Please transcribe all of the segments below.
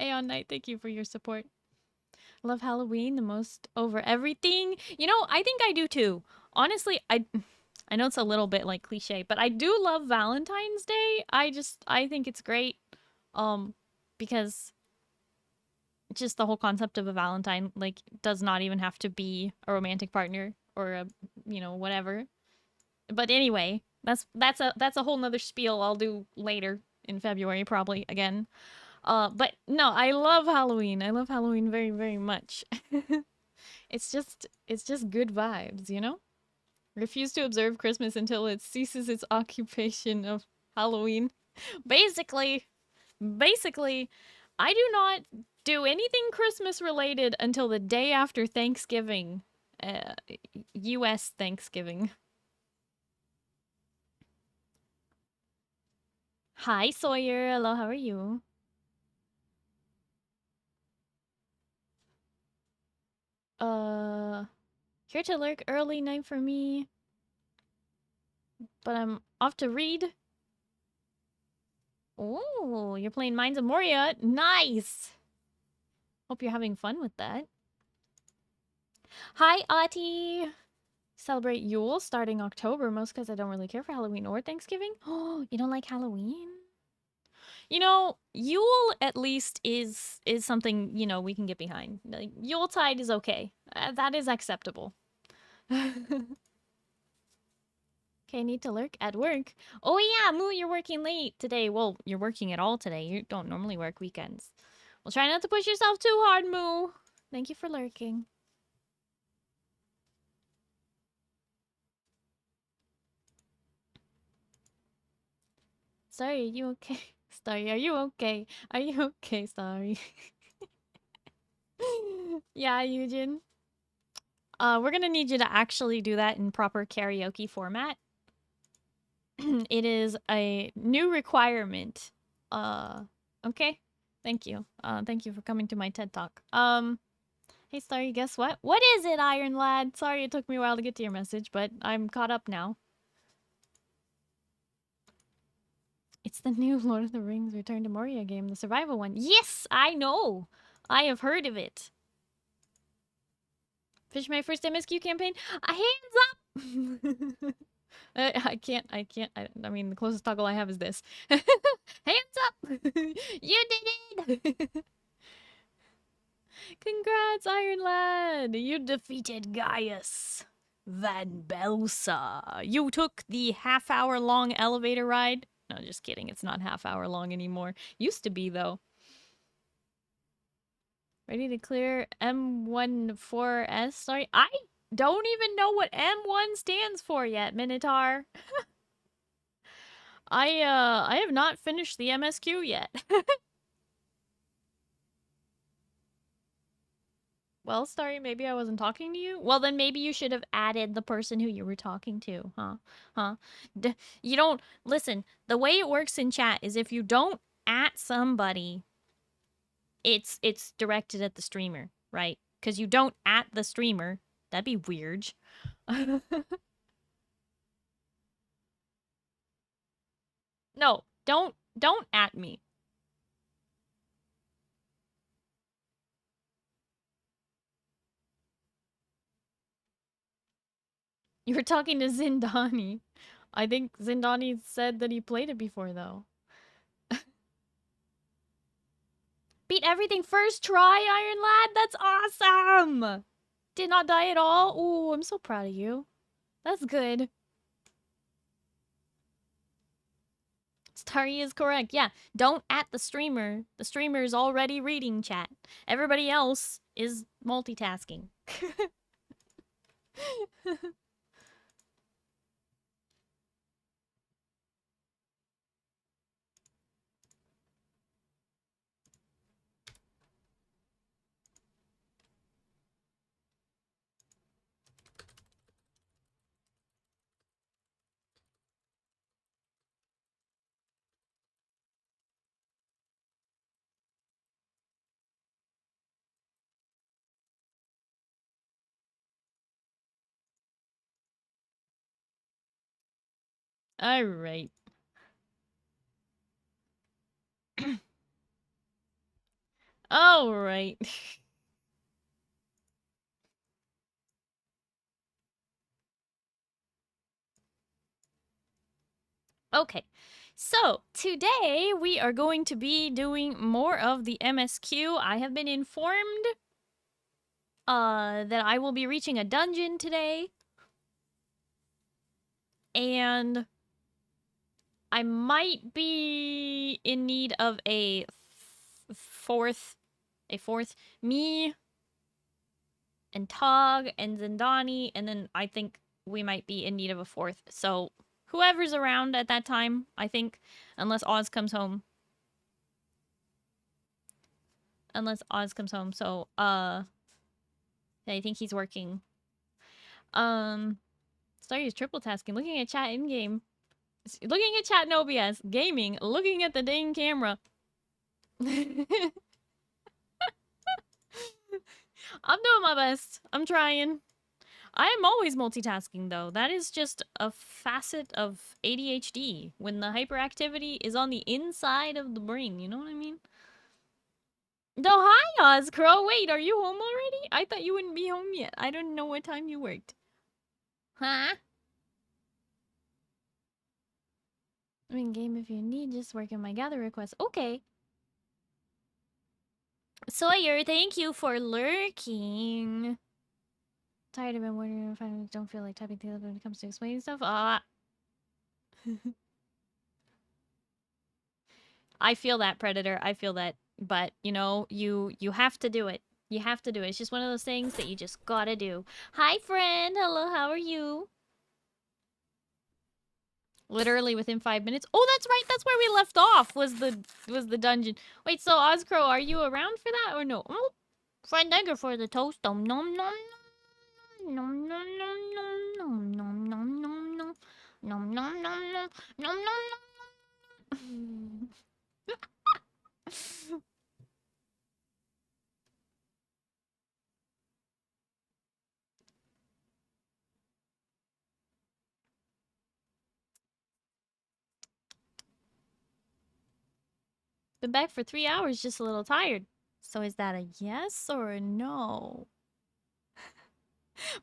Aeon Knight, thank you for your support. Love Halloween the most over everything. You know, I think I do too. Honestly, I know it's a little bit like cliche, but I do love Valentine's Day. I think it's great. Because just the whole concept of a Valentine like does not even have to be a romantic partner or a, you know, whatever. But anyway, that's a whole nother spiel I'll do later in February probably again. But no, I love Halloween. I love Halloween very, very much. It's just good vibes, you know? Refuse to observe Christmas until it ceases its occupation of Halloween. Basically, basically, I do not do anything Christmas related until the day after Thanksgiving. Uh, US Thanksgiving. Hi, Sawyer. Hello, how are you? Uh, Here to lurk early night for me, but I'm off to read. Oh, you're playing Mines of Moria. Nice! Hope you're having fun with that. Hi, Ati! Celebrate Yule starting October, most because I don't really care for Halloween or Thanksgiving. Oh, you don't like Halloween? You know, Yule at least is something, you know, we can get behind. Like, Yuletide is okay. That is acceptable. Okay, need to lurk at work. Oh yeah, Moo, you're working late today. Well, you're working at all today. You don't normally work weekends. Well, try not to push yourself too hard, Moo. Thank you for lurking. Sorry, are you okay? Starry, are you okay? Are you okay, Starry? Yeah, Eugen. We're gonna need you to actually do that in proper karaoke format. It is a new requirement. Okay. Thank you. Thank you for coming to my TED Talk. Hey, Starry, guess what? What is it, Iron Lad? Sorry it took me a while to get to your message, but I'm caught up now. It's the new Lord of the Rings Return to Moria game, the survival one. Yes, I know. I have heard of it. Finish my first MSQ campaign. Hands up! I can't. I mean, the closest toggle I have is this. Hands up! You did it! Congrats, Iron Lad! You defeated Gaius Van Belsa. You took the half-hour-long elevator ride. No, just kidding. It's not half-hour long anymore. Used to be, though. Ready to clear M14S? Sorry, I don't even know what M1 stands for yet, Minotaur. I have not finished the MSQ yet. Well, Starry, maybe I wasn't talking to you? Well, then maybe you should have added the person who you were talking to, huh? Huh? You don't... Listen, the way it works in chat is if you don't at somebody, it's directed at the streamer, right? Because you don't at the streamer. That'd be weird. No, don't at me. You were talking to Zindani. I think Zindani said that he played it before, though. Beat everything first try, Iron Lad? That's awesome! Did not die at all? Ooh, I'm so proud of you. That's good. Starry is correct. Yeah, don't at the streamer. The streamer is already reading chat. Everybody else is multitasking. All right. All right. Okay. So, today we are going to be doing more of the MSQ. I have been informed that I will be reaching a dungeon today. And I might be in need of a fourth me and Tog and Zindani, and then I think we might be in need of a fourth. So whoever's around at that time, I think, unless Oz comes home. So I think he's working. Starry is triple tasking, looking at chat in game. Looking at chat in OBS, gaming, looking at the dang camera. I'm doing my best. I'm trying. I am always multitasking, though. That is just a facet of ADHD. When the hyperactivity is on the inside of the brain, you know what I mean? No, hi, Ozcrow. Wait, are you home already? I thought you wouldn't be home yet. I don't know what time you worked. Huh? I'm in game if you need, just work in my gather request. Okay. Sawyer, thank you for lurking. Tired of it wondering if I don't feel like typing things when it comes to explaining stuff. I feel that, Predator. I feel that. But, you know, you have to do it. You have to do it. It's just one of those things that you just gotta do. Hi, friend. Hello, how are you? Literally within 5 minutes. Oh, that's right. That's where we left off. Was the dungeon. Wait, so Ozcrow, are you around for that or no? Oh, friend Edgar for the toast. Nom nom nom nom nom nom nom nom nom nom nom nom nom nom nom nom nom nom. Been back for 3 hours, just a little tired. So is that a yes or a no?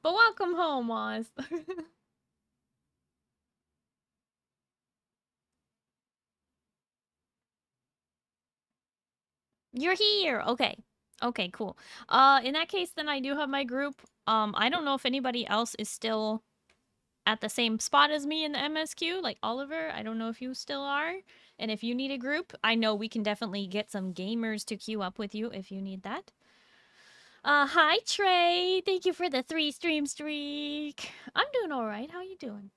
But welcome home, Oz. You're here. Okay. Okay, cool. In that case, then I do have my group. I don't know if anybody else is still at the same spot as me in the MSQ, like Oliver. I don't know if you still are. And if you need a group, I know we can definitely get some gamers to queue up with you if you need that. Hi Trey. Thank you for the 3 stream streak. I'm doing all right. How you doing?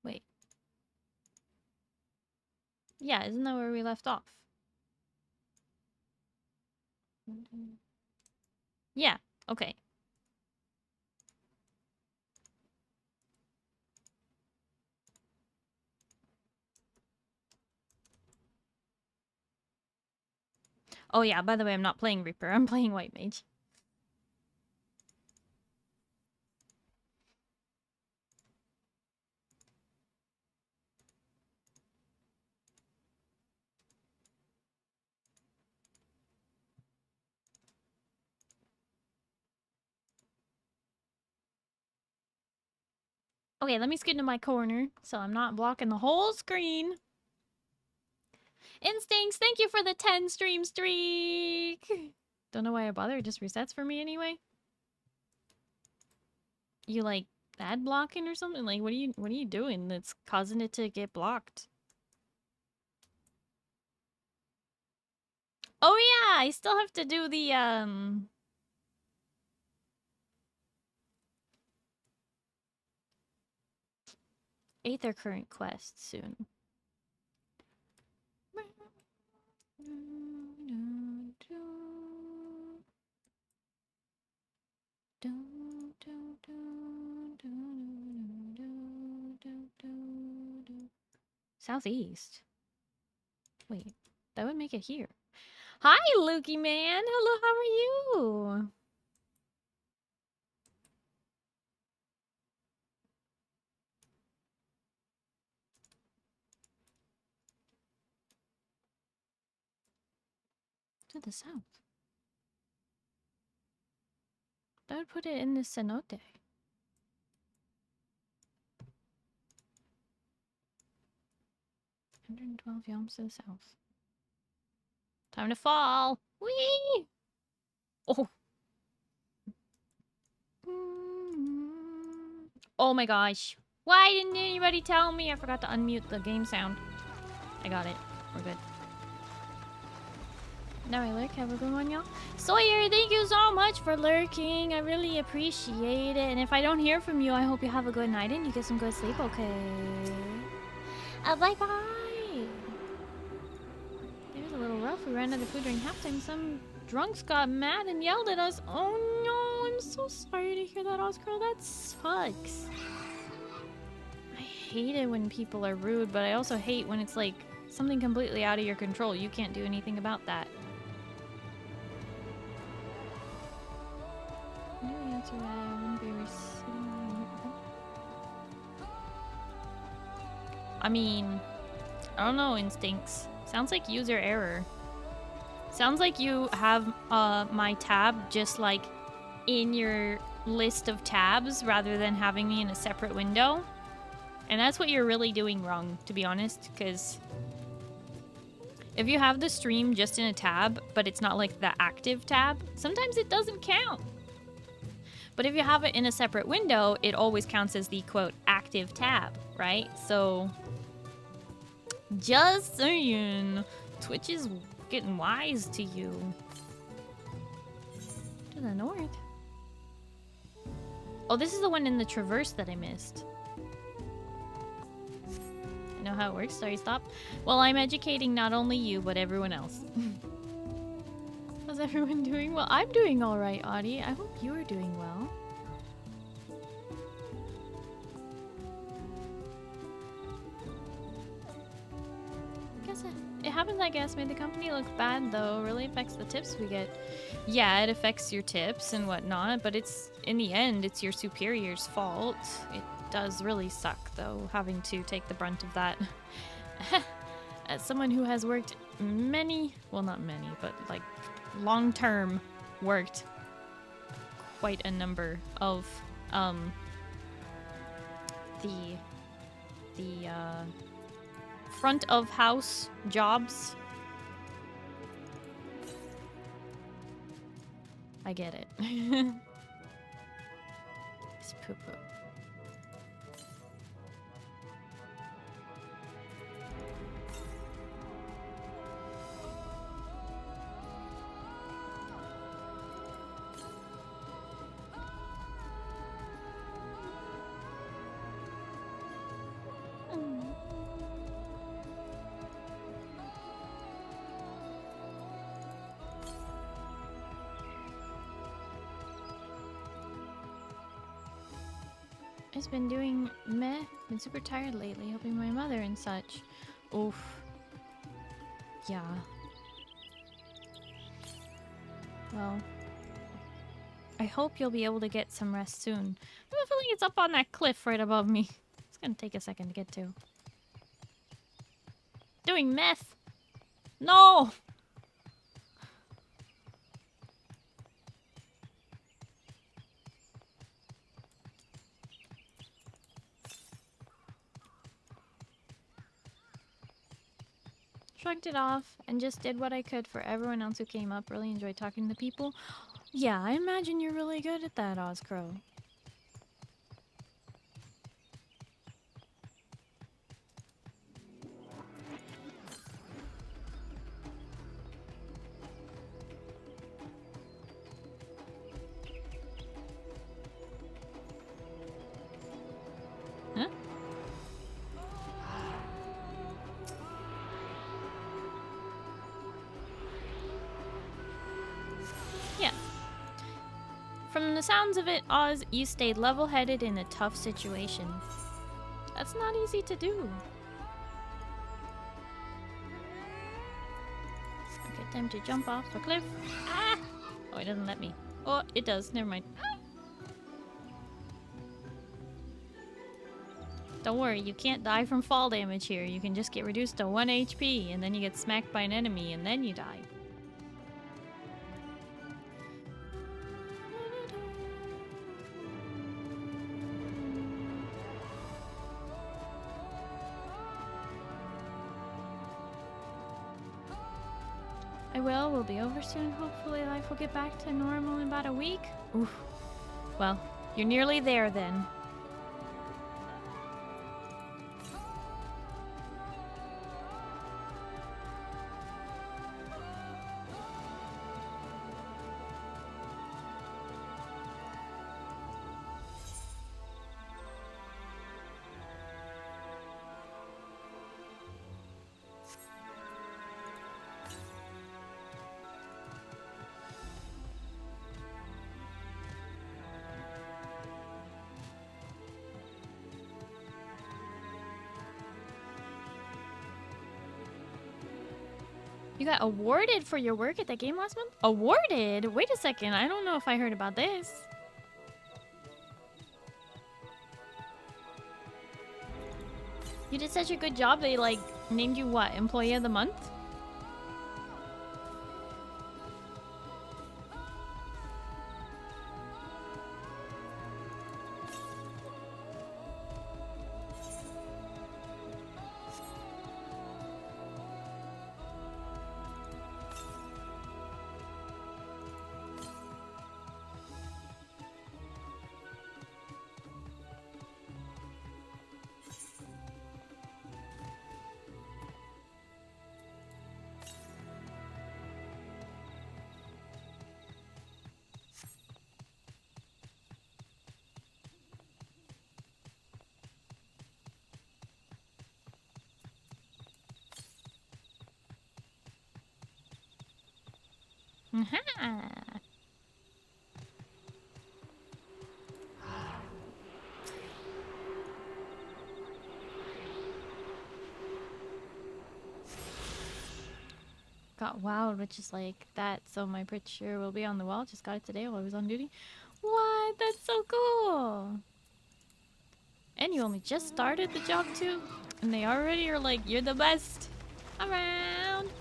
Wait. Yeah, isn't that where we left off? Yeah, okay. Oh yeah, by the way, I'm not playing Reaper. I'm playing White Mage. Okay, let me scoot into my corner so I'm not blocking the whole screen. Instincts, thank you for the 10 stream streak. Don't know why I bother. It just resets for me anyway. You like ad blocking or something? Like what are you doing that's causing it to get blocked? Oh yeah, I still have to do the Aether Current quest soon. Southeast. Wait, that would make it here. Hi, Lukey man. Hello, how are you? To the south. That would put it in the cenote. 112 yalms to the south. Time to fall! Whee! Oh! Oh my gosh. Why didn't anybody tell me? I forgot to unmute the game sound. I got it. We're good. Now I lurk. Have a good one, y'all. Sawyer, thank you so much for lurking. I really appreciate it. And if I don't hear from you, I hope you have a good night and you get some good sleep, okay? Bye-bye! It was a little rough. We ran out of food during halftime. Some drunks got mad and yelled at us. Oh no, I'm so sorry to hear that, Oscar. That sucks. I hate it when people are rude, but I also hate when it's like something completely out of your control. You can't do anything about that. I mean, I don't know, Instincts. Sounds like user error. Sounds like you have my tab just like in your list of tabs rather than having me in a separate window. And that's what you're really doing wrong, to be honest, because if you have the stream just in a tab, but it's not like the active tab, sometimes it doesn't count. But if you have it in a separate window, it always counts as the, quote, active tab, right? So, just saying, Twitch is getting wise to you. To the north. Oh, this is the one in the traverse that I missed. I know how it works. Sorry, stop. Well, I'm educating not only you, but everyone else. How's everyone doing? Well, I'm doing all right, Audie. I hope you are doing well. I guess it happens, I guess. Made the company look bad, though. Really affects the tips we get. Yeah, it affects your tips and whatnot, but it's, in the end, it's your superior's fault. It does really suck, though, having to take the brunt of that. As someone who has worked many, well, not many, but like long-term worked quite a number of the front of house jobs. I get it. It's poo-poo. I've been doing meh. Been super tired lately, helping my mother and such. Oof. Yeah. Well, I hope you'll be able to get some rest soon. I have a feeling it's up on that cliff right above me. It's gonna take a second to get to. Doing meth! No! Shrugged it off and just did what I could for everyone else who came up. Really enjoyed talking to people. Yeah, I imagine you're really good at that, Ozcrow. Huh? Yeah. From the sounds of it, Oz, you stayed level-headed in a tough situation. That's not easy to do. Time to jump off the cliff. Ah! Oh, it doesn't let me. Oh, it does. Never mind. Don't worry, you can't die from fall damage here. You can just get reduced to 1 HP, and then you get smacked by an enemy, and then you die. I will. We'll be over soon. Hopefully life will get back to normal in about a week. Oof. Well, you're nearly there then. You got awarded for your work at that game last month? Awarded? Wait a second, I don't know if I heard about this. You did such a good job, they like named you what? Employee of the month? Aha! Got wowed, which is like that, so my picture will be on the wall. Just got it today while I was on duty. What? That's so cool! And you only just started the job too? And they already are like, you're the best around!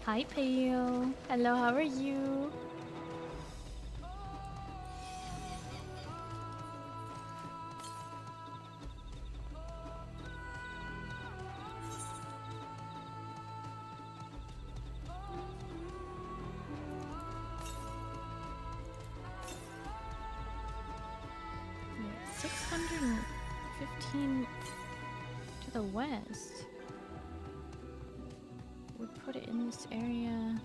Hi, Pale. Hello, how are you? Yeah, 615 to the west. Would put it in this area.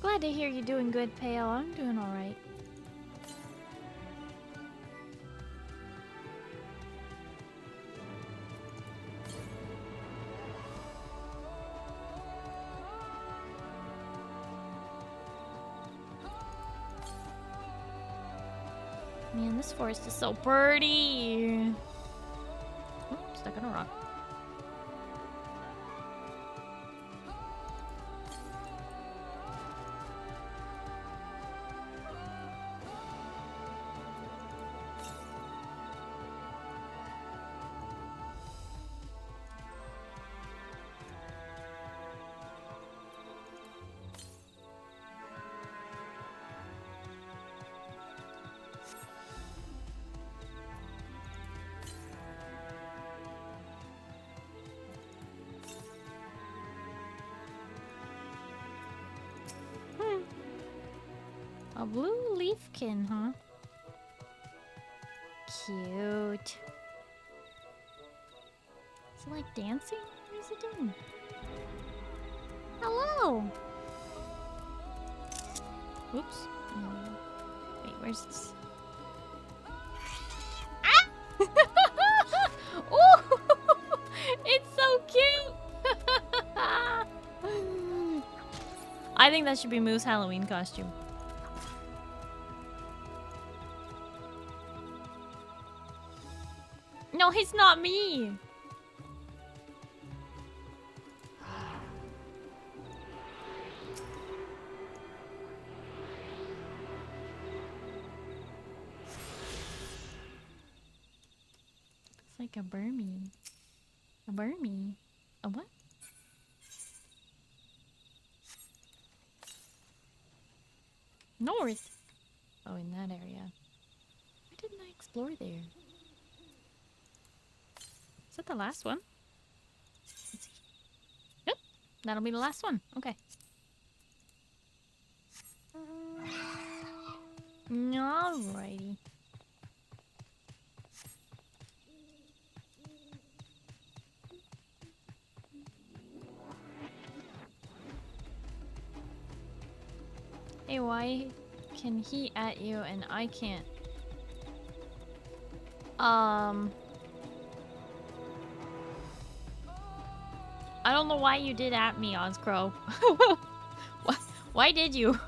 Glad to hear you're doing good, Pale. I'm doing alright. Man, this forest is so pretty. Oh, stuck on a rock. A blue leafkin, huh? Cute. Is it like dancing? What is it doing? Hello! Oops. Wait, where's this? Ah! Oh! It's so cute! I think that should be Moo's Halloween costume. No, it's not me. It's like a Burmie. A Burmie. A what? North. Oh, in that area. Why didn't I explore there? Is that the last one? Let's see. Yep, that'll be the last one. Okay. Alrighty. Hey, why can he at you and I can't? I don't know why you did at me, Ozcrow. Why did you?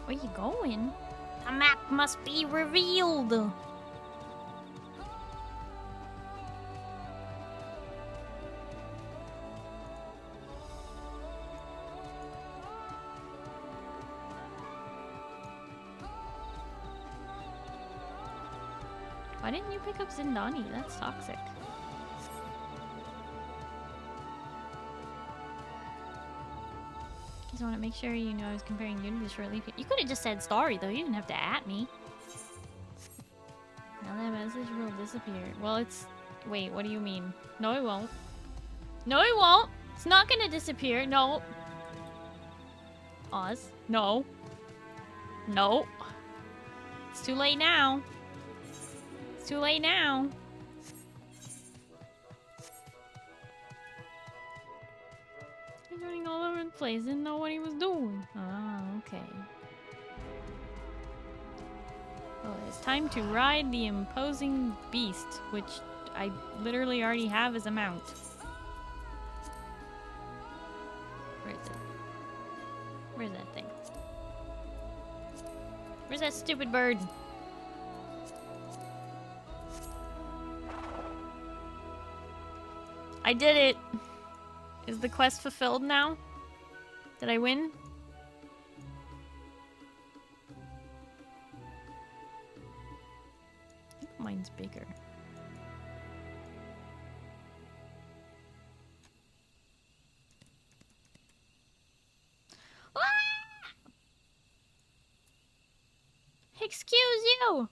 Where you going? The map must be revealed. Why didn't you pick up Zindani? That's toxic. Just want to make sure you know I was comparing you to the short leaf. You could have just said Starry though. You didn't have to at me. Now that message will disappear. Well, it's... Wait, what do you mean? No, it won't. No, it won't. It's not gonna disappear. No. Oz. No. No. It's too late now. It's too late now. He's running all over the place. Didn't know what he was doing. Ah, okay. Well, it's time to ride the imposing beast, which I literally already have as a mount. Where is it? Where's that thing? Where's that stupid bird? I did it! Is the quest fulfilled now? Did I win? I think mine's bigger. Ah! Excuse you!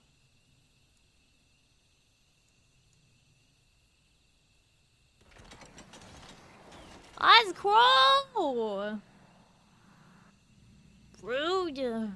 Ozcrow! Rude.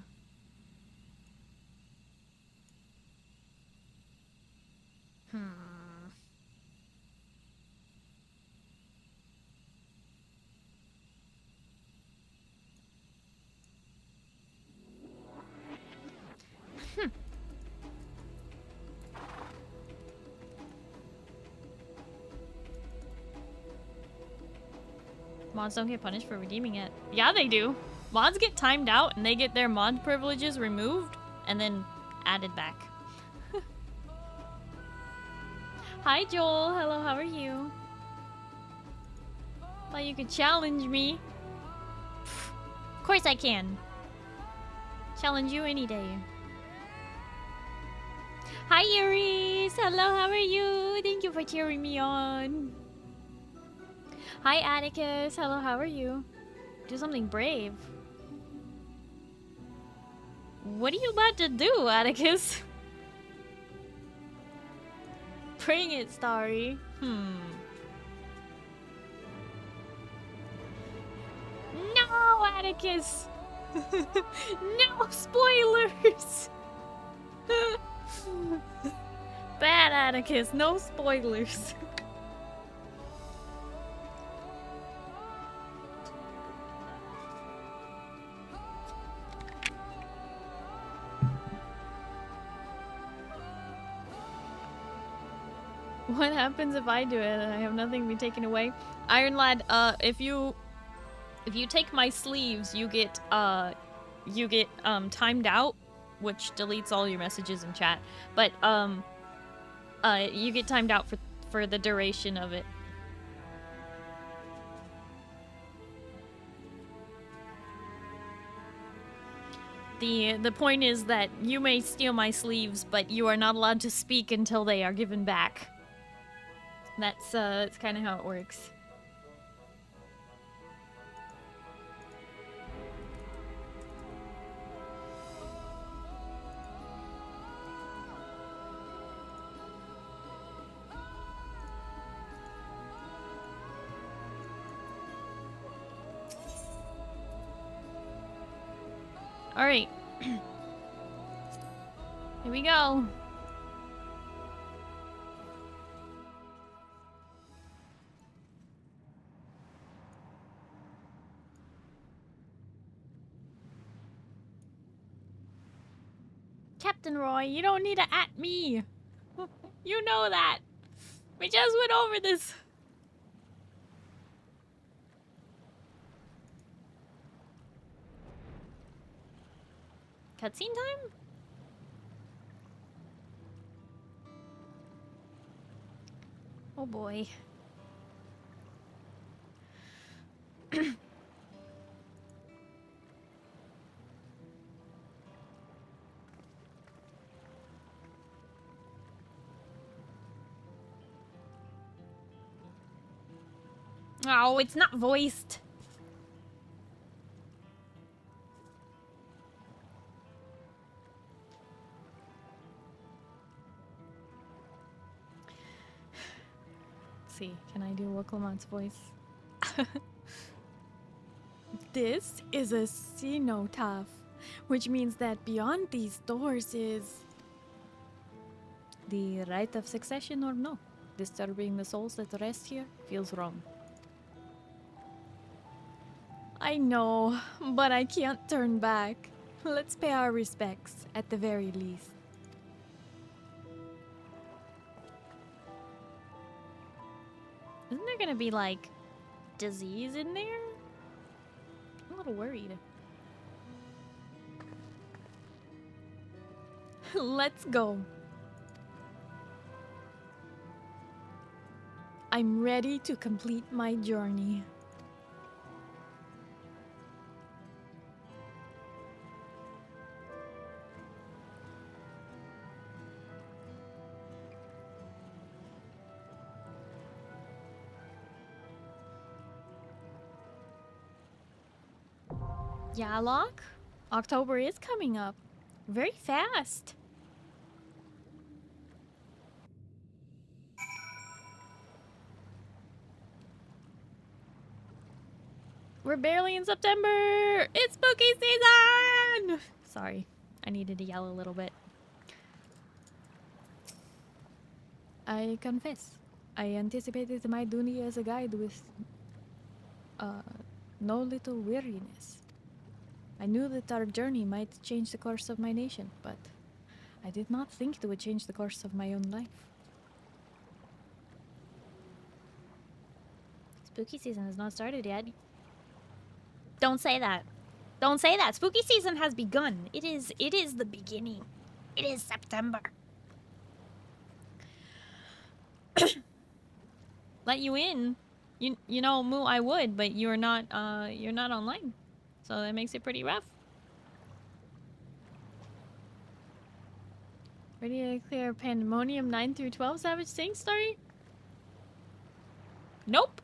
Mods don't get punished for redeeming it. Yeah, they do. Mods get timed out and they get their mod privileges removed and then added back. Hi, Joel. Hello, how are you? Thought you could challenge me. Of course I can. Challenge you any day. Hi, Iris. Hello, how are you? Thank you for cheering me on. Hi, Atticus. Hello, how are you? Do something brave. What are you about to do, Atticus? Bring it, Starry. No, Atticus! No spoilers! Bad Atticus, no spoilers. What happens if I do it and I have nothing to be taken away? Iron Lad, if you take my sleeves, you get timed out, which deletes all your messages in chat. But you get timed out for the duration of it. The point is that you may steal my sleeves, but you are not allowed to speak until they are given back. That's kind of how it works. All right. Here we go. Captain Roy, you don't need to at me. You know that. We just went over this. Cutscene time? Oh boy. Oh, it's not voiced. Let's see, can I do Woklamon's voice? This is a cenotaph, which means that beyond these doors is the right of succession or no. Disturbing the souls that rest here feels wrong. I know, but I can't turn back. Let's pay our respects, at the very least. Isn't there gonna be, like, disease in there? I'm a little worried. Let's go. I'm ready to complete my journey. Yeah, Locke? October is coming up. Very fast. We're barely in September! It's spooky season! Sorry, I needed to yell a little bit. I confess, I anticipated my duty as a guide with no little weariness. I knew that our journey might change the course of my nation, but I did not think it would change the course of my own life. Spooky season has not started yet. Don't say that. Don't say that. Spooky season has begun. It is the beginning. It is September. Let you in. You know, Moo, I would, but you're not online. So that makes it pretty rough. Ready to clear Pandemonium 9 through 12 Savage Sing Starry? Nope.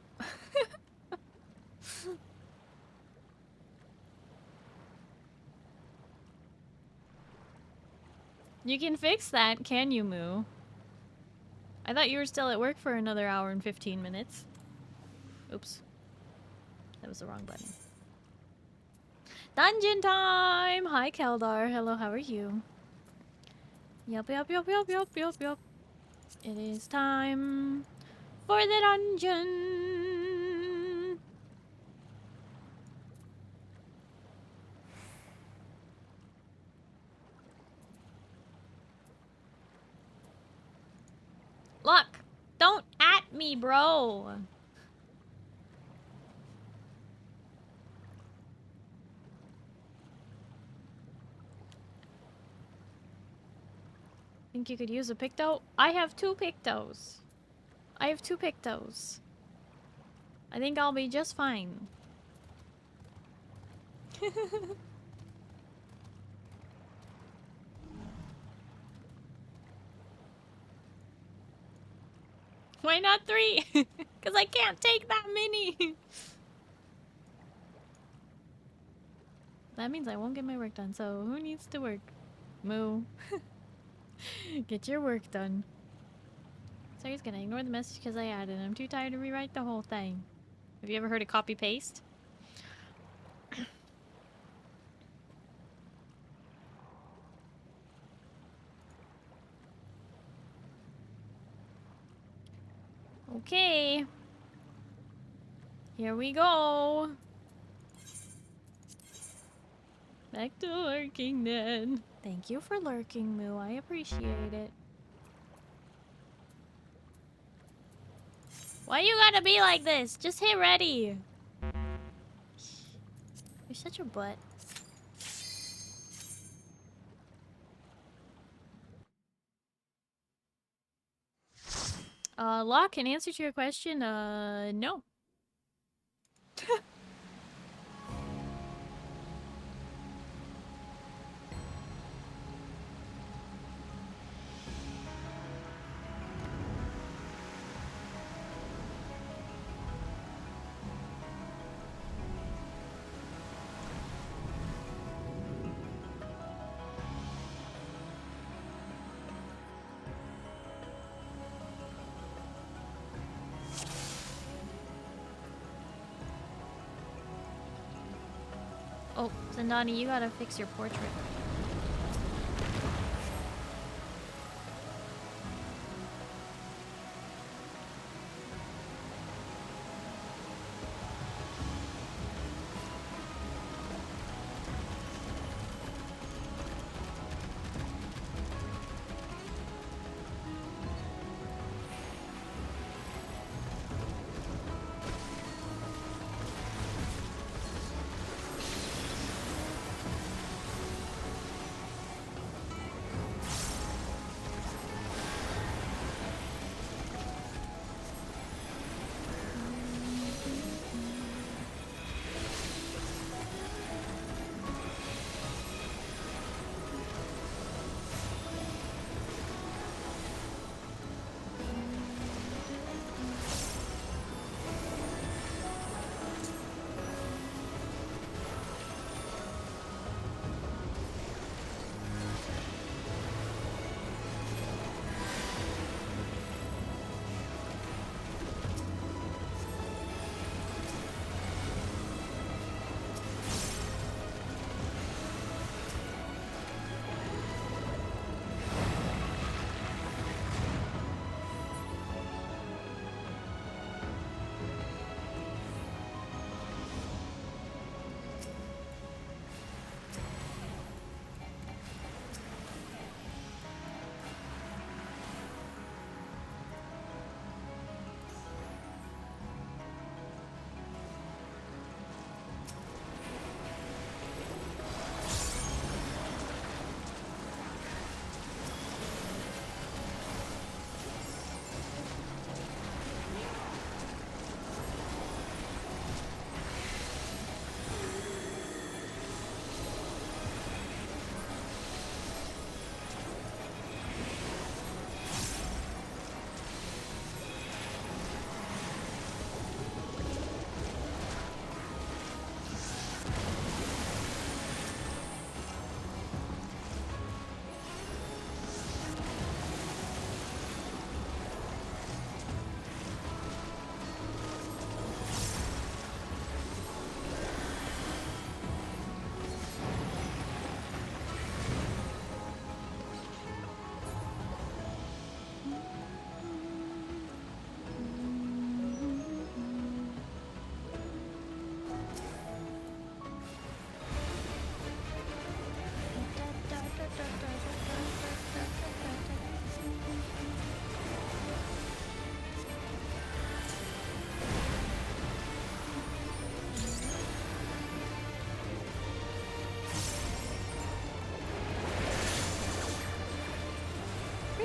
You can fix that, can you, Moo? I thought you were still at work for another hour and 15 minutes. Oops. That was the wrong button. Dungeon time! Hi, Keldar. Hello, how are you? Yup. It is time for the dungeon. Look! Don't at me, bro! Think you could use a picto? I have 2 pictos. I think I'll be just fine. Why not 3? Because I can't take that many. That means I won't get my work done, so who needs to work? Moo. Get your work done. Sorry's gonna ignore the message because I added. I'm too tired to rewrite the whole thing. Have you ever heard of copy-paste? Okay. Here we go. Back to lurking then. Thank you for lurking, Moo. I appreciate it. Why you gotta be like this? Just hit ready. You're such a butt. Locke, in answer to your question, no. Oh, Zandani, you gotta fix your portrait.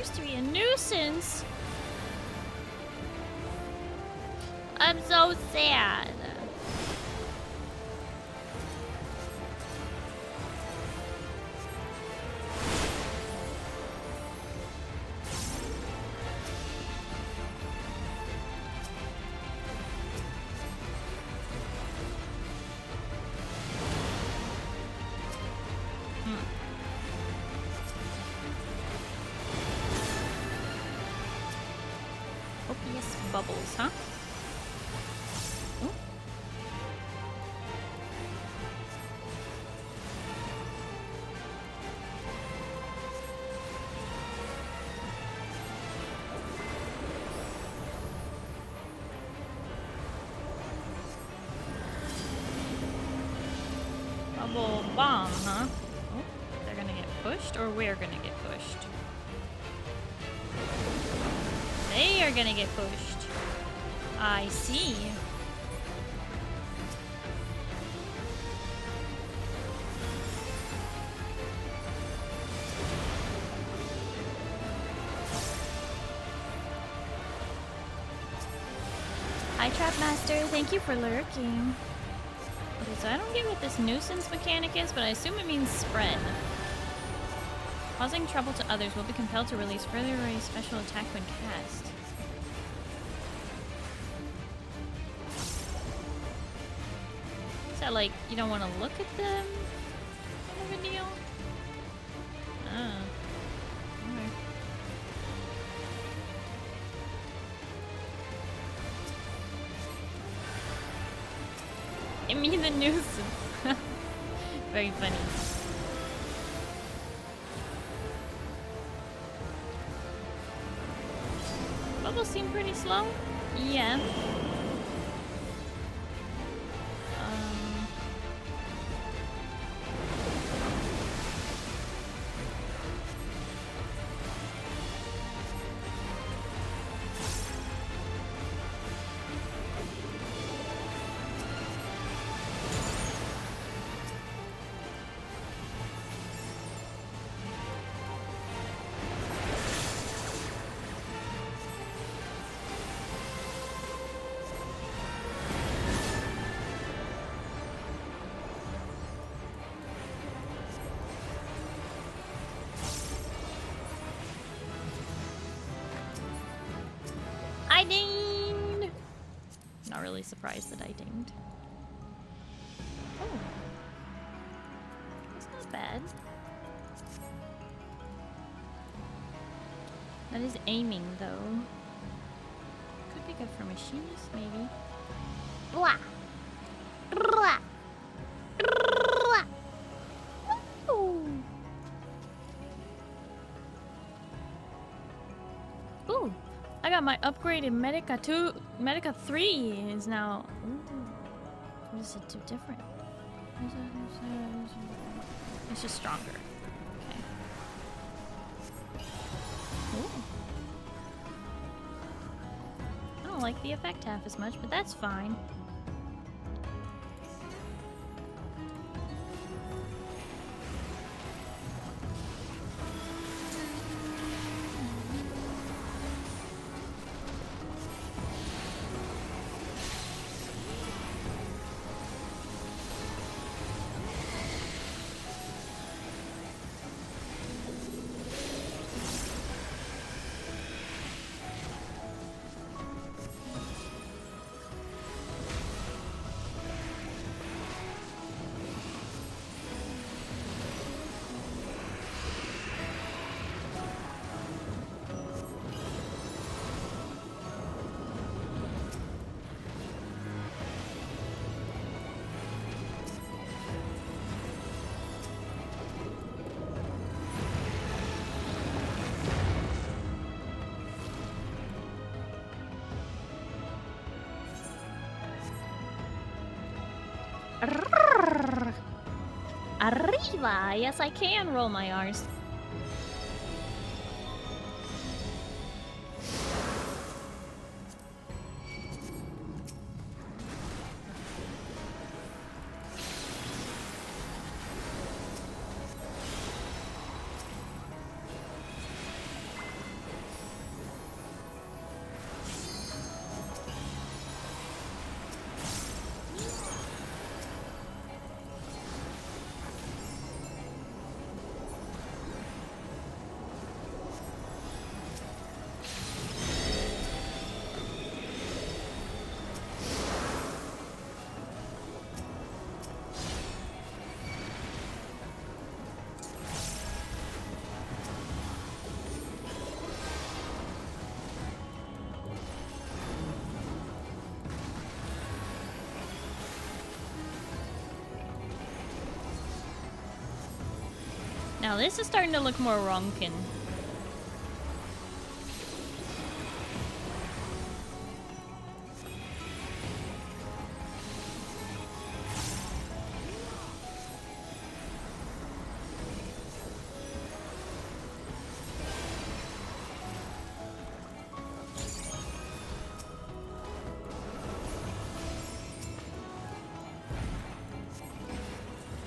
used to be a nuisance. I'm so sad. Copious bubbles, huh? Ooh. Bubble bomb, huh? Oh, they're gonna get pushed, or we're gonna get pushed? They are gonna get pushed. I see. Hi, Trapmaster. Thank you for lurking. Okay, so I don't get what this nuisance mechanic is, but I assume it means spread. Causing trouble to others will be compelled to release further a special attack when cast. Is that like you don't want to look at them? Kind of a deal? Oh. Okay. Give me the nuisance. Very funny. Bubbles seem pretty slow. Yeah. I dinged! Not really surprised that I dinged. Oh. That's not bad. That is aiming, though. Could be good for machinists, maybe. Blah! Blah! Blah! Ooh! Ooh! I got my upgraded Medica 3 is now. Ooh. What is it do different? It's just stronger. Okay. Ooh. I don't like the effect half as much, but that's fine. Arriba! Yes, I can roll my R's. Now this is starting to look more Ronkin.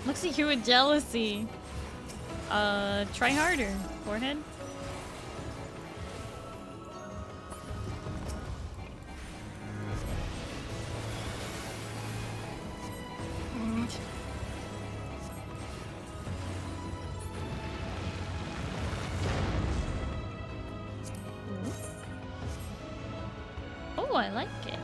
Looks at you with jealousy. Try harder, forehead. Oh, I like it.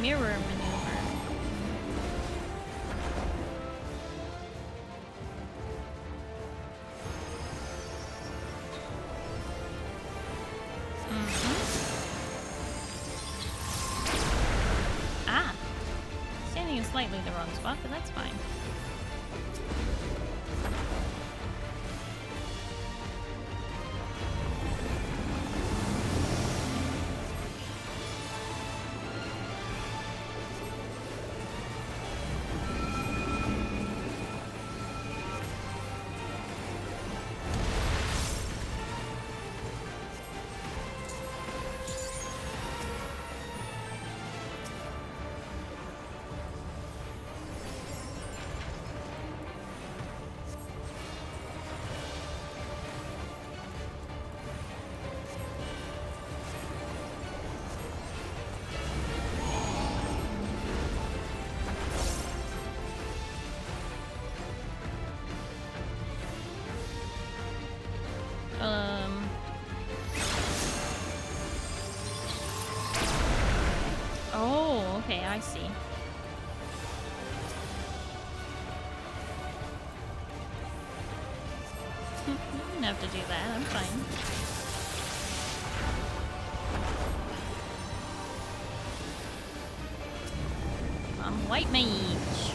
Mirror maneuver. Ah! Standing in slightly the wrong spot, but that's fine. Oh, okay, I see. You don't have to do that, I'm fine. I'm white mage.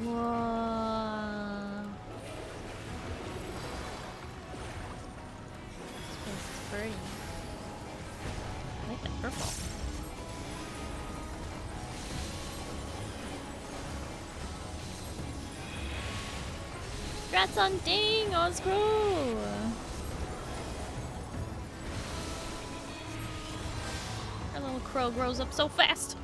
Whoa. This place is pretty. I like the purple. Congrats on Ding, Oscrew! That little crow grows up so fast.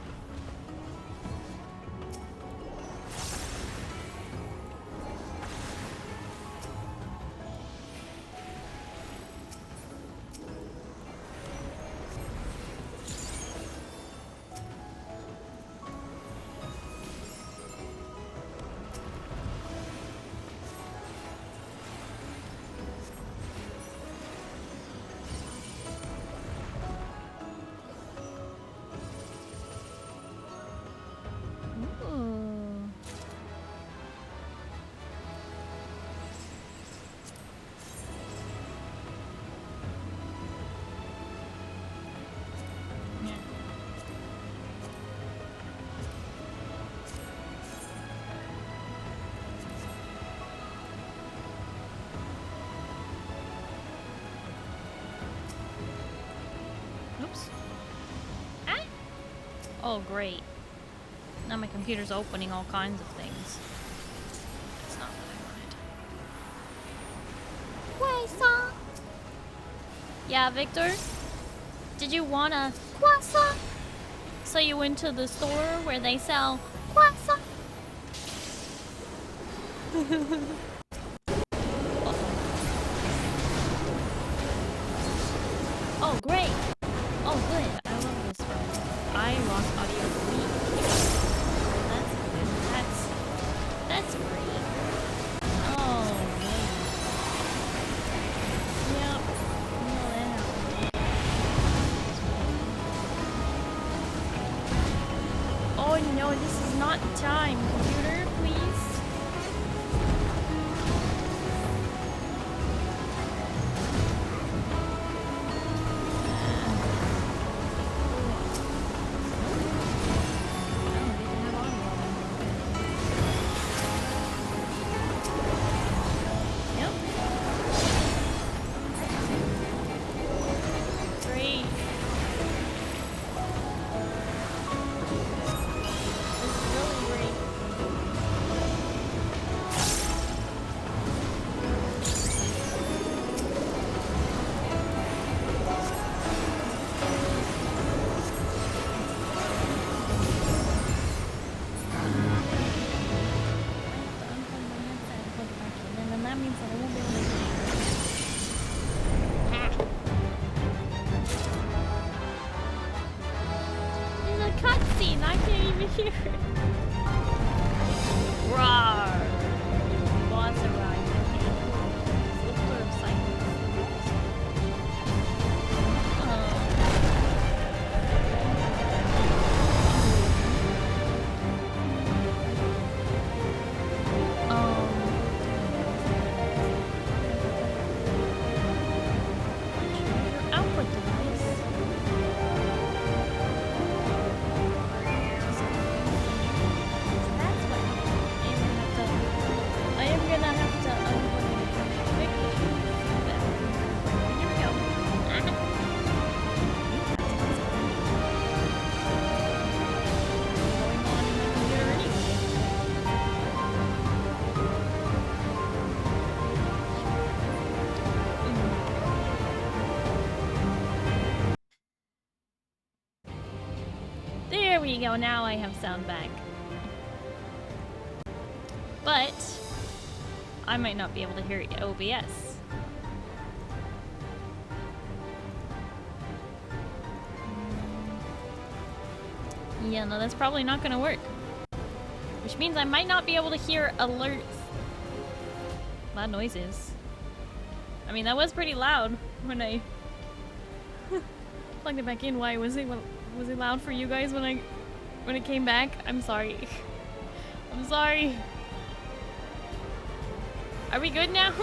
Oh, great. Now my computer's opening all kinds of things. That's not what I wanted. Croissant! Yeah, Victor? Did you want a croissant? So you went to the store where they sell croissant? Oh, great! Oh, good. I love this one. I lost audio for me. That's good. That's great. Oh, man. Yep. No, that happened. Oh no, this is not the time. Computer, please. There we go, now I have sound back. But I might not be able to hear OBS. Yeah, no, that's probably not gonna work. Which means I might not be able to hear alerts. Loud noises. I mean, that was pretty loud when I plugged it back in. Why was it loud for you guys when it came back? I'm sorry. I'm sorry. Are we good now? Is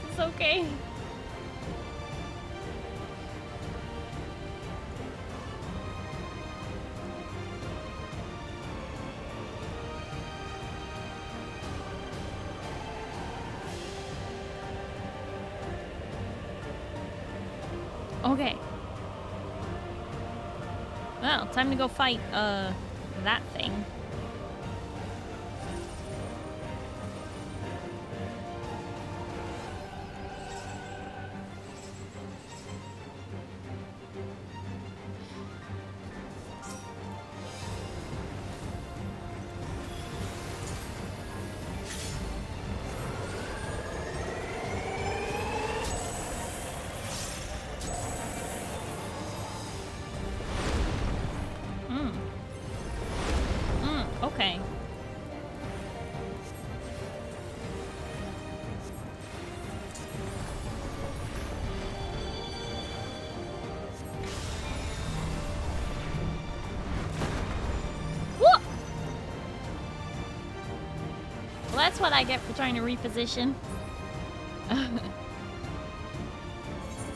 this okay? Okay. Well, time to go fight, that thing. That's what I get for trying to reposition.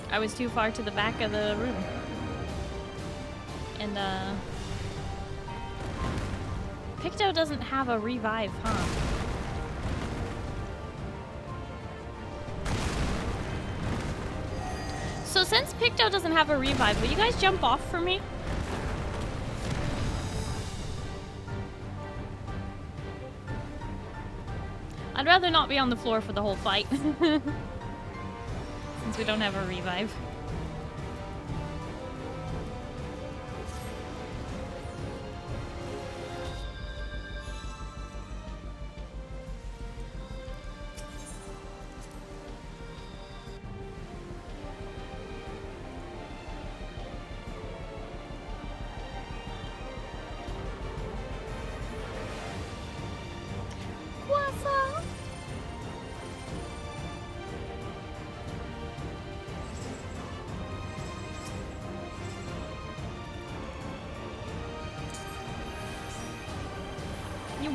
I was too far to the back of the room. And, Picto doesn't have a revive, huh? So since Picto doesn't have a revive, will you guys jump off for me? I'd rather not be on the floor for the whole fight. Since we don't have a revive.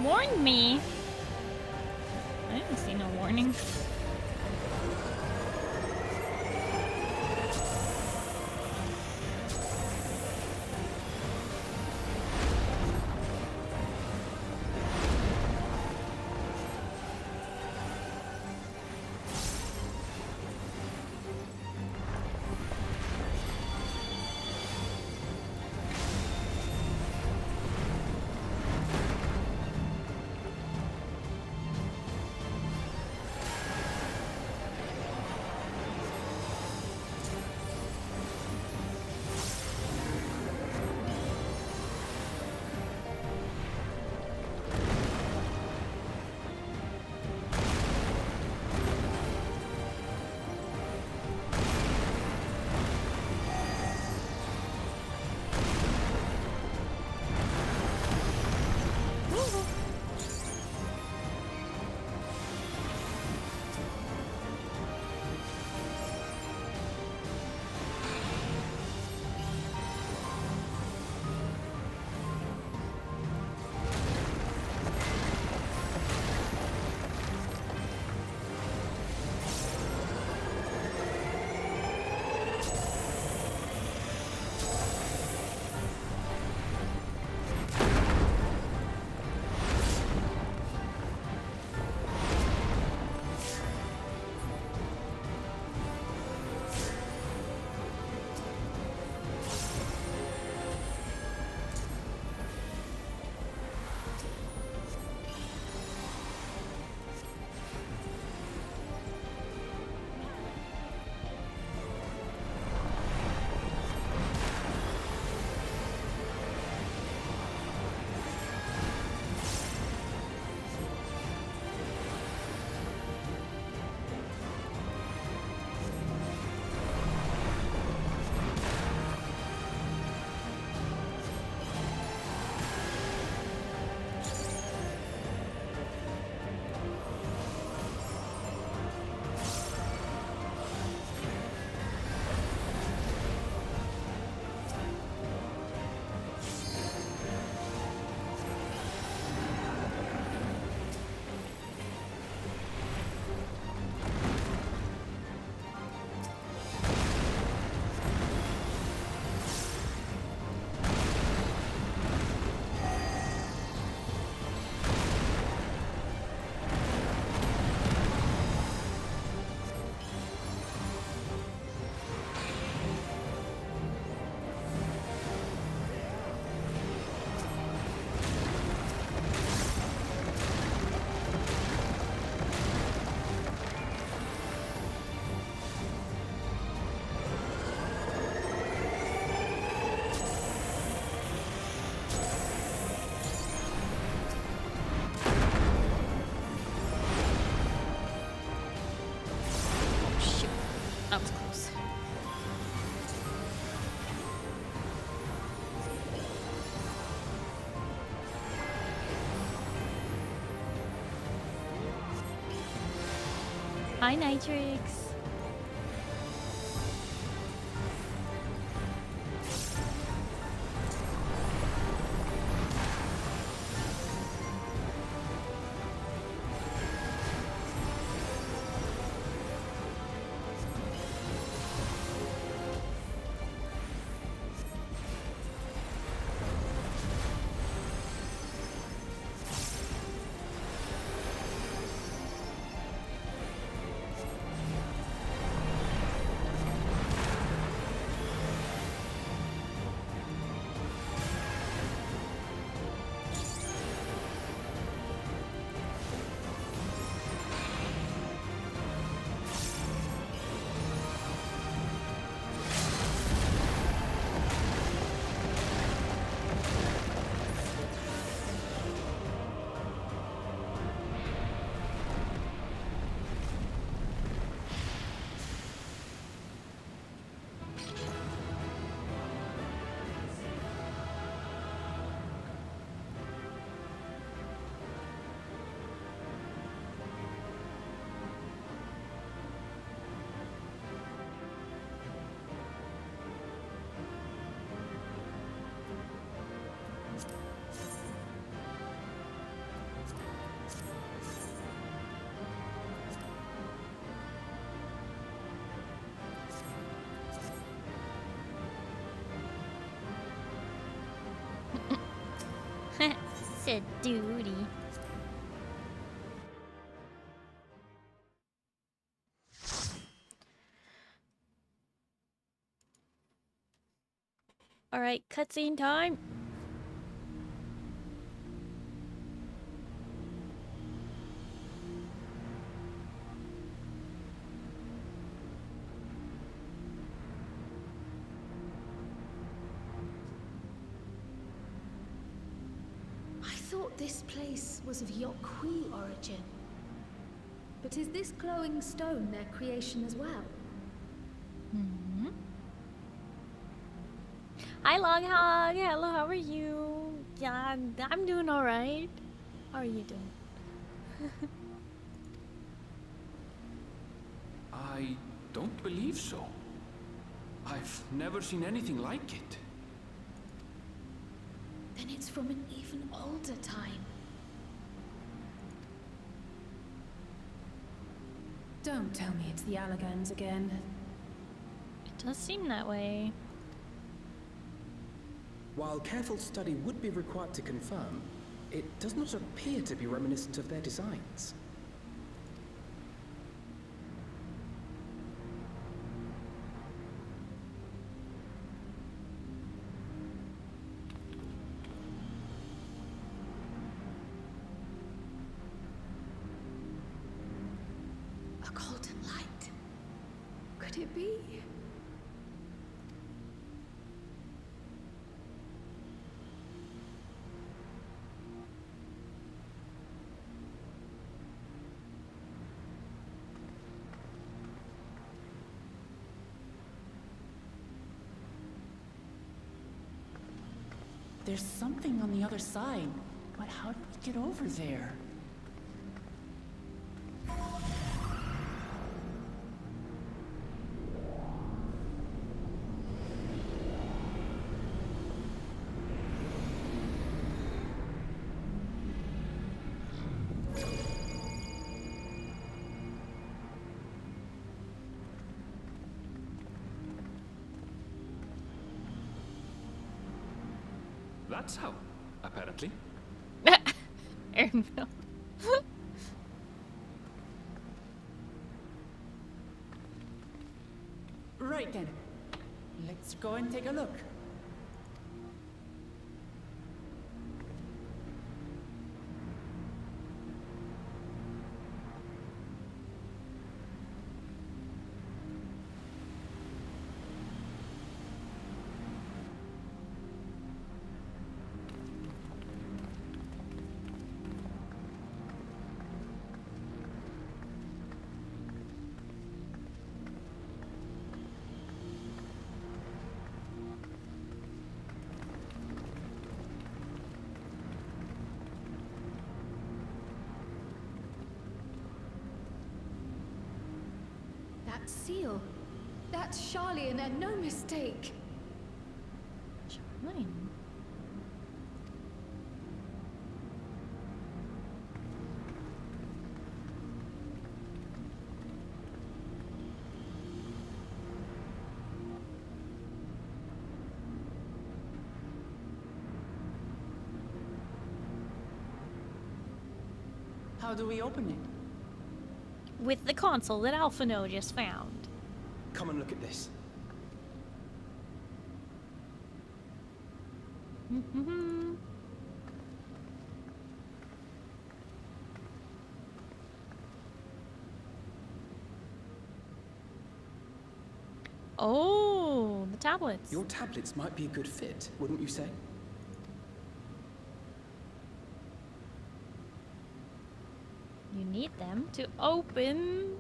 Warned me. I didn't see no warning. Hi, Nitrix. said duty. Alright, cutscene time. I thought this place was of Yokwi origin. But is this glowing stone their creation as well? Mm-hmm. Hi, Loghog. Hello, how are you? Yeah, I'm doing alright. How are you doing? I don't believe so. I've never seen anything like it. Then it's from an even older time. Don't tell me it's the Allagans again. It does seem that way. While careful study would be required to confirm, it does not appear to be reminiscent of their designs. A golden light. Could it be? There's something on the other side, but how do we get over there? That's how, apparently. Aaronville. Right then. Let's go and take a look. That seal. That's Charlian and no mistake. Charlene. How do we open it? With the console that Alphino just found. Come and look at this. Oh, the tablets. Your tablets might be a good fit, wouldn't you say? You need them to open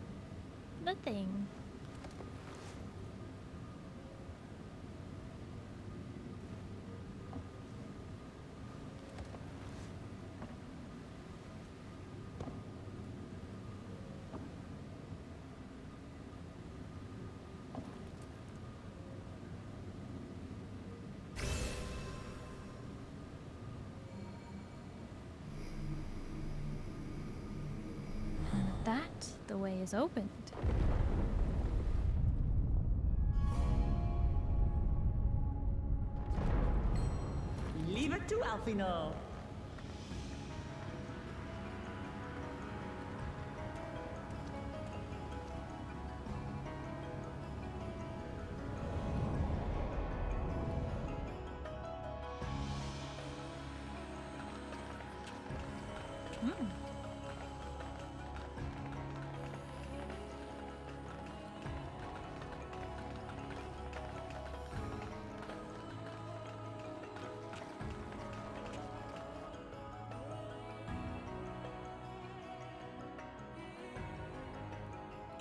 the thing. The way is opened. Leave it to Alphino.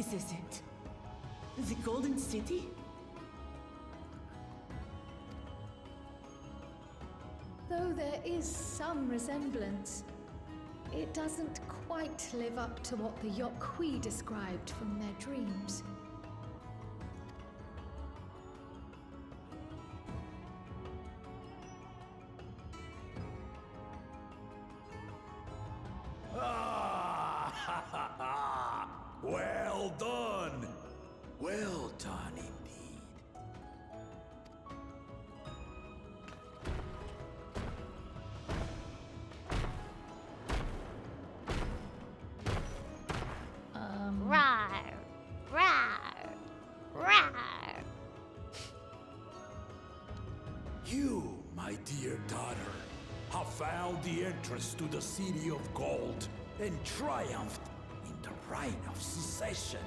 This is it. The Golden City? Though there is some resemblance, it doesn't quite live up to what the Yokwi described from their dreams. Well done! Well done indeed. Rawr, rawr, rawr. You, my dear daughter, have found the entrance to the City of Gold and triumphed in the right of secession.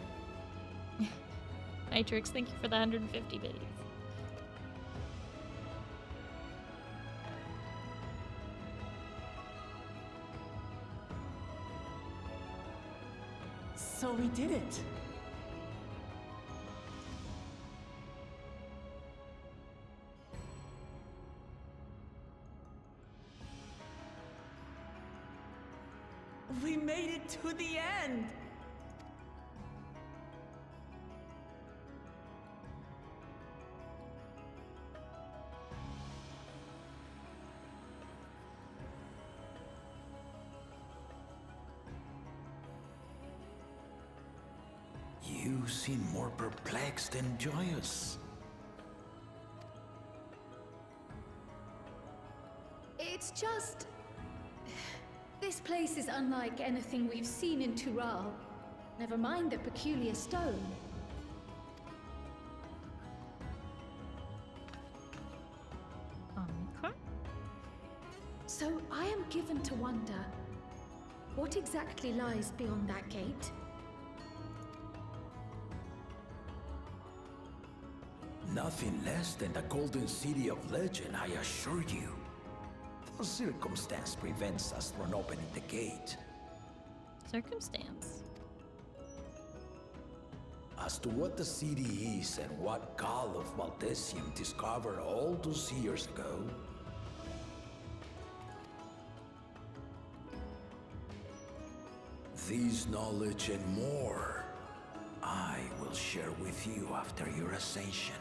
Nitrix, thank you for the 150 biddies. So we did it. We made it to the end. You seem more perplexed than joyous. It's just... This place is unlike anything we've seen in Tural. Never mind the peculiar stone. Okay. So I am given to wonder, what exactly lies beyond that gate? Nothing less than the Golden City of Legend, I assure you. The circumstance prevents us from opening the gate. Circumstance. As to what the city is and what Gall of Valdesium discovered all those years ago, this knowledge and more, I will share with you after your ascension.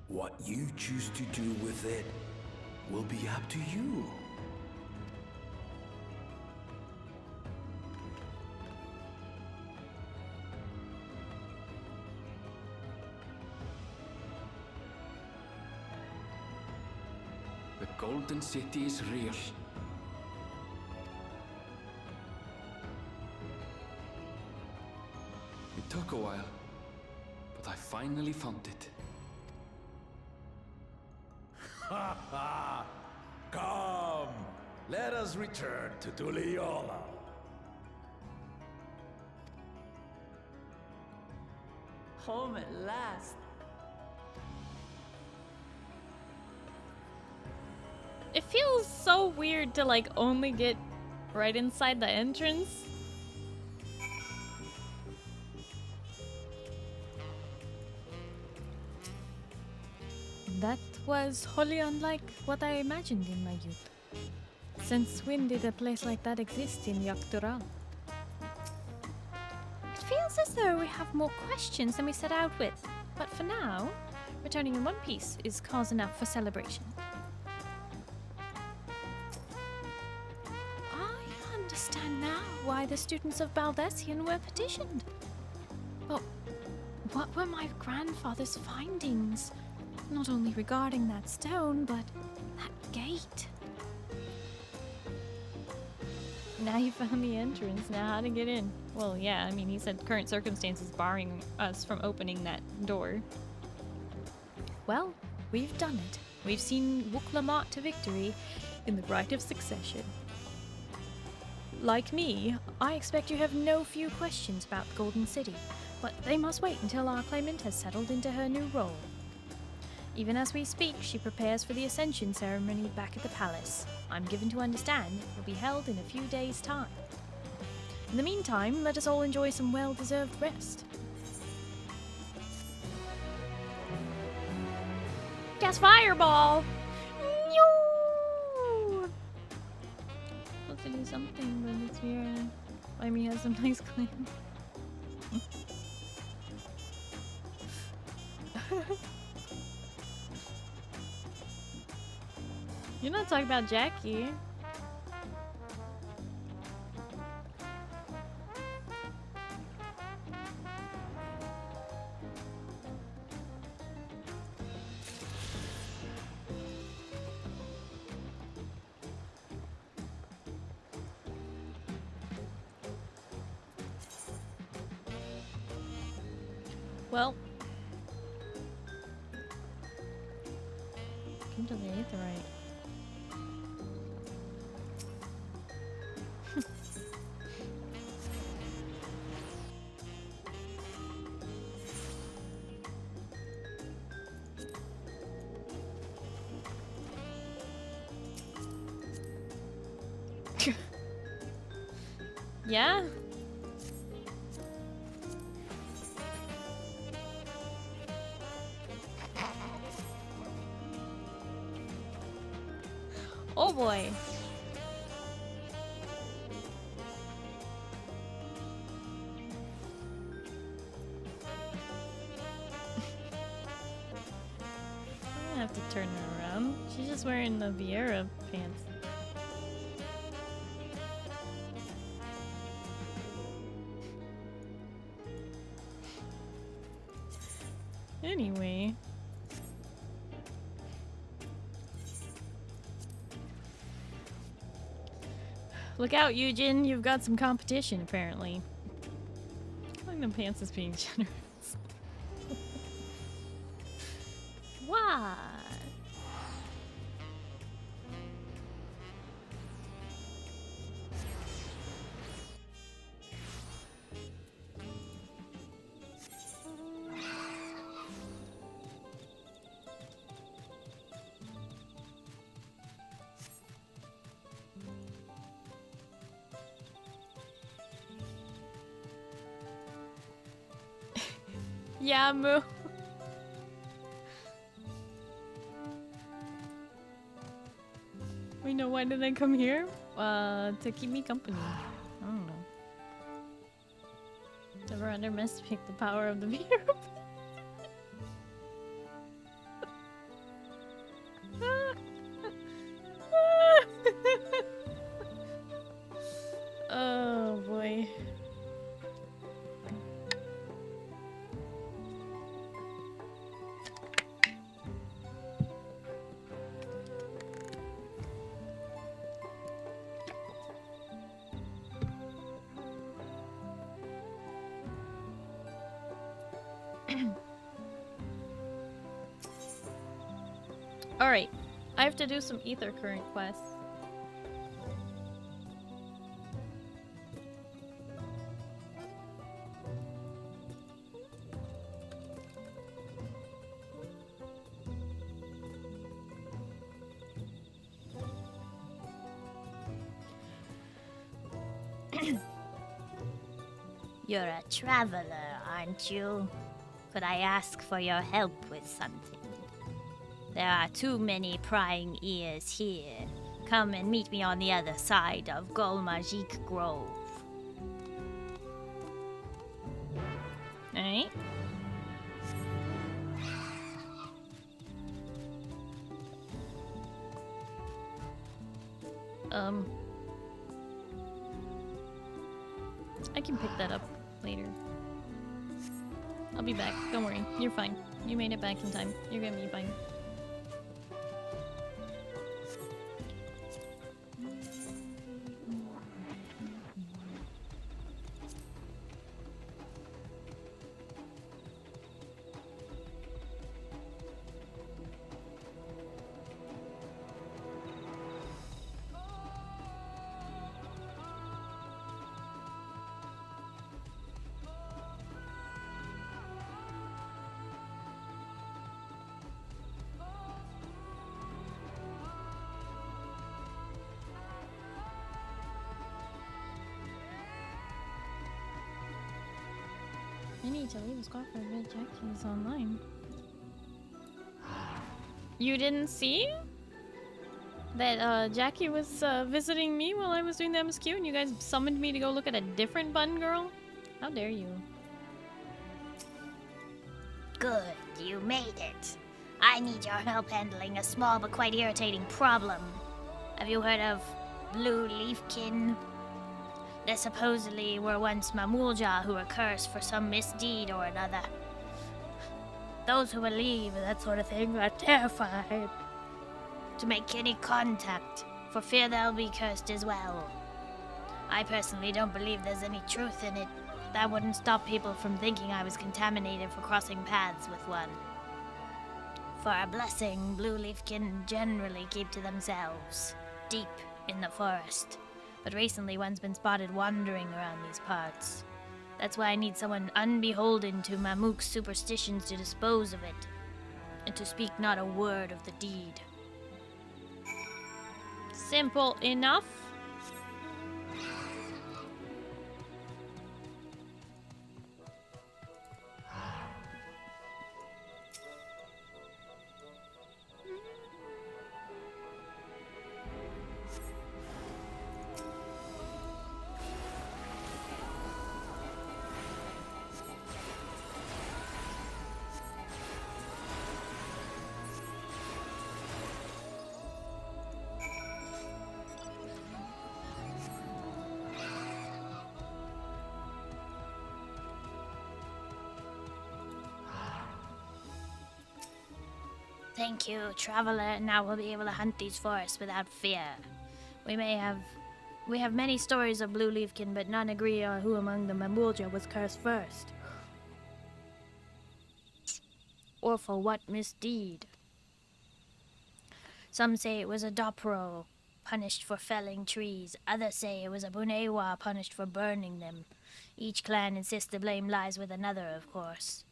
What you choose to do with it will be up to you. The Golden City is real. It took a while, but I finally found it. Ha ha! Come, let us return to Tuliola. Home at last. It feels so weird to like only get right inside the entrance. That was wholly unlike what I imagined in my youth. Since when did a place like that exist in Yaktural? It feels as though we have more questions than we set out with, but for now, returning in one piece is cause enough for celebration. I understand now why the students of Baldesian were petitioned. But what were my grandfather's findings? Not only regarding that stone, but that gate. Now you found the entrance, now how to get in. Well, yeah, I mean, he said current circumstances barring us from opening that door. Well, we've done it. We've seen Wuklamot to victory in the right of succession. Like me, I expect you have no few questions about the Golden City, but they must wait until our claimant has settled into her new role. Even as we speak, she prepares for the Ascension ceremony back at the palace. I'm given to understand it will be held in a few days' time. In the meantime, let us all enjoy some well-deserved rest. Cast Fireball! No! Supposed to do something, but it's weird. Amy has some nice clan. You're not talking about Jackie. Well, come to the Aetherite. Yeah? Oh boy. I have to turn her around. She's just wearing the Vieira pants. Anyway. Look out, Eugen. You've got some competition, apparently. I think the pants is being generous. What? Yeah, Moo. We know, why did they come here? To keep me company. I don't know. Never underestimate the power of the mirror. Oh boy. Alright, I have to do some ether current quests. You're a traveler, aren't you? Could I ask for your help with something? There are too many prying ears here. Come and meet me on the other side of Golmagique Grove. Alright. I can pick that up later. I'll be back. Don't worry. You're fine. You made it back in time. You're gonna be fine. I need to leave the squad for a bit. Jackie's online. You didn't see that Jackie was visiting me while I was doing the MSQ and you guys summoned me to go look at a different bun girl? How dare you? Good, you made it. I need your help handling a small but quite irritating problem. Have you heard of Blue Leafkin? There supposedly were once Mamulja who were cursed for some misdeed or another. Those who believe in that sort of thing are terrified to make any contact, for fear they'll be cursed as well. I personally don't believe there's any truth in it. That wouldn't stop people from thinking I was contaminated for crossing paths with one. For a blessing, Blue Leafkin generally keep to themselves, deep in the forest. But recently one's been spotted wandering around these parts. That's why I need someone unbeholden to Mamook's superstitions to dispose of it, and to speak not a word of the deed. Simple enough. Thank you, traveler. Now we'll be able to hunt these forests without fear. We have many stories of Blue Leafkin, but none agree on who among the Mamulja was cursed first. Or for what misdeed. Some say it was a Dopro, punished for felling trees. Others say it was a Bunewa, punished for burning them. Each clan insists the blame lies with another, of course.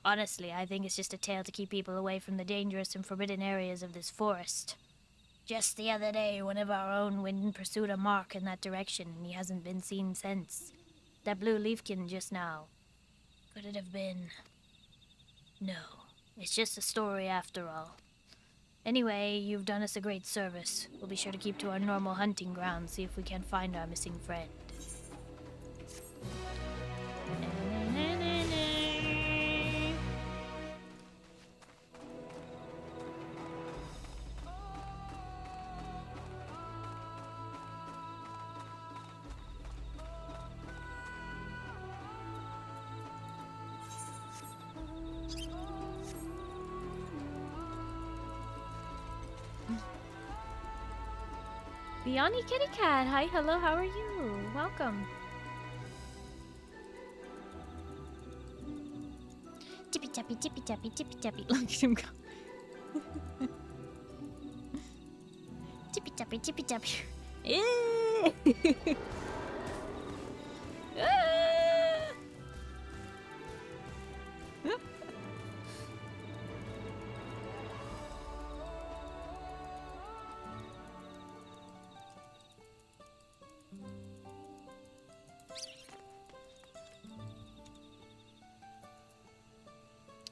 Honestly, I think it's just a tale to keep people away from the dangerous and forbidden areas of this forest. Just the other day, one of our own went and pursued a mark in that direction, and he hasn't been seen since. That Blue Leafkin just now. Could it have been? No, it's just a story after all. Anyway, you've done us a great service. We'll be sure to keep to our normal hunting grounds, see if we can find our missing friend. Biani Kitty Cat, hi, hello, how are you? Welcome. Tippy tappy, tippy tappy, tippy tappy. Look at him go. Tippy tappy, tippy tappy.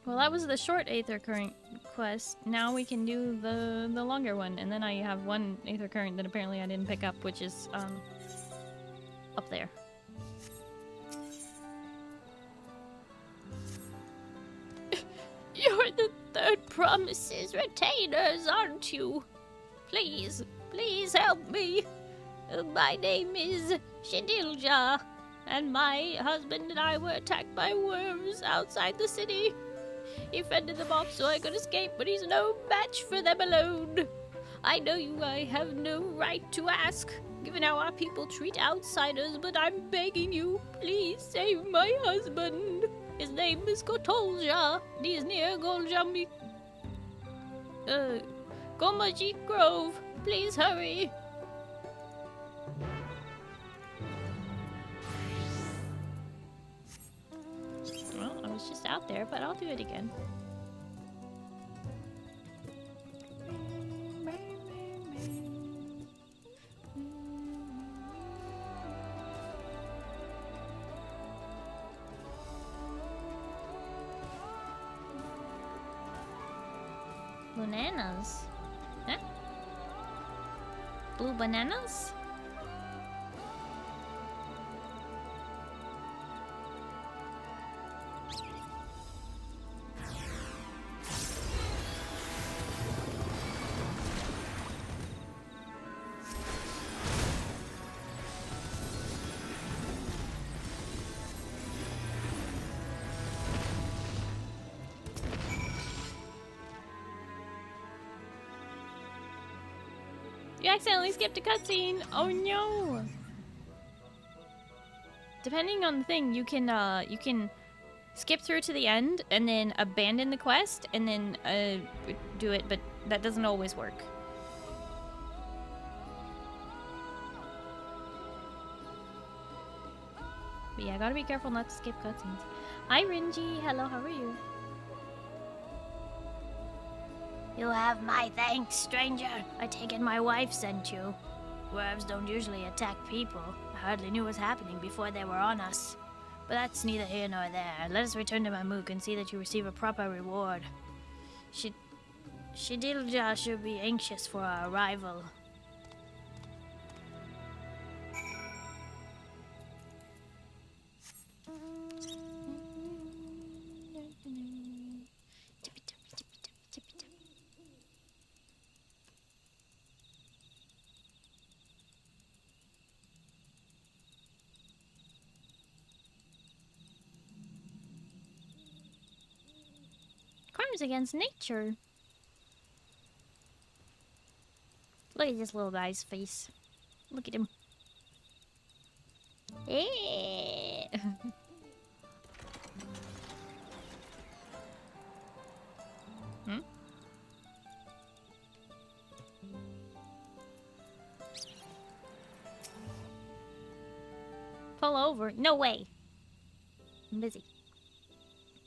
Well, that was the short Aether Current quest. Now we can do the longer one, and then I have one Aether Current that apparently I didn't pick up, which is up there. You're the third promise's retainers, aren't you? Please, please help me. My name is Shadilja, and my husband and I were attacked by worms outside the city. He fended them off so I could escape, but he's no match for them alone. I know I have no right to ask, given how our people treat outsiders, but I'm begging you, please save my husband. His name is Kotolja, and he is near Gomajik Grove. Please hurry. Well, I was just out there, but I'll do it again. bananas. Huh? Blue bananas? You accidentally skipped a cutscene. Oh no! Depending on the thing, you can skip through to the end and then abandon the quest and then do it, but that doesn't always work. But yeah, gotta be careful not to skip cutscenes. Hi Rinji, hello, how are you? You have my thanks, stranger. I take it my wife sent you. Werves don't usually attack people. I hardly knew what was happening before they were on us. But that's neither here nor there. Let us return to Mamook and see that you receive a proper reward. Shadilja should be anxious for our arrival. Crimes against nature. Look at this little guy's face. Look at him. Eh. Hmm? Pull over. No way. I'm busy.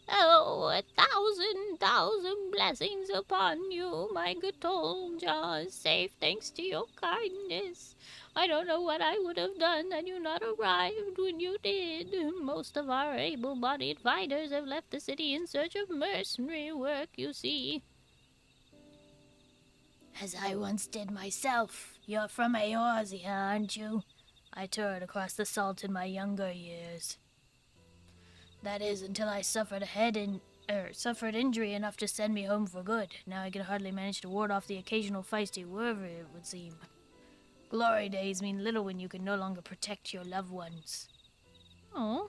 Oh, 1,000 blessings upon you, my good Tolja. Safe thanks to your kindness. I don't know what I would have done had you not arrived when you did. Most of our able-bodied fighters have left the city in search of mercenary work, you see. As I once did myself. You're from Eorzea, aren't you? I toured across the salt in my younger years. That is, until I suffered injury enough to send me home for good. Now I can hardly manage to ward off the occasional feisty werver, it would seem. Glory days mean little when you can no longer protect your loved ones. Oh.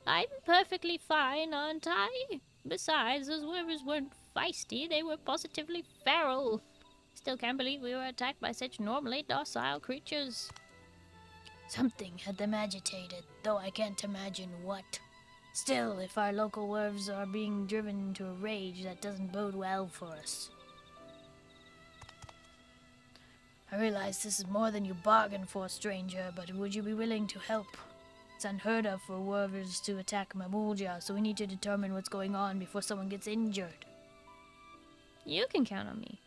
I'm perfectly fine, aren't I? Besides, those wervers weren't feisty, they were positively feral. Still can't believe we were attacked by such normally docile creatures. Something had them agitated, though I can't imagine what. Still, if our local werves are being driven into a rage, that doesn't bode well for us. I realize this is more than you bargained for, stranger, but would you be willing to help? It's unheard of for wervers to attack Mamulja, so we need to determine what's going on before someone gets injured. You can count on me.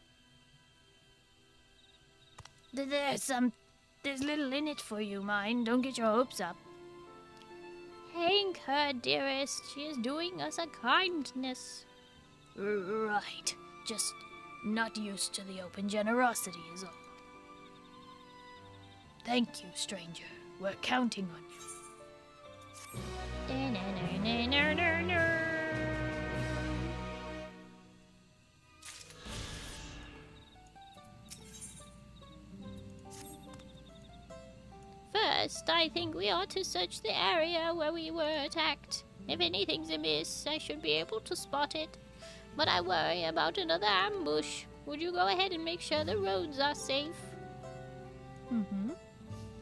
There's little in it for you, mind. Don't get your hopes up. Thank her, dearest. She is doing us a kindness. Right. Just not used to the open generosity is all. Thank you, stranger. We're counting on you. First, I think we ought to search the area where we were attacked. If anything's amiss, I should be able to spot it. But I worry about another ambush. Would you go ahead and make sure the roads are safe? Mm-hmm.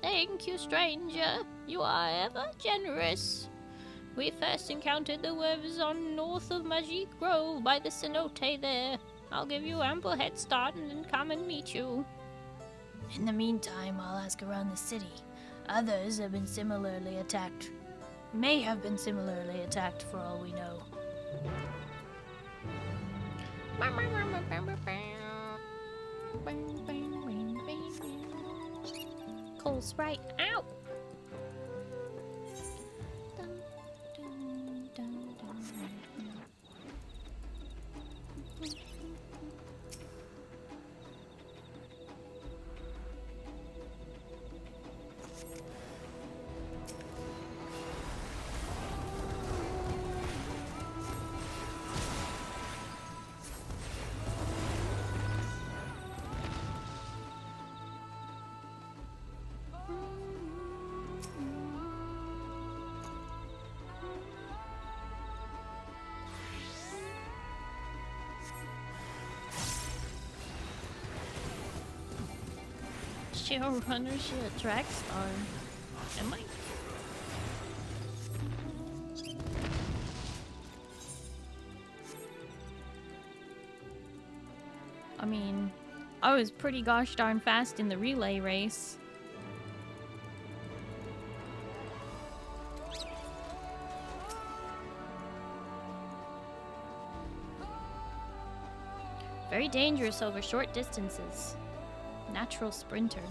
Thank you, stranger. You are ever generous. We first encountered the werves on north of Magic Grove by the cenote there. I'll give you ample head start and then come and meet you. In the meantime, I'll ask around the city. Others have been similarly attacked. May have been similarly attacked for all we know. Cold Sprite, ow! she a runner? Is she a track star? Am I? I mean, I was pretty gosh darn fast in the relay race. Very dangerous over short distances. Natural sprinter.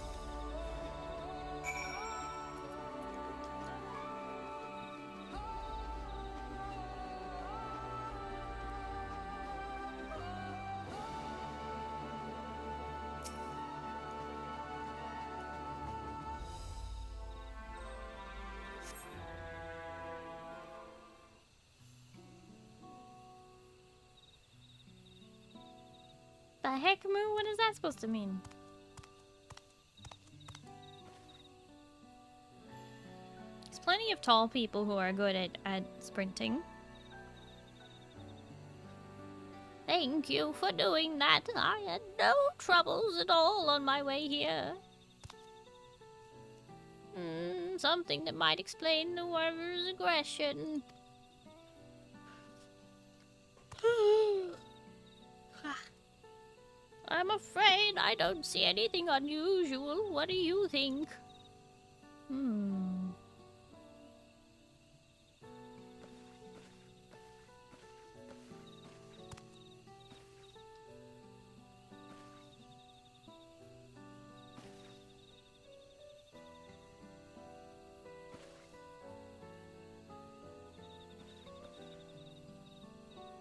The heck, Moo? What is that supposed to mean? There's plenty of tall people who are good at sprinting. Thank you for doing that. I had no troubles at all on my way here. Something that might explain the warrior's aggression. I'm afraid I don't see anything unusual. What do you think?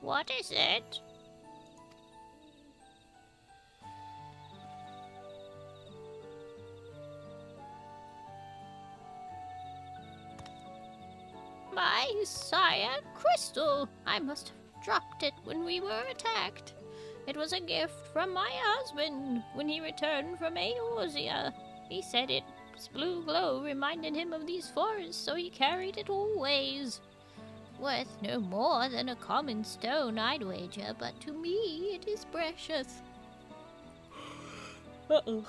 What is it? My sire, Crystal. I must have dropped it when we were attacked. It was a gift from my husband when he returned from Eorzea. He said its blue glow reminded him of these forests, so he carried it always. Worth no more than a common stone, I'd wager, but to me it is precious. Uh-oh.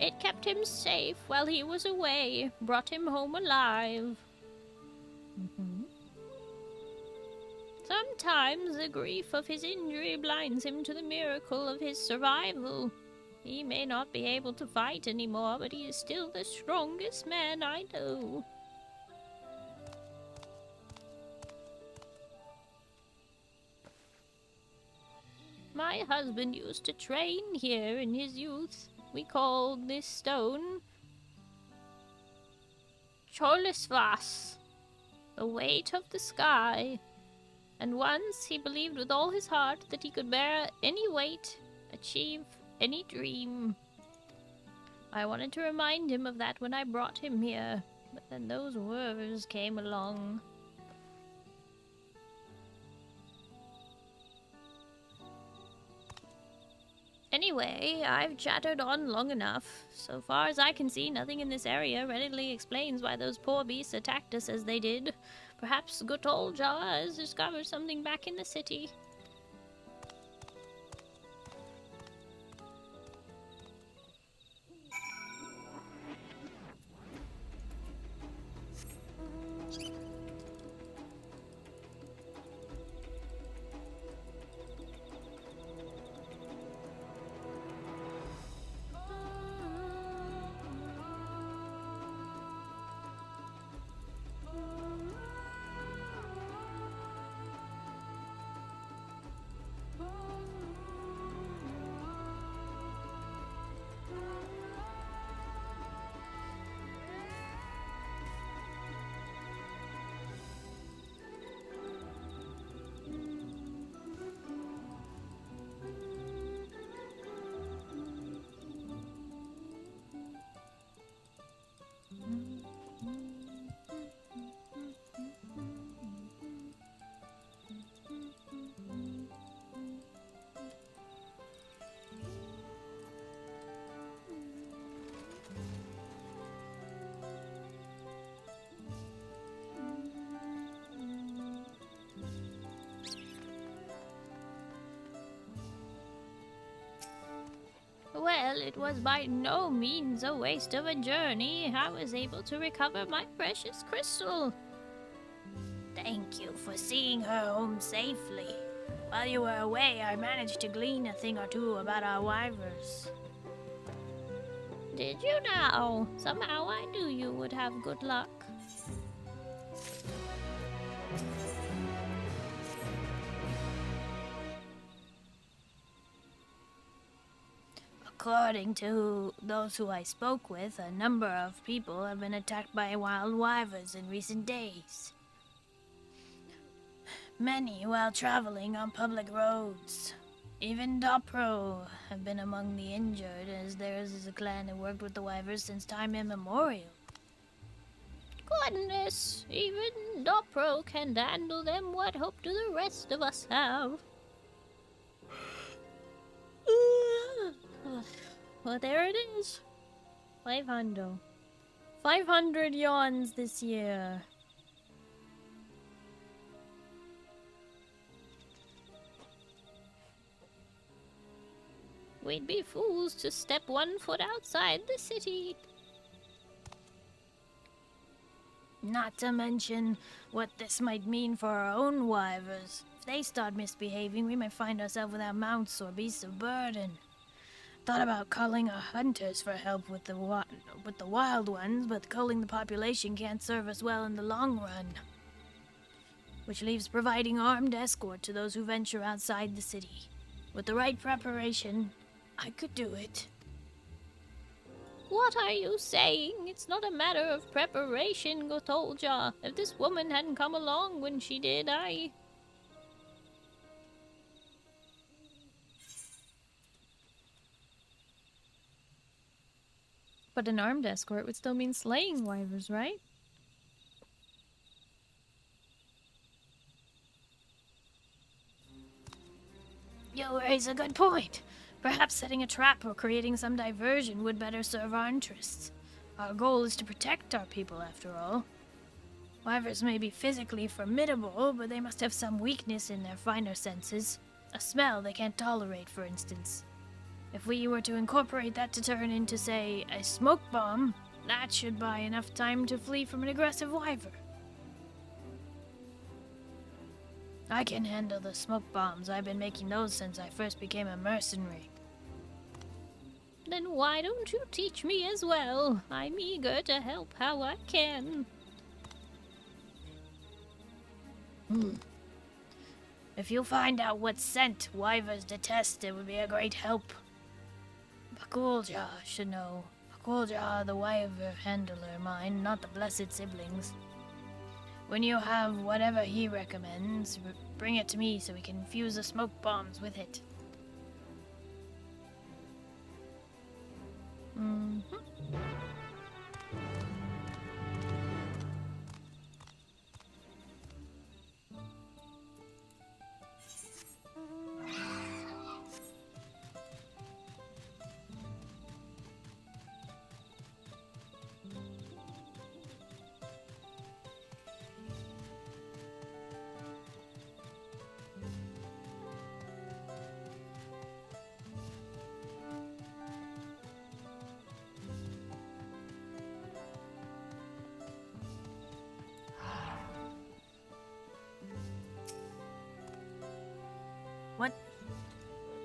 It kept him safe while he was away, brought him home alive. Sometimes the grief of his injury blinds him to the miracle of his survival. He may not be able to fight anymore, but he is still the strongest man I know. My husband used to train here in his youth. We called this stone Cholisvas, the weight of the sky. And once he believed with all his heart that he could bear any weight, achieve any dream. I wanted to remind him of that when I brought him here, but then those wars came along. Anyway, I've chattered on long enough. So far as I can see, nothing in this area readily explains why those poor beasts attacked us as they did. Perhaps good old Jar has discovered something back in the city. Well, it was by no means a waste of a journey. I was able to recover my precious crystal. Thank you for seeing her home safely. While you were away, I managed to glean a thing or two about our wyverns. Did you now? Somehow I knew you would have good luck. According to those who I spoke with, a number of people have been attacked by wild wyverns in recent days. Many while traveling on public roads. Even Dopro have been among the injured, as theirs is a clan that worked with the wyverns since time immemorial. Goodness, even Dopro can handle them. What hope do the rest of us have? Well, there it is. 500. 500 yawns this year. We'd be fools to step one foot outside the city. Not to mention what this might mean for our own wyverns. If they start misbehaving, we may find ourselves without mounts or beasts of burden. Thought about calling our hunters for help with the wild ones, but culling the population can't serve us well in the long run. Which leaves providing armed escort to those who venture outside the city. With the right preparation, I could do it. What are you saying? It's not a matter of preparation, Gotolja. If this woman hadn't come along when she did, But an armed escort would still mean slaying wyverns, right? You raise a good point. Perhaps setting a trap or creating some diversion would better serve our interests. Our goal is to protect our people, after all. Wyverns may be physically formidable, but they must have some weakness in their finer senses. A smell they can't tolerate, for instance. If we were to incorporate that to turn into, say, a smoke bomb, that should buy enough time to flee from an aggressive wyvern. I can handle the smoke bombs. I've been making those since I first became a mercenary. Then why don't you teach me as well? I'm eager to help how I can. If you find out what scent wyverns detest, it would be a great help. Pakulja should know. Pakulja, the wyvern handler, mine, not the blessed siblings. When you have whatever he recommends, bring it to me so we can infuse the smoke bombs with it.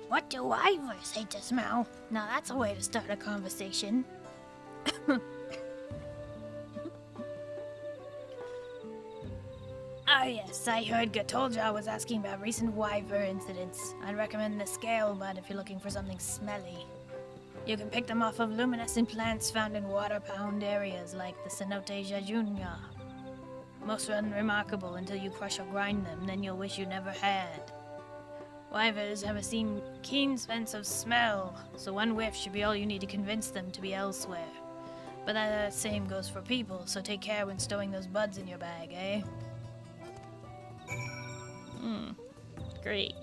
What do wyverns hate to smell? Now that's a way to start a conversation. Ah yes, I heard Gatolja was asking about recent wyvern incidents. I'd recommend the scale bud if you're looking for something smelly. You can pick them off of luminescent plants found in water-bound areas like the cenote jajunya. Most unremarkable until you crush or grind them, then you'll wish you never had. Wyverns have a keen sense of smell, so one whiff should be all you need to convince them to be elsewhere. But that same goes for people, so take care when stowing those buds in your bag, eh? Great.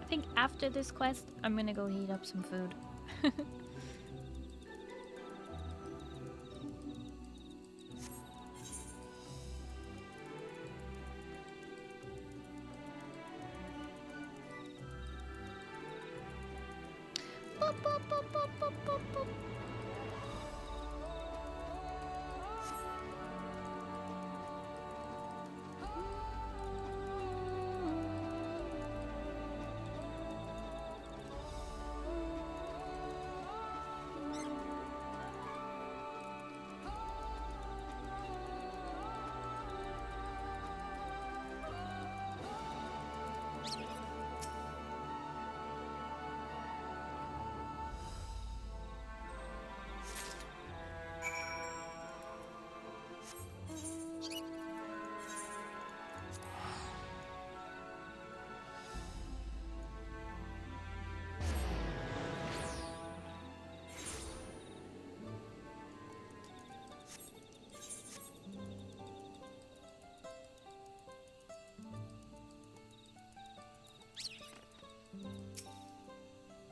I think after this quest, I'm gonna go heat up some food. Boop, boop, boop, boop, boop, boop, boop.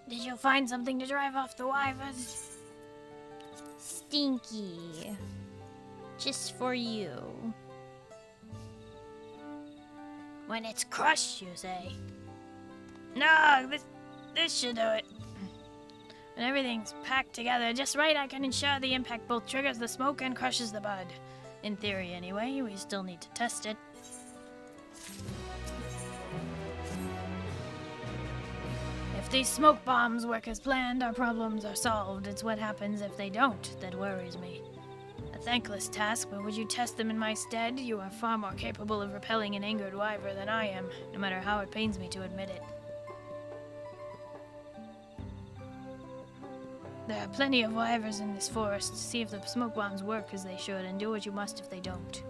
Did you find something to drive off the wyverns? Stinky. Just for you. When it's crushed, you say? No, this should do it. When everything's packed together just right, I can ensure the impact both triggers the smoke and crushes the bud. In theory, anyway. We still need to test it. If these smoke bombs work as planned, our problems are solved. It's what happens if they don't that worries me. A thankless task, but would you test them in my stead? You are far more capable of repelling an angered wyver than I am, no matter how it pains me to admit it. There are plenty of wyvers in this forest. See if the smoke bombs work as they should, and do what you must if they don't.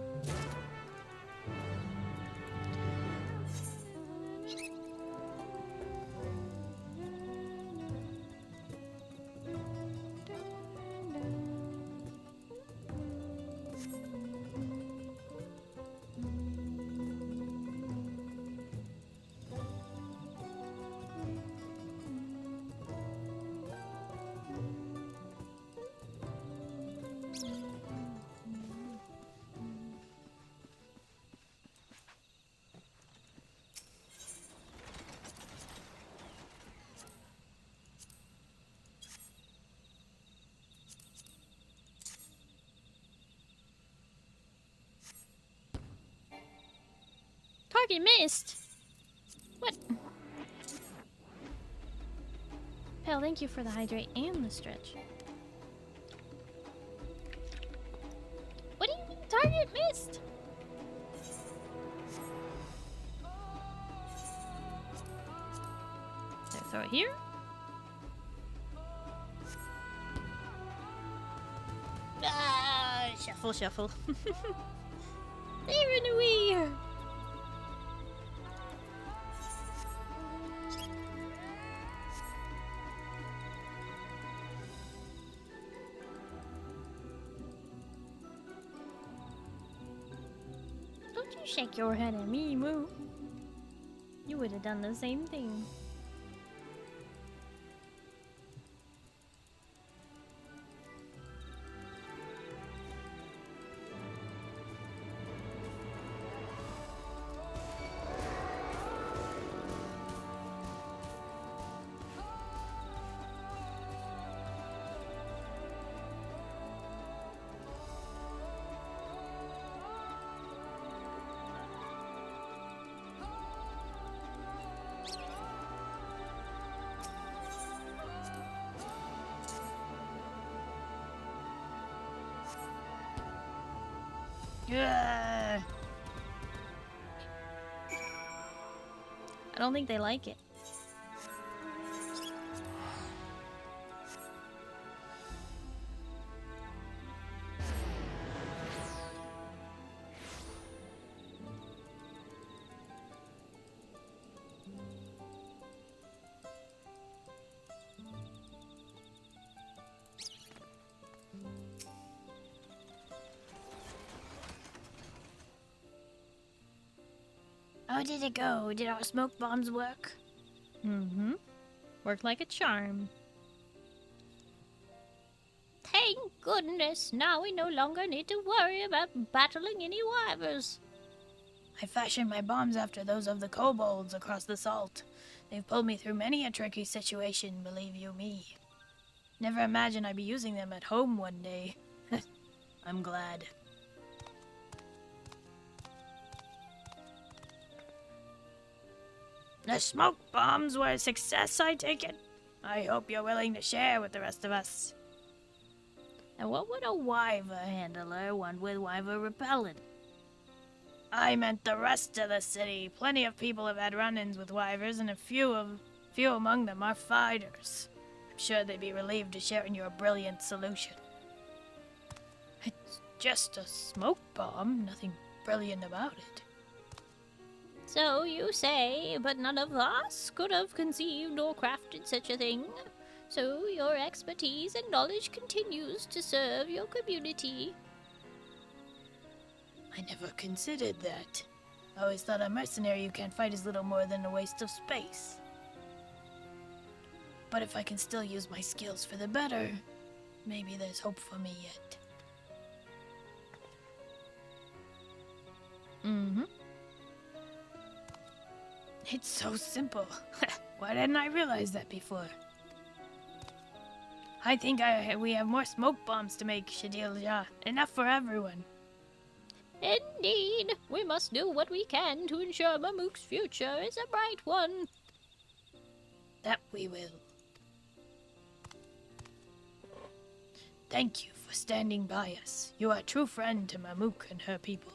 Target missed. What? Pale, thank you for the hydrate and the stretch. What do you mean target missed? So throw it here. Ah, shuffle, shuffle. They ran away. Don't you shake your head at me, Moo. You would have done the same thing. Ugh. I don't think they like it. How did it go? Did our smoke bombs work? Mm-hmm. Worked like a charm. Thank goodness, now we no longer need to worry about battling any wyvers. I fashioned my bombs after those of the kobolds across the salt. They've pulled me through many a tricky situation, believe you me. Never imagined I'd be using them at home one day. I'm glad. The smoke bombs were a success, I take it. I hope you're willing to share with the rest of us. And what would a wyver handler want with wyver repellent? I meant the rest of the city. Plenty of people have had run-ins with wyvers, and a few among them are fighters. I'm sure they'd be relieved to share in your brilliant solution. It's just a smoke bomb, nothing brilliant about it. So you say, but none of us could have conceived or crafted such a thing. So your expertise and knowledge continues to serve your community. I never considered that. I always thought a mercenary who can't fight is little more than a waste of space. But if I can still use my skills for the better, maybe there's hope for me yet. Mm-hmm. It's so simple. Why didn't I realize that before? I think we have more smoke bombs to make, Shadilja. Enough for everyone. Indeed, we must do what we can to ensure Mamook's future is a bright one. That we will. Thank you for standing by us. You are a true friend to Mamook and her people.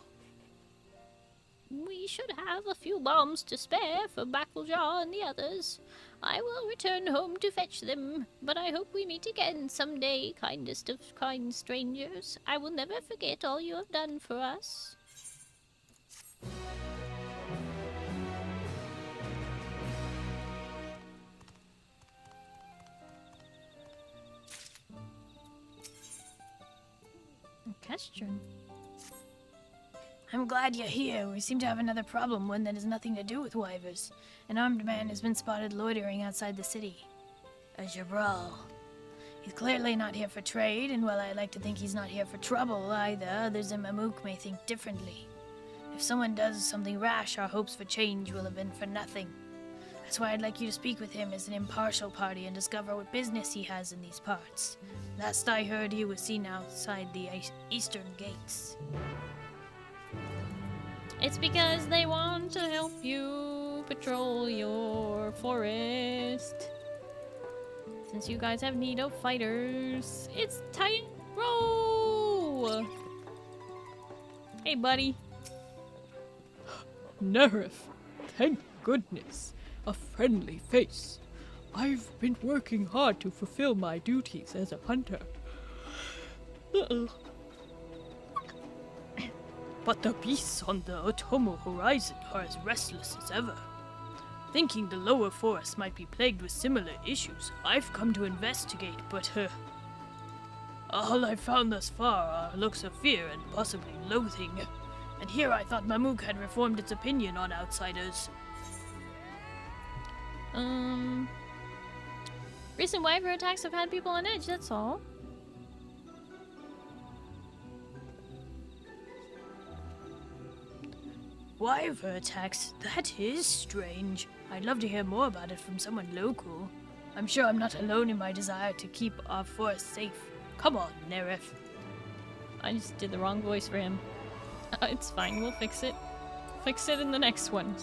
We should have a few bombs to spare for Backlejaw and the others. I will return home to fetch them, but I hope we meet again someday, kindest of kind strangers. I will never forget all you have done for us. Question. I'm glad you're here. We seem to have another problem, one that has nothing to do with wyvers. An armed man has been spotted loitering outside the city. A Jabral. He's clearly not here for trade, and while I like to think he's not here for trouble either, others in Mamook may think differently. If someone does something rash, our hopes for change will have been for nothing. That's why I'd like you to speak with him as an impartial party and discover what business he has in these parts. Last I heard, he was seen outside the eastern gates. It's because they want to help you patrol your forest. Since you guys have need of fighters, it's Tyro! Hey, buddy. Nerif, thank goodness. A friendly face. I've been working hard to fulfill my duties as a hunter. But the beasts on the Otomo horizon are as restless as ever. Thinking the lower forest might be plagued with similar issues, I've come to investigate, but all I've found thus far are looks of fear and possibly loathing. And here I thought Mamook had reformed its opinion on outsiders. Recent wyver attacks have had people on edge, that's all. Wyver attacks? That is strange. I'd love to hear more about it from someone local. I'm sure I'm not alone in my desire to keep our forest safe. Come on, Nerif. I just did the wrong voice for him. It's fine, we'll fix it. Fix it in the next one.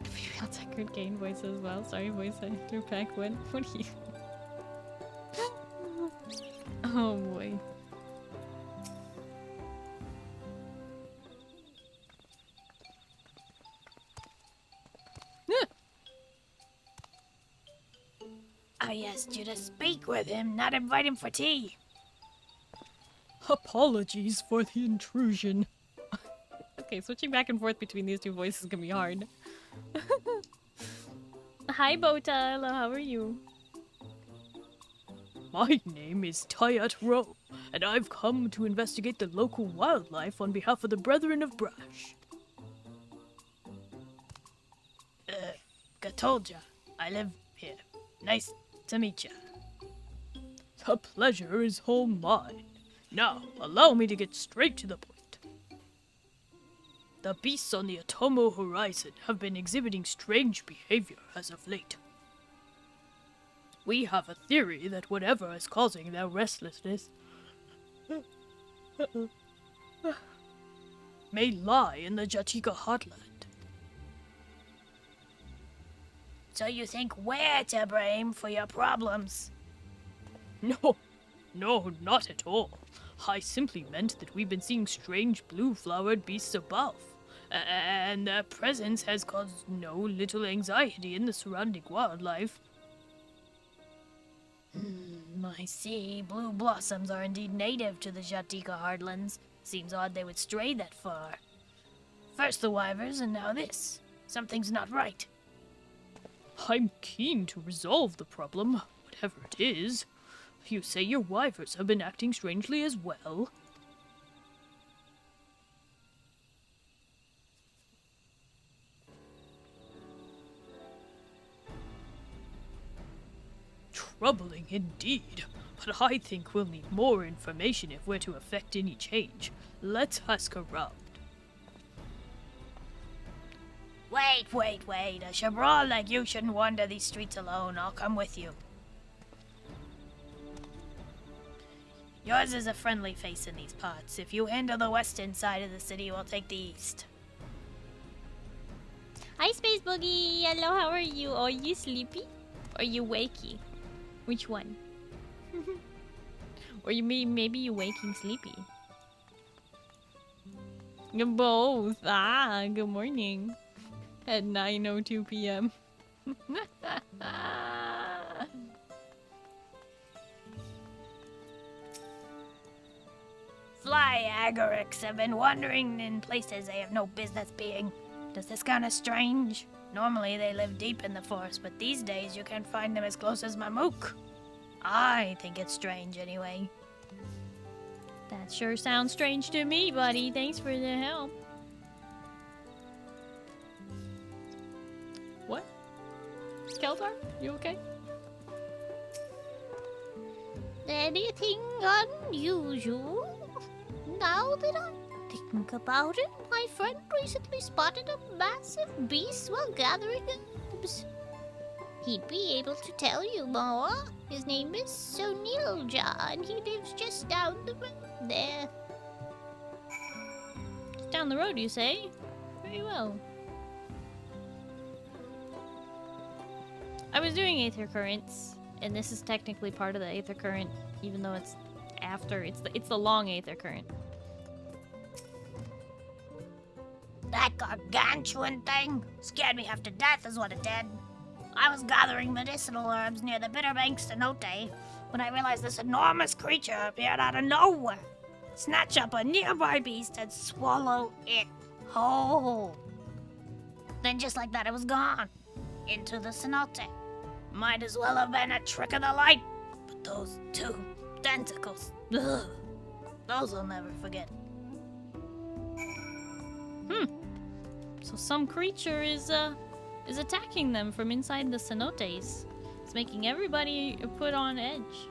Female Deckard gain voice as well. Sorry, voice actor pack. What are you? Oh boy. I asked you to speak with him, not invite him for tea. Apologies for the intrusion. Okay, switching back and forth between these two voices is gonna be hard. Hi, Bota. Hello, how are you? My name is Tyat Ro, and I've come to investigate the local wildlife on behalf of the Brethren of Brash. Gatolja. I live here. Nice to meet ya. The pleasure is all mine. Now, allow me to get straight to the point. The beasts on the Otomo horizon have been exhibiting strange behavior as of late. We have a theory that whatever is causing their restlessness may lie in the Jatika heartland. So you think we're to blame for your problems? No, not at all. I simply meant that we've been seeing strange blue-flowered beasts above, and their presence has caused no little anxiety in the surrounding wildlife. I see. Blue blossoms are indeed native to the Jatika heartlands. Seems odd they would stray that far. First the wyvers, and now this. Something's not right. I'm keen to resolve the problem, whatever it is. You say your wyvers have been acting strangely as well? Troubling indeed, but I think we'll need more information if we're to effect any change. Let's ask around. Wait. A Shabral like you shouldn't wander these streets alone. I'll come with you. Yours is a friendly face in these parts. If you handle the western side of the city, we'll take the east. Hi, Space Boogie. Hello, how are you? Are you sleepy? Or are you wakey? Which one? Or maybe you waking sleepy? Both. Good morning. At 9:02 p.m. Fly agarics have been wandering in places they have no business being. Does this count as strange? Normally they live deep in the forest, but these days you can find them as close as Mamook. I think it's strange anyway. That sure sounds strange to me, buddy. Thanks for the help. What? Keltar, you okay? Anything unusual? Now that I think about it, my friend recently spotted a massive beast while gathering herbs. He'd be able to tell you more. His name is Sonilja, and he lives just down the road there. Just down the road, you say? Very well. I was doing Aether Currents, and this is technically part of the Aether Current, even though it's after. It's the long Aether Current. That gargantuan thing scared me half to death is what it did. I was gathering medicinal herbs near the Bitter Banks cenote when I realized this enormous creature appeared out of nowhere, snatch up a nearby beast and swallow it whole. Then just like that it was gone, into the cenote. Might as well have been a trick of the light, but those two tentacles, ugh, those I'll never forget. So some creature is attacking them from inside the cenotes. It's making everybody put on edge.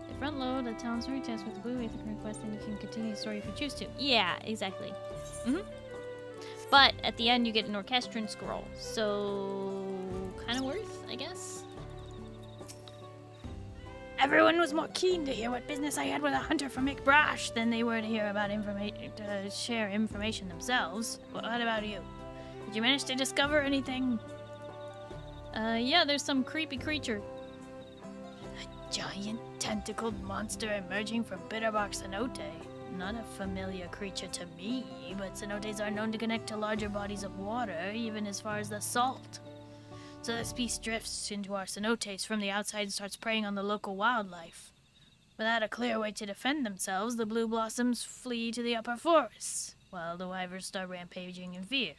The front load a town story test with the blue Aether request, and you can continue the story if you choose to. Yeah, exactly. But at the end you get an orchestrant scroll, so kind of worth, I guess. Everyone was more keen to hear what business I had with a hunter from McBrash than they were to hear about share information themselves. What about you? Did you manage to discover anything? Yeah, there's some creepy creature. A giant tentacled monster emerging from Bitterbark cenote. Not a familiar creature to me, but cenotes are known to connect to larger bodies of water, even as far as the salt. So this beast drifts into our cenotes from the outside and starts preying on the local wildlife. Without a clear way to defend themselves, the blue blossoms flee to the upper forests, while the wyverns start rampaging in fear.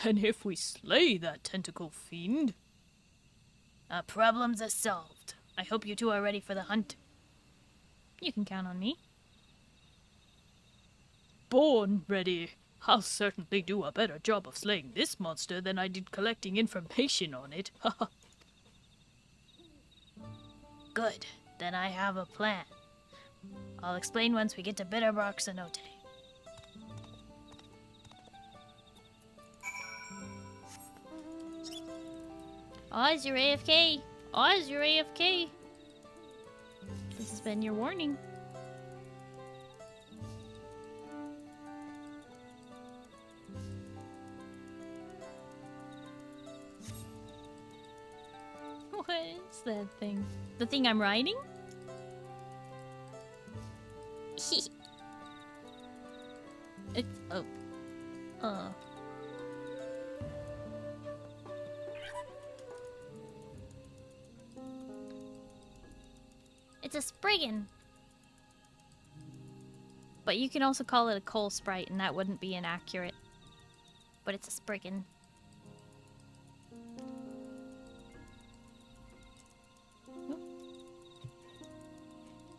Then if we slay that tentacle fiend... Our problems are solved. I hope you two are ready for the hunt. You can count on me. Born ready. I'll certainly do a better job of slaying this monster than I did collecting information on it. Good. Then I have a plan. I'll explain once we get to Bitterbark Cenote. Oz, you're AFK. Oz, you're AFK. This has been your warning. What is that thing? The thing I'm riding? It's It's a Spriggan. But you can also call it a coal sprite, and that wouldn't be inaccurate. But it's a Spriggan. Oop.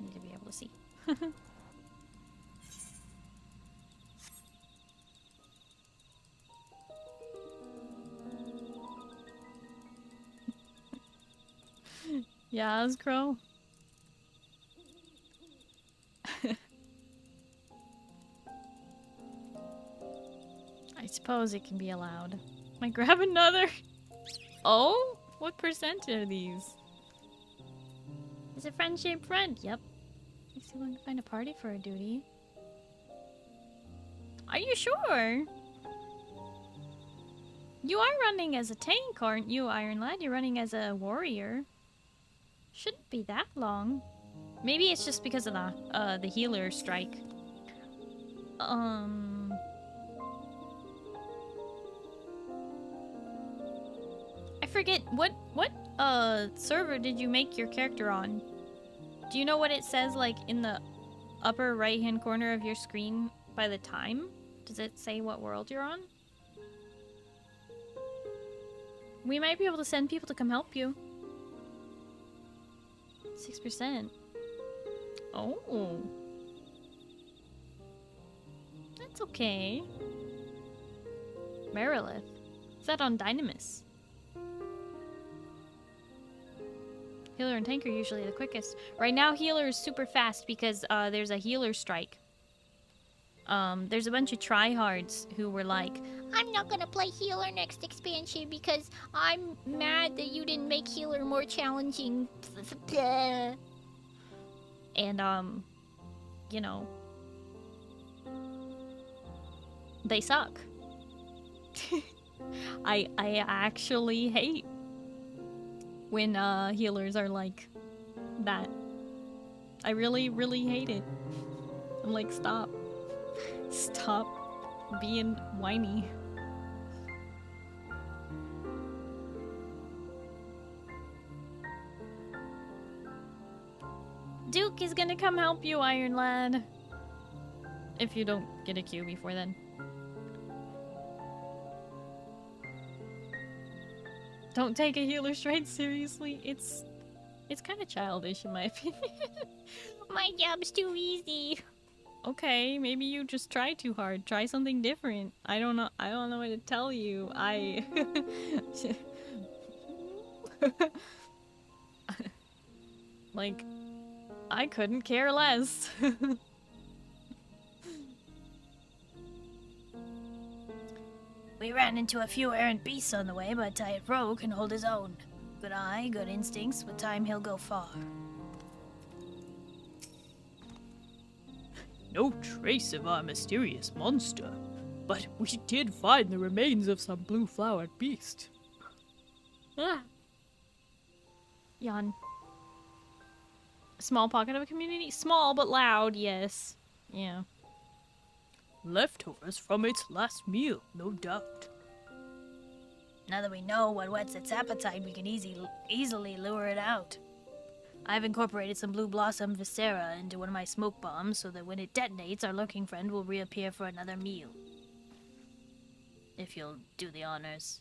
Need to be able to see. Yeah, Crow. I suppose it can be allowed. Am I grab another? Oh? What percent are these? It's a friend-shaped friend. Yep. Let's see if we can find a party for a duty. Are you sure? You are running as a tank, aren't you, Iron Lad? You're running as a warrior. Shouldn't be that long. Maybe it's just because of the healer strike. I forget what server did you make your character on? Do you know what it says like in the upper right hand corner of your screen by the time? Does it say what world you're on? We might be able to send people to come help you. 6%. Oh. That's okay. Merilith. Is that on Dynamis? Healer and tank are usually the quickest. Right now, healer is super fast because there's a healer strike. There's a bunch of tryhards who were like, I'm not gonna play healer next expansion because I'm mad that you didn't make healer more challenging. And, you know, they suck. I actually hate when healers are like that. I really, really hate it. I'm like, stop. Stop being whiny. Duke is gonna come help you, Iron Lad. If you don't get a queue before then. Don't take a healer strike seriously. It's kind of childish in my opinion. My job's too easy. Okay, maybe you just try too hard. Try something different. I don't know what to tell you. Like, I couldn't care less. We ran into a few errant beasts on the way, but Tired Rogue can hold his own. Good eye, good instincts. With time, he'll go far. No trace of our mysterious monster, but we did find the remains of some blue-flowered beast. Ah. Yawn. Small pocket of a community? Small but loud, yes. Yeah. Leftovers from its last meal, no doubt. Now that we know what whets its appetite, we can easily lure it out. I've incorporated some blue blossom viscera into one of my smoke bombs so that when it detonates, our lurking friend will reappear for another meal. If you'll do the honors.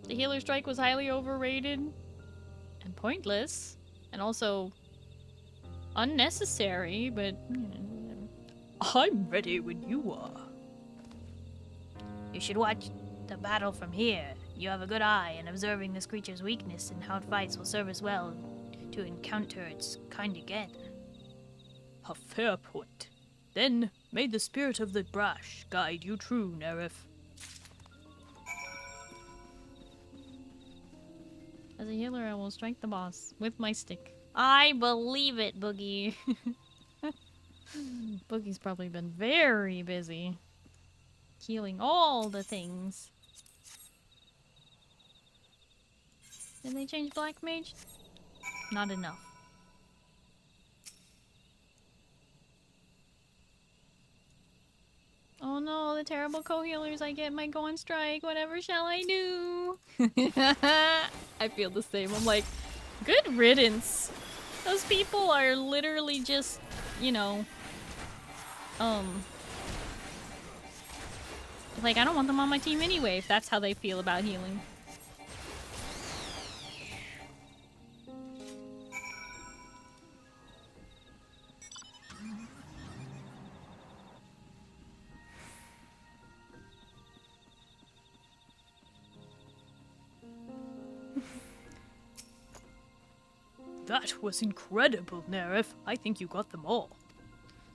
The healer strike was highly overrated and pointless and also unnecessary, but I'm ready when you are. You should watch the battle from here. You have a good eye, and observing this creature's weakness and how it fights will serve as well to encounter its kind again. A fair point. Then, may the spirit of the brash guide you true, Nerif. As a healer, I will strike the boss with my stick. I believe it, Boogie. Boogie's probably been very busy healing all the things. Did they change Black Mage? Not enough. Oh no, the terrible co-healers I get might go on strike. Whatever shall I do? I feel the same. I'm like, good riddance. Those people are literally just, you know, like, I don't want them on my team anyway, if that's how they feel about healing. That was incredible, Nerif. I think you got them all.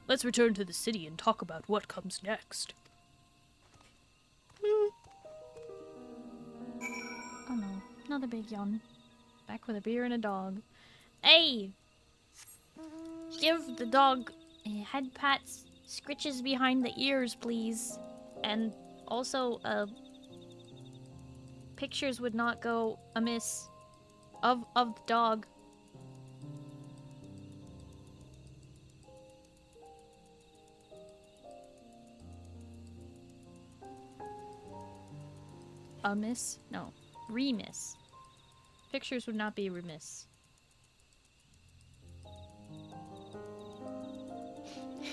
Let's return to the city and talk about what comes next. Oh no, another big yawn. Back with a beer and a dog. Hey! Give the dog head pats, scritches behind the ears, please. And also, pictures would not go amiss of the dog. Amiss? No. Remiss. Pictures would not be remiss.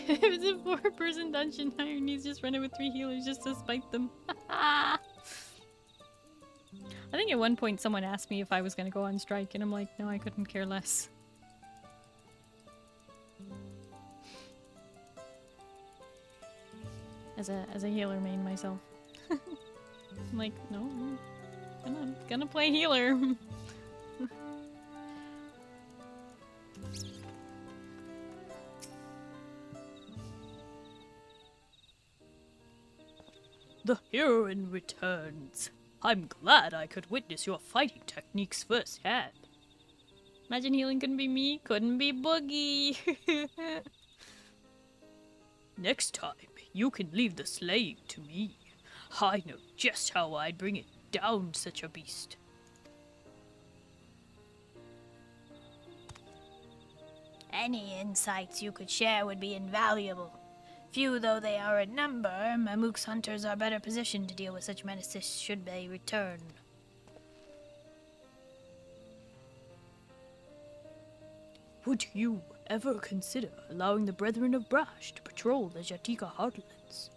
If it's a 4-person dungeon, Ironie's just running with 3 healers just to spite them. I think at one point someone asked me if I was gonna go on strike, and I'm like, no, I couldn't care less. As a healer main myself. I'm like, no, I'm gonna play healer. The heroine returns. I'm glad I could witness your fighting techniques firsthand. Imagine healing couldn't be me, couldn't be Boogie. Next time, you can leave the slaying to me. I know just how I'd bring it down, such a beast. Any insights you could share would be invaluable. Few though they are in number, Mamook's hunters are better positioned to deal with such menaces should they return. Would you ever consider allowing the Brethren of Brash to patrol the Jatika Heartlands?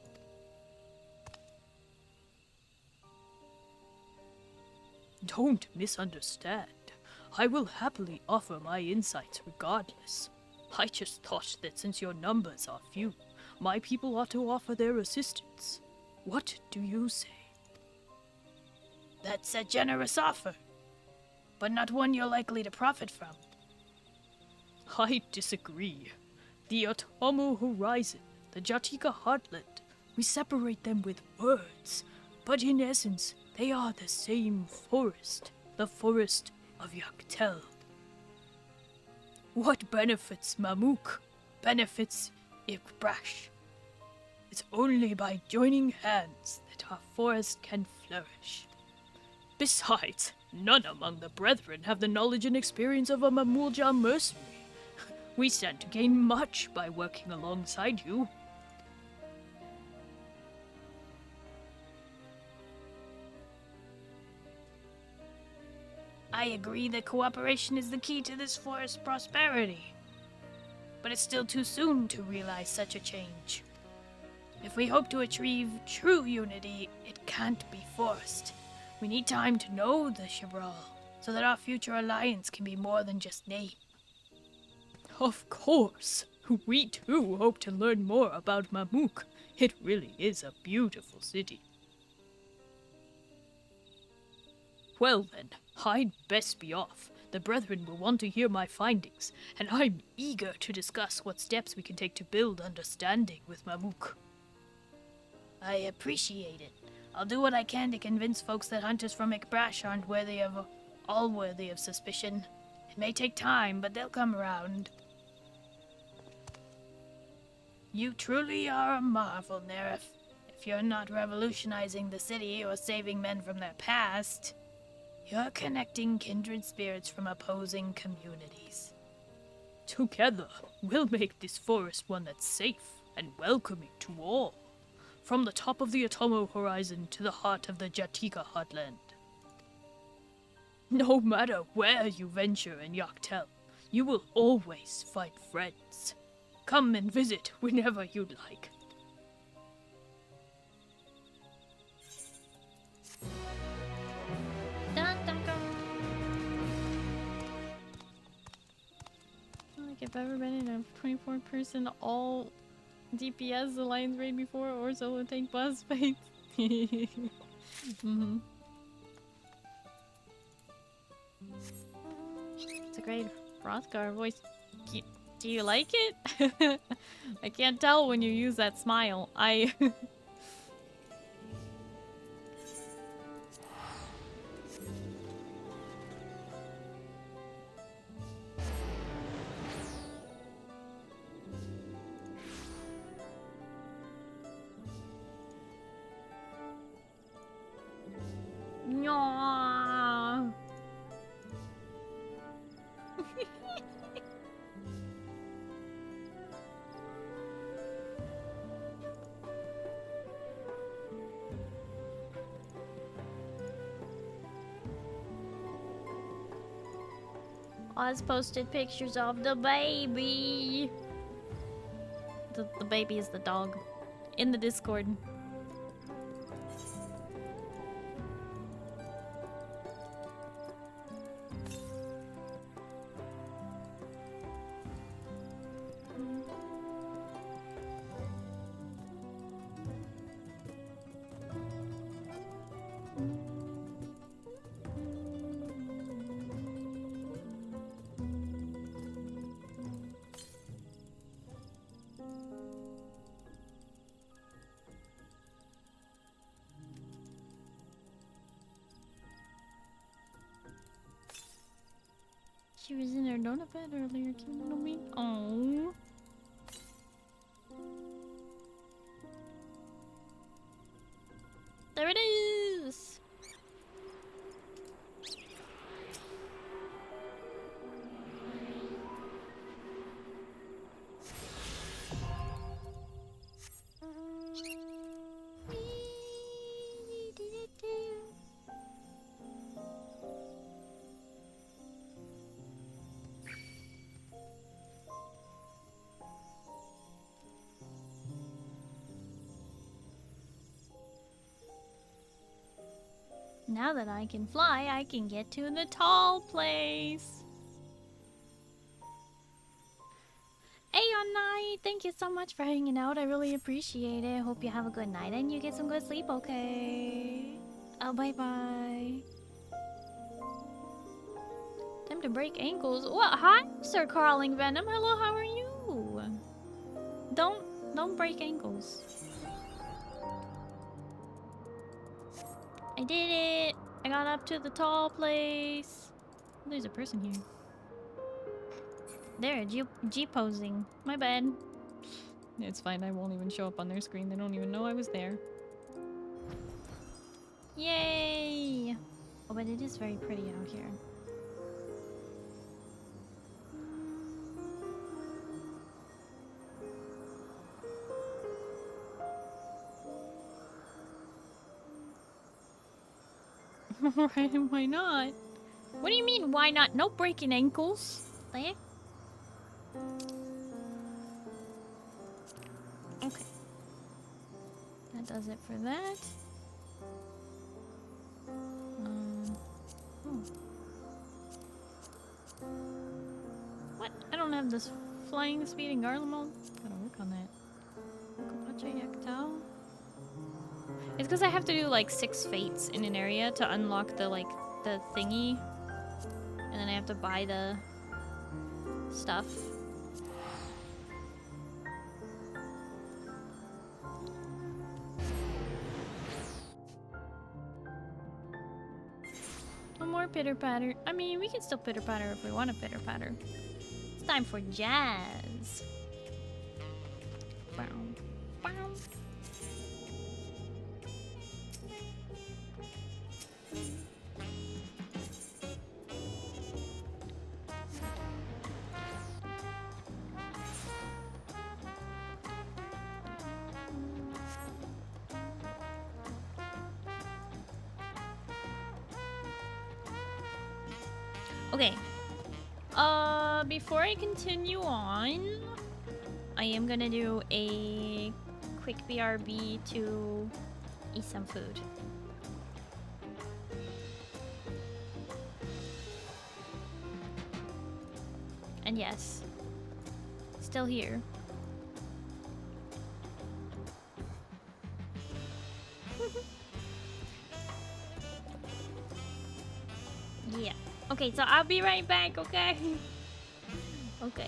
Don't misunderstand. I will happily offer my insights regardless. I just thought that since your numbers are few, my people ought to offer their assistance. What do you say? That's a generous offer, but not one you're likely to profit from. I disagree. The Otomu Horizon, the Jatika Heartland, we separate them with words, but in essence, they are the same forest, the forest of Yaktel. What benefits Mamook benefits Ikbrash. It's only by joining hands that our forest can flourish. Besides, none among the brethren have the knowledge and experience of a Mamulja mercenary. We stand to gain much by working alongside you. I agree that cooperation is the key to this forest's prosperity, but it's still too soon to realize such a change. If we hope to achieve true unity, it can't be forced. We need time to know the Shabral, so that our future alliance can be more than just name. Of course. We too hope to learn more about Mamook. It really is a beautiful city. Well then, I'd best be off. The brethren will want to hear my findings, and I'm eager to discuss what steps we can take to build understanding with Mamook. I appreciate it. I'll do what I can to convince folks that hunters from McBrash aren't all worthy of suspicion. It may take time, but they'll come around. You truly are a marvel, Nerif. If you're not revolutionizing the city or saving men from their past, you're connecting kindred spirits from opposing communities. Together, we'll make this forest one that's safe and welcoming to all. From the top of the Otomo horizon to the heart of the Jatika heartland. No matter where you venture in Yaktel, you will always find friends. Come and visit whenever you'd like. Dun, dun, dun. I feel like I've ever been in a 24-person all DPS alliance raid before or solo tank boss fights. Mm-hmm. It's a great Rothgar voice. Do you like it? I can't tell when you use that smile. Nyah. Oz posted pictures of the baby. The baby is the dog. In the Discord. She was in her donut bed earlier, can you know me? Oh. There it is! Now that I can fly, I can get to the tall place. Aeon Knight, thank you so much for hanging out. I really appreciate it. Hope you have a good night and you get some good sleep, okay? Oh, bye-bye. Time to break ankles. What? Hi, Sir Crawling Venom. Hello, how are you? Don't break ankles. I did it! I got up to the tall place. There's a person here. There, G-posing. My bad. It's fine, I won't even show up on their screen. They don't even know I was there. Yay! Oh, but it is very pretty out here. Right, why not? What do you mean, why not? No breaking ankles. There. Okay. That does it for that. What? I don't have this flying speed in Garlemald. Gotta work on that. It's because I have to do like 6 fates in an area to unlock the the thingy, and then I have to buy the stuff. No more pitter patter. I mean, we can still pitter patter if we want to pitter patter. It's time for jazz. Bow, bow. Okay. Before I continue on, I am gonna do a quick BRB to eat some food. And yes, still here. Yeah. Okay, so I'll be right back, okay? Okay.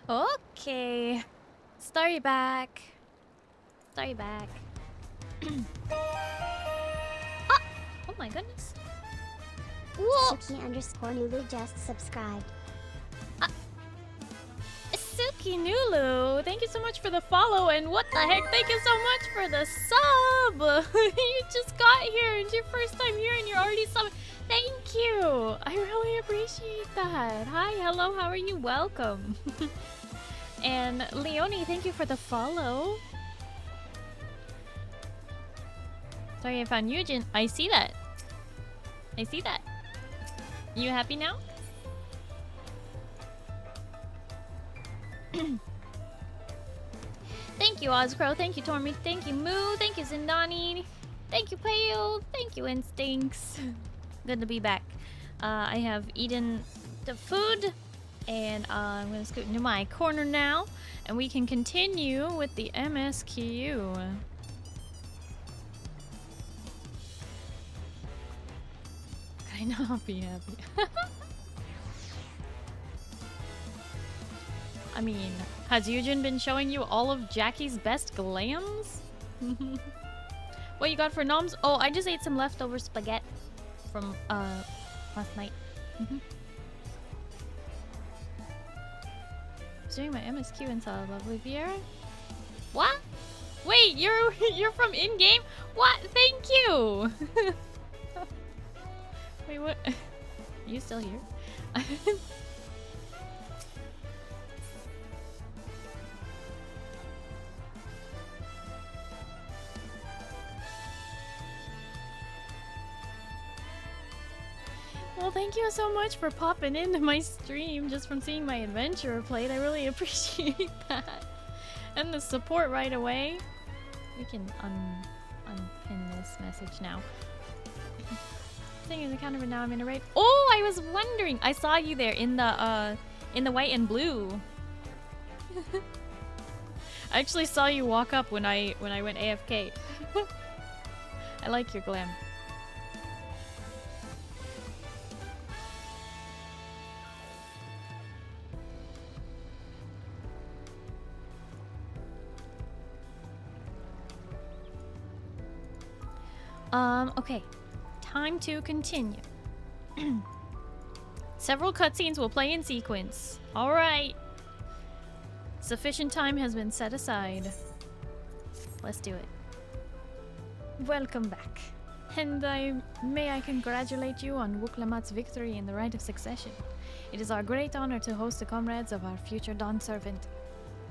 Okay. Starry back. Starry back. Ah! Oh my goodness. Whoa! Suki_Nulu just subscribed. Suki Nulu, thank you so much for the follow, and what the heck, thank you so much for the sub! You just got here, it's your first time here and you're already subbing. Thank you! I really appreciate that. Hi, hello, how are you? Welcome. And Leonie, thank you for the follow. Sorry, I found Eugen. I see that. I see that. You happy now? Thank you, Ozcrow. Thank you, Tormy. Thank you, Moo. Thank you, Zindani. Thank you, Pale. Thank you, Instincts. Good to be back. I have eaten the food, and I'm going to scoot into my corner now, and we can continue with the MSQ. Could I not be happy? I mean, has Eugen been showing you all of Jackie's best glams? What you got for noms? Oh, I just ate some leftover spaghetti from last night. Doing my MSQ inside lovely Viera. What? Wait, you're from in-game? What? Thank you. Wait, what? Are you still here? Well, thank you so much for popping into my stream just from seeing my adventure played. I really appreciate that. And the support right away. We can unpin this message now. Thing is, I can't remember now. I'm in a raid. Oh, I was wondering. I saw you there in the white and blue. I actually saw you walk up when I went AFK. I like your glam. Okay. Time to continue. Several cutscenes will play in sequence. Alright. Sufficient time has been set aside. Let's do it. Welcome back. And may I congratulate you on Wuklamat's victory in the right of succession. It is our great honor to host the comrades of our future Dawn Servant.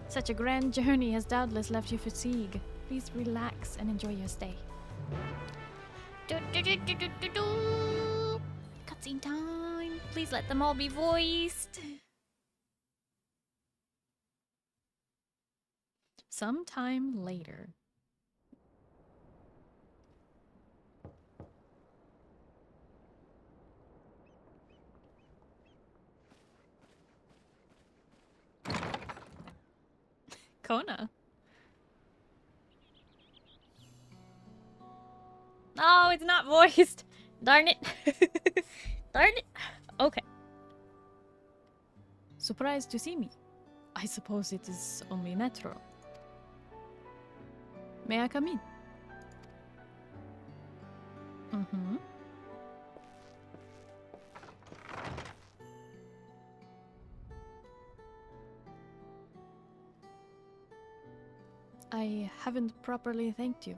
Such a grand journey has doubtless left you fatigued. Please relax and enjoy your stay. Cutscene time. Please let them all be voiced. Sometime later. Kona. No, it's not voiced. Darn it. Darn it. Okay. Surprised to see me. I suppose it is only natural. May I come in? Mm-hmm. I haven't properly thanked you.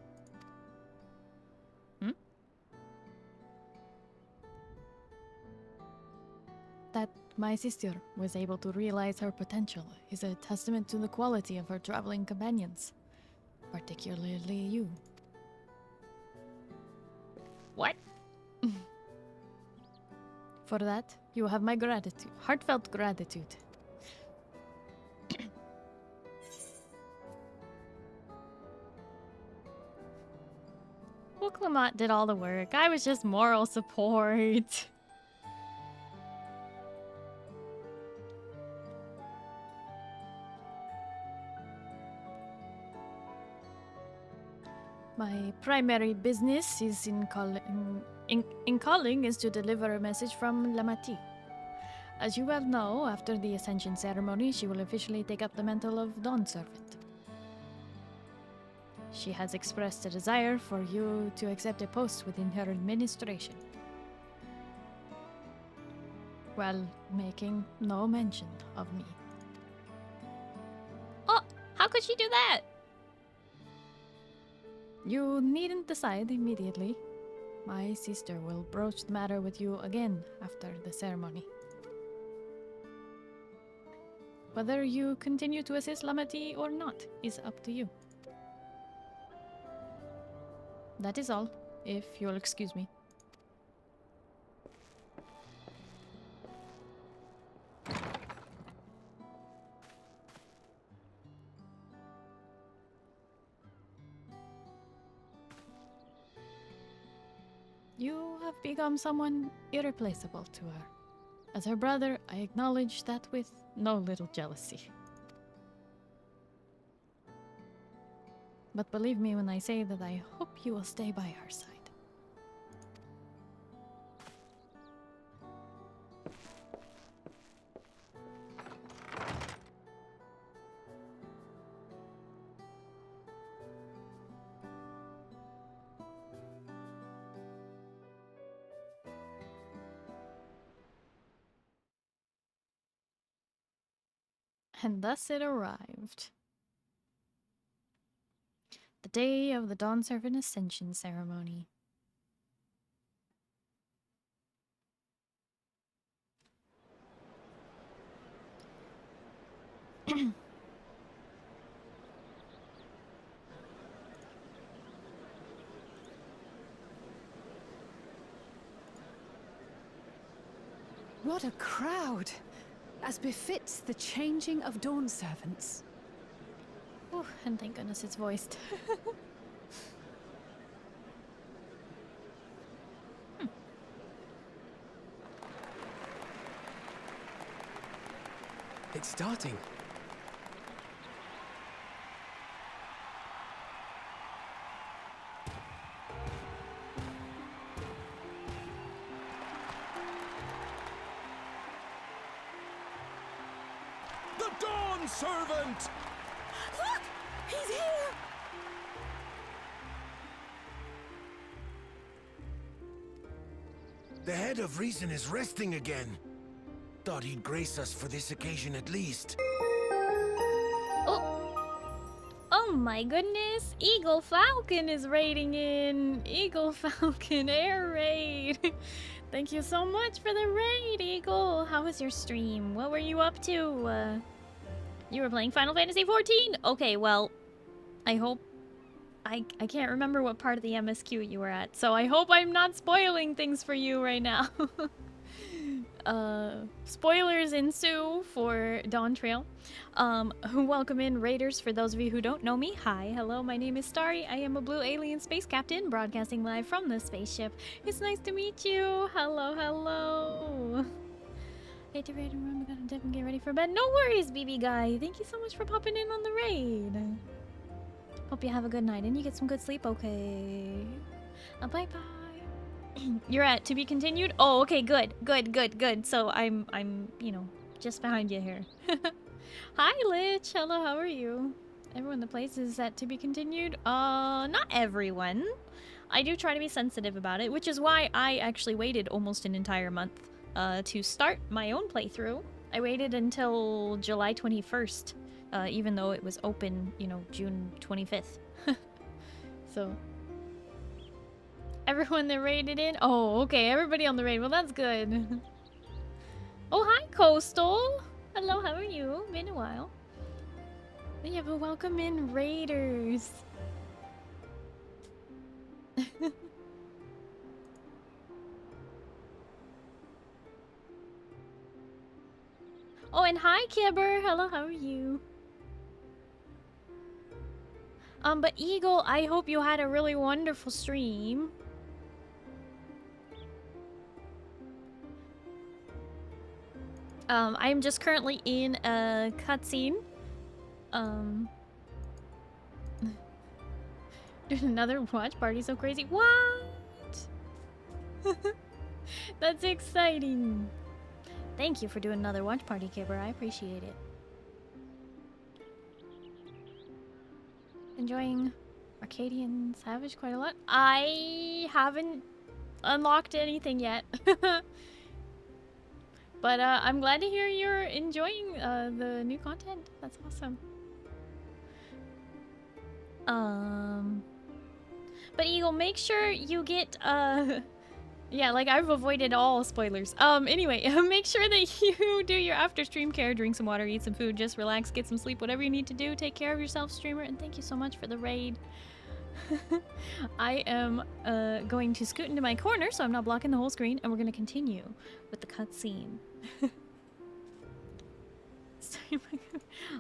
That my sister was able to realize her potential is a testament to the quality of her traveling companions, particularly you. What? For that, you have my gratitude, heartfelt gratitude. Well, Clement did all the work. I was just moral support. My primary business is in calling is to deliver a message from Lamati. As you well know, after the Ascension ceremony, she will officially take up the mantle of Dawn Servant. She has expressed a desire for you to accept a post within her administration, while making no mention of me. Oh, how could she do that? You needn't decide immediately. My sister will broach the matter with you again after the ceremony. Whether you continue to assist Lamati or not is up to you. That is all, if you'll excuse me. You have become someone irreplaceable to her. As her brother, I acknowledge that with no little jealousy. But believe me when I say that I hope you will stay by her side. And thus it arrived. The day of the Dawn Servant Ascension ceremony. What a crowd! As befits the changing of Dawn Servants. Oh, and thank goodness it's voiced. It's starting. The Dawn Servant! Look! He's here! The head of reason is resting again. Thought he'd grace us for this occasion at least. Oh my goodness, Eagle Falcon is raiding in. Eagle Falcon air raid. Thank you so much for the raid, Eagle. How was your stream? What were you up to? You were playing Final Fantasy XIV? Okay, well, I hope... I can't remember what part of the MSQ you were at, so I hope I'm not spoiling things for you right now. Spoilers ensue for Dawn Trail. Welcome in, Raiders. For those of you who don't know me, hi, hello, my name is Starry. I am a blue alien space captain, broadcasting live from the spaceship. It's nice to meet you. Hello, hello. Hate to raid and run, we gotta dip and get ready for bed. No worries, BB guy. Thank you so much for popping in on the raid. Hope you have a good night and you get some good sleep, okay? Bye-bye. You're at to be continued? Oh, okay, good. So I'm, you know, just behind you here. Hi, Lich. Hello, how are you? Everyone that plays is at to be continued? Not everyone. I do try to be sensitive about it, which is why I actually waited almost an entire month to start my own playthrough. I waited until July 21st, even though it was open, you know, June 25th. So... Everyone that raided in? Oh, okay. Everybody on the raid. Well, that's good. Oh, hi, Coastal. Hello, how are you? Been a while. Yeah, but welcome in, Raiders. Oh, and hi, Kibber. Hello, how are you? But Eagle, I hope you had a really wonderful stream. I'm just currently in a cutscene. Doing another watch party, so crazy. What? That's exciting. Thank you for doing another watch party, Kipper. I appreciate it. Enjoying Arcadian Savage quite a lot. I haven't unlocked anything yet. But I'm glad to hear you're enjoying the new content. That's awesome. But Eagle, make sure you get yeah, like I've avoided all spoilers. Anyway, make sure that you do your after stream care, drink some water, eat some food, just relax, get some sleep, whatever you need to do. Take care of yourself, streamer, and thank you so much for the raid. I am going to scoot into my corner so I'm not blocking the whole screen, and we're going to continue with the cutscene.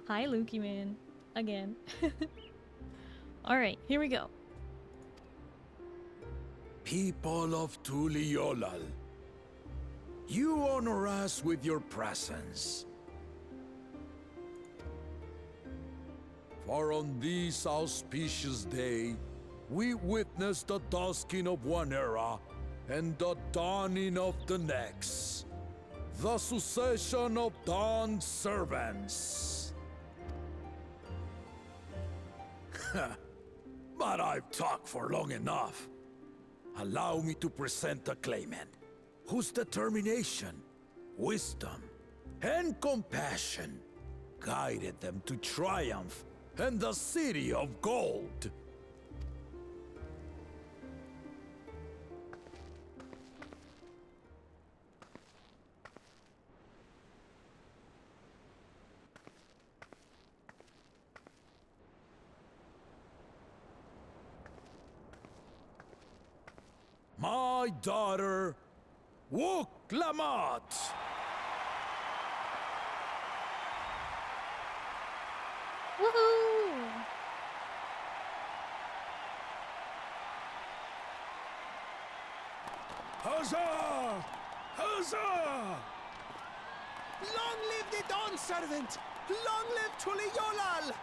Hi, Lukey man. Again. Alright, here we go. People of Tuliolal, you honor us with your presence. For on this auspicious day, we witness the dusking of one era and the dawning of the next. The succession of dawn's servants. But I've talked for long enough. Allow me to present a claimant whose determination, wisdom, and compassion guided them to triumph in the City of Gold. My daughter, Wuk-Lamat. Woohoo! Huzzah! Huzzah! Long live the Dawn Servant! Long live Tuliolal!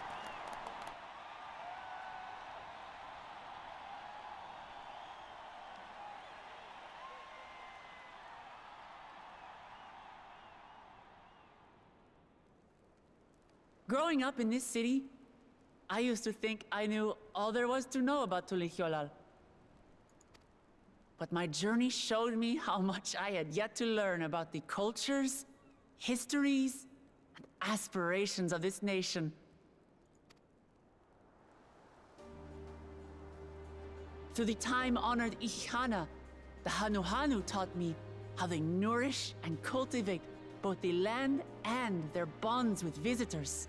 Growing up in this city, I used to think I knew all there was to know about Tuliolal. But my journey showed me how much I had yet to learn about the cultures, histories, and aspirations of this nation. Through the time-honored Ihana, the Hanuhanu taught me how they nourish and cultivate both the land and their bonds with visitors.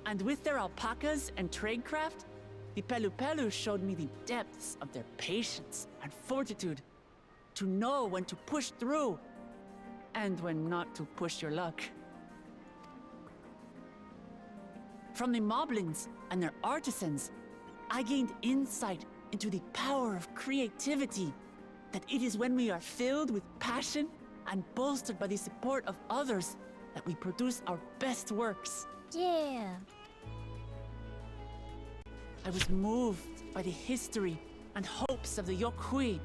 And with their alpacas and tradecraft, the Pelupelu showed me the depths of their patience and fortitude, to know when to push through and when not to push your luck. From the moblins and their artisans, I gained insight into the power of creativity, that it is when we are filled with passion and bolstered by the support of others that we produce our best works. Yeah. I was moved by the history and hopes of the Yokhui,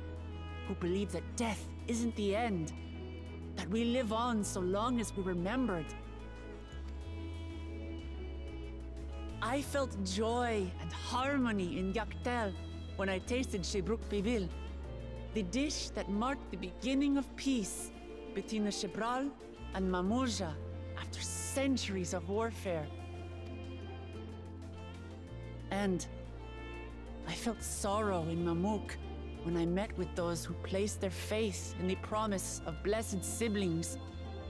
who believe that death isn't the end, that we live on so long as we're remembered. I felt joy and harmony in Yaktel when I tasted Shebruk Pibil, the dish that marked the beginning of peace between the Shebral and Mamurja after centuries of warfare. And I felt sorrow in Mamuk when I met with those who placed their faith in the promise of blessed siblings,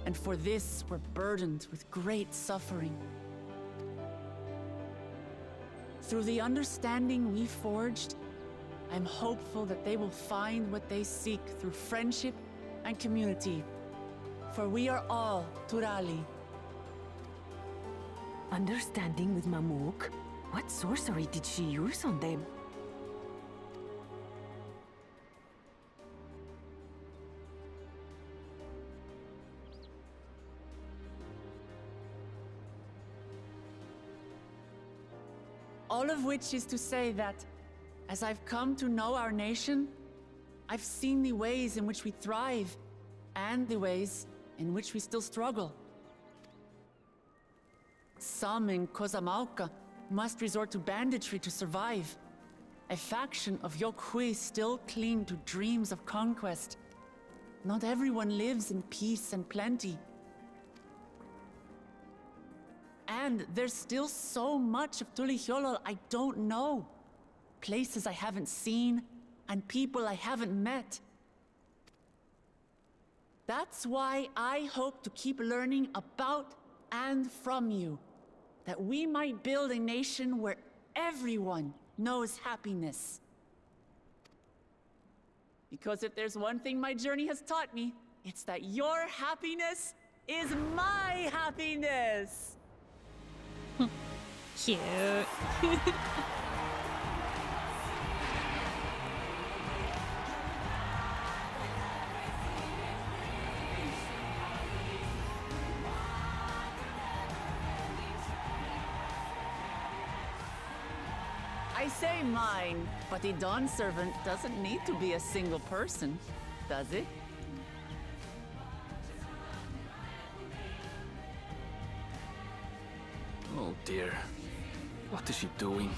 and for this were burdened with great suffering. Through the understanding we forged, I'm hopeful that they will find what they seek through friendship and community, for we are all Turali. Understanding with Mamuk? What sorcery did she use on them? All of which is to say that, as I've come to know our nation, I've seen the ways in which we thrive and the ways in which we still struggle. Some in Kozamauka must resort to banditry to survive. A faction of Yokhui still cling to dreams of conquest. Not everyone lives in peace and plenty. And there's still so much of Tulihyolol I don't know. Places I haven't seen, and people I haven't met. That's why I hope to keep learning about and from you, that we might build a nation where everyone knows happiness. Because if there's one thing my journey has taught me, it's that your happiness is my happiness! Cute. I say mine, but the Dawn Servant doesn't need to be a single person, does it? Oh dear. What is she doing?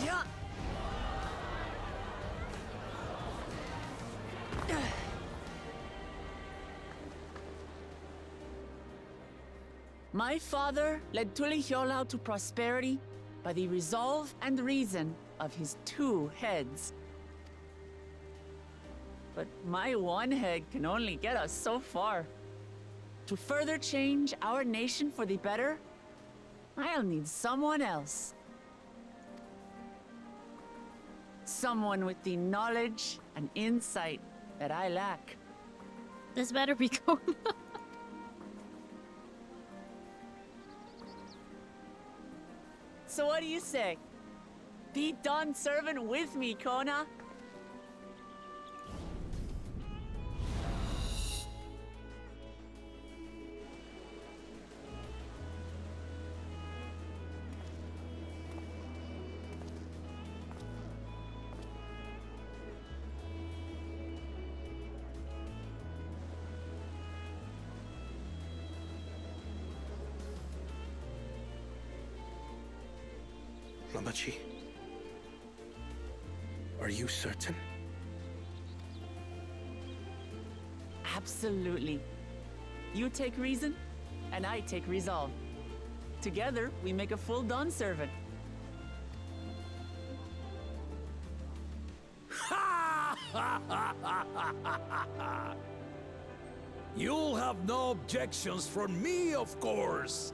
Yeah. My father led Tulihyolol to prosperity by the resolve and reason of his 2 heads. But my 1 head can only get us so far. To further change our nation for the better, I'll need someone else. Someone with the knowledge and insight that I lack. This better be Kona. So what do you say? Be Dawn Servant with me, Kona? Lamachi, are you certain? Absolutely. You take reason, and I take resolve. Together, we make a full Dawn Servant. You'll have no objections from me, of course.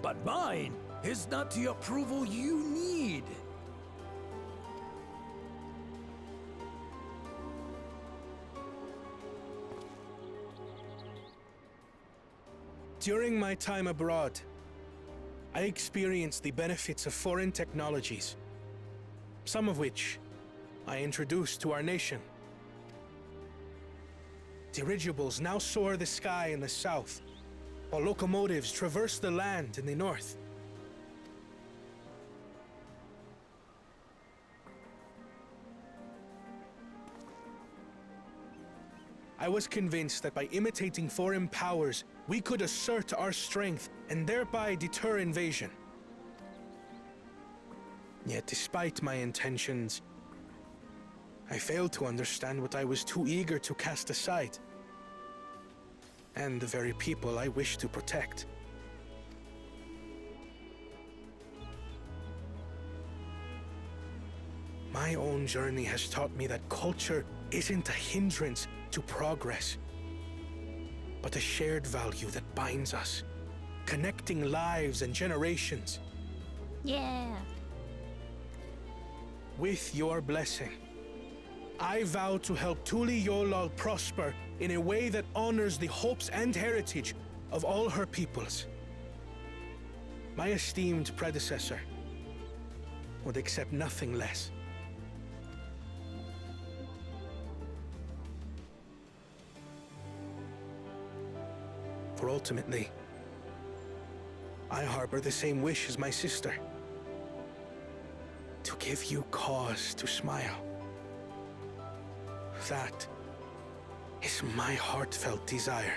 But mine is not the approval you need. During my time abroad, I experienced the benefits of foreign technologies, some of which I introduced to our nation. Dirigibles now soar the sky in the south, while locomotives traverse the land in the north. I was convinced that by imitating foreign powers, we could assert our strength and thereby deter invasion. Yet despite my intentions, I failed to understand what I was too eager to cast aside, and the very people I wish to protect. My own journey has taught me that culture isn't a hindrance to progress, but a shared value that binds us, connecting lives and generations. Yeah. With your blessing, I vow to help Tulihyolol prosper in a way that honors the hopes and heritage of all her peoples. My esteemed predecessor would accept nothing less. For ultimately, I harbor the same wish as my sister. give you cause to smile. That is my heartfelt desire.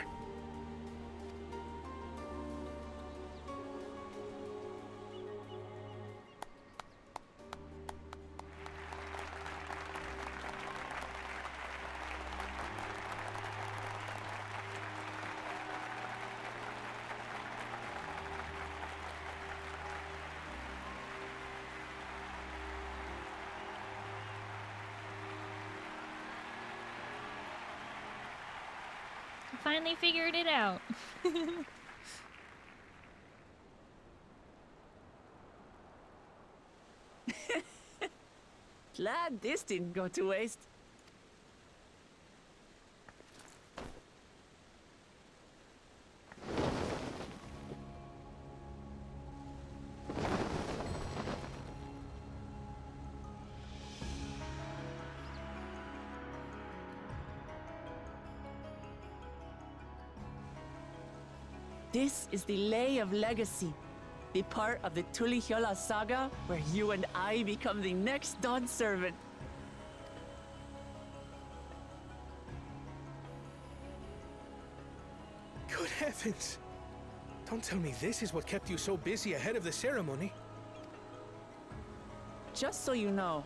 Finally figured it out. Glad this didn't go to waste. This is the Lay of Legacy, the part of the Tulihyola saga where you and I become the next Dawn Servant. Good heavens! Don't tell me this is what kept you so busy ahead of the ceremony. Just so you know,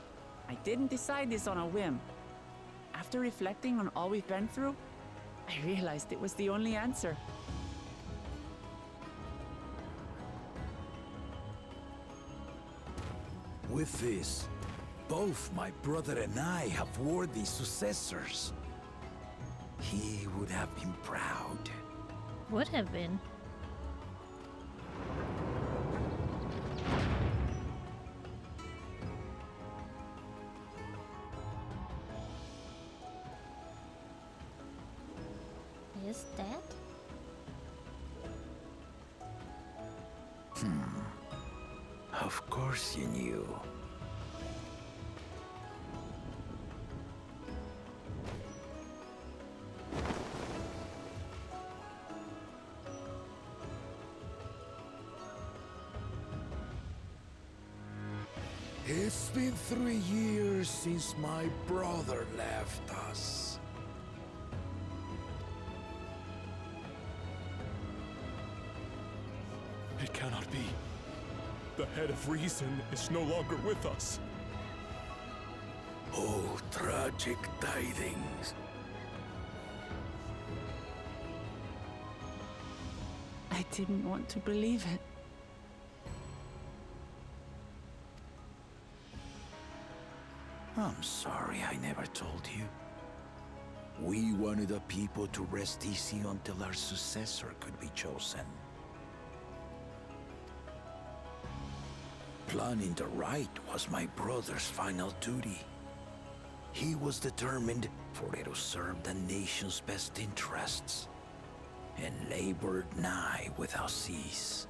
I didn't decide this on a whim. After reflecting on all we've been through, I realized it was the only answer. With this, both my brother and I have worthy successors. He would have been proud. Would have been. Is that? Of course you knew. It's been 3 years since my brother left us. It cannot be. The head of reason is no longer with us. Oh, tragic tidings. I didn't want to believe it. I'm sorry I never told you. We wanted the people to rest easy until our successor could be chosen. Planning the right was my brother's final duty. He was determined for it to serve the nation's best interests, and labored nigh without cease.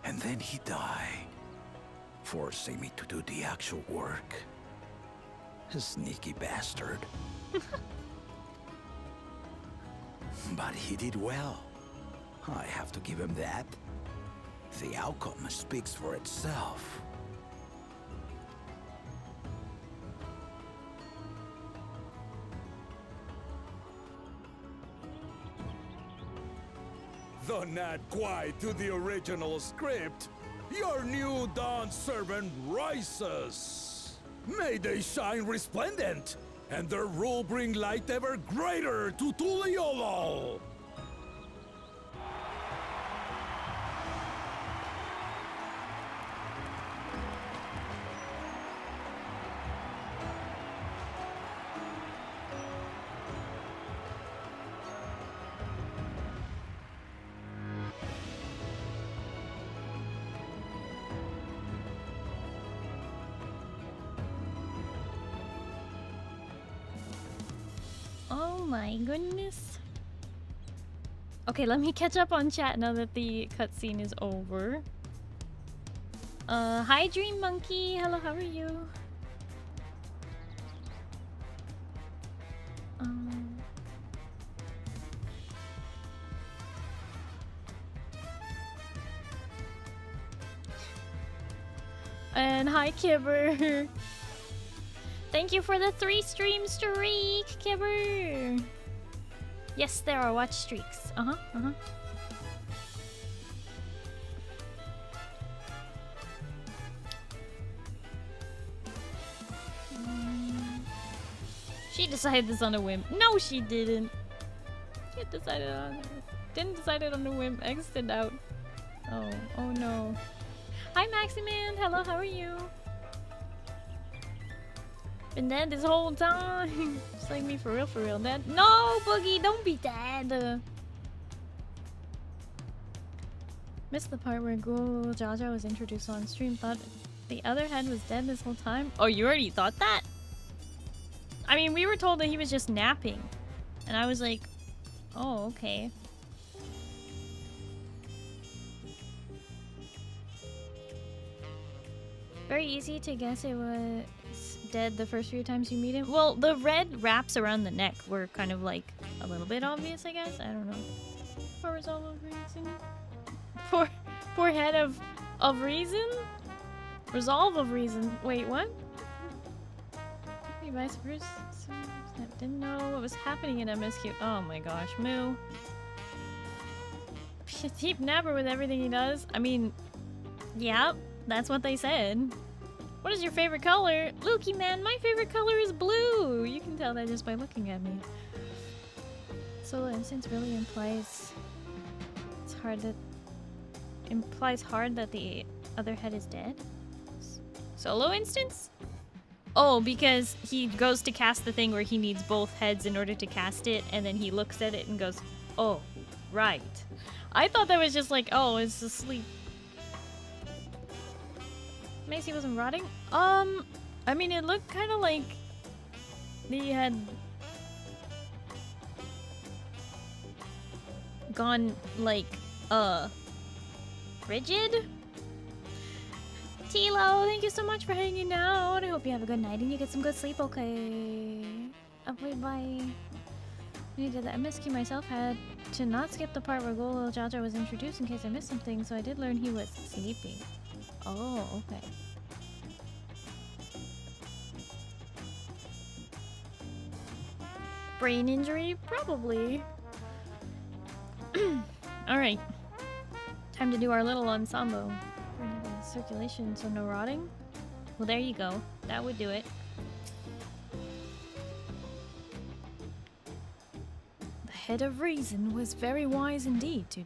And then he died, forcing me to do the actual work. A sneaky bastard. But he did well. I have to give him that. The outcome speaks for itself. Though not quite to the original script, your new Dawn Servant rises. May they shine resplendent, and their rule bring light ever greater to Tuliolo. Oh my goodness. Okay, let me catch up on chat now that the cutscene is over. Hi Dream Monkey. Hello, how are you? And hi, Kibber. Thank you for the 3-stream streak, Kibber. Yes, there are watch streaks. She decided this on a whim. No, she didn't. She didn't decide it on a whim. Exited out. Oh no. Hi, Maximan. Hello, how are you? Been dead this whole time. Just like me, for real, dead. No, Boogie, don't be dead. Missed the part where Ghoul Jaja was introduced on stream. Thought the other head was dead this whole time. Oh, you already thought that? I mean, we were told that he was just napping. And I was like, oh, okay. Very easy to guess it was dead the first few times you meet him. Well, the red wraps around the neck were kind of like a little bit obvious, I guess. I don't know. For resolve of reason? For head of reason? Resolve of reason. Wait, what? Vice versa. Didn't know what was happening in MSQ. Oh my gosh, Moo. Deep Napper with everything he does. I mean, yeah, that's what they said. What is your favorite color? Lukey man, my favorite color is blue. You can tell that just by looking at me. Solo instance really implies hard that the other head is dead. Solo instance? Oh, because he goes to cast the thing where he needs both heads in order to cast it, and then he looks at it and goes, oh, right. I thought that was just like, oh, it's asleep. Macy wasn't rotting? I mean, it looked kind of like he had gone, like, rigid? Tilo, thank you so much for hanging out. I hope you have a good night and you get some good sleep, okay? Bye. When I did the MSQ myself, had to not skip the part where Golo Jaja was introduced in case I missed something, so I did learn he was sleeping. Oh, okay. Brain injury? Probably. Alright. Time to do our little ensemble. Circulation, so no rotting? Well, there you go. That would do it. The head of reason was very wise indeed to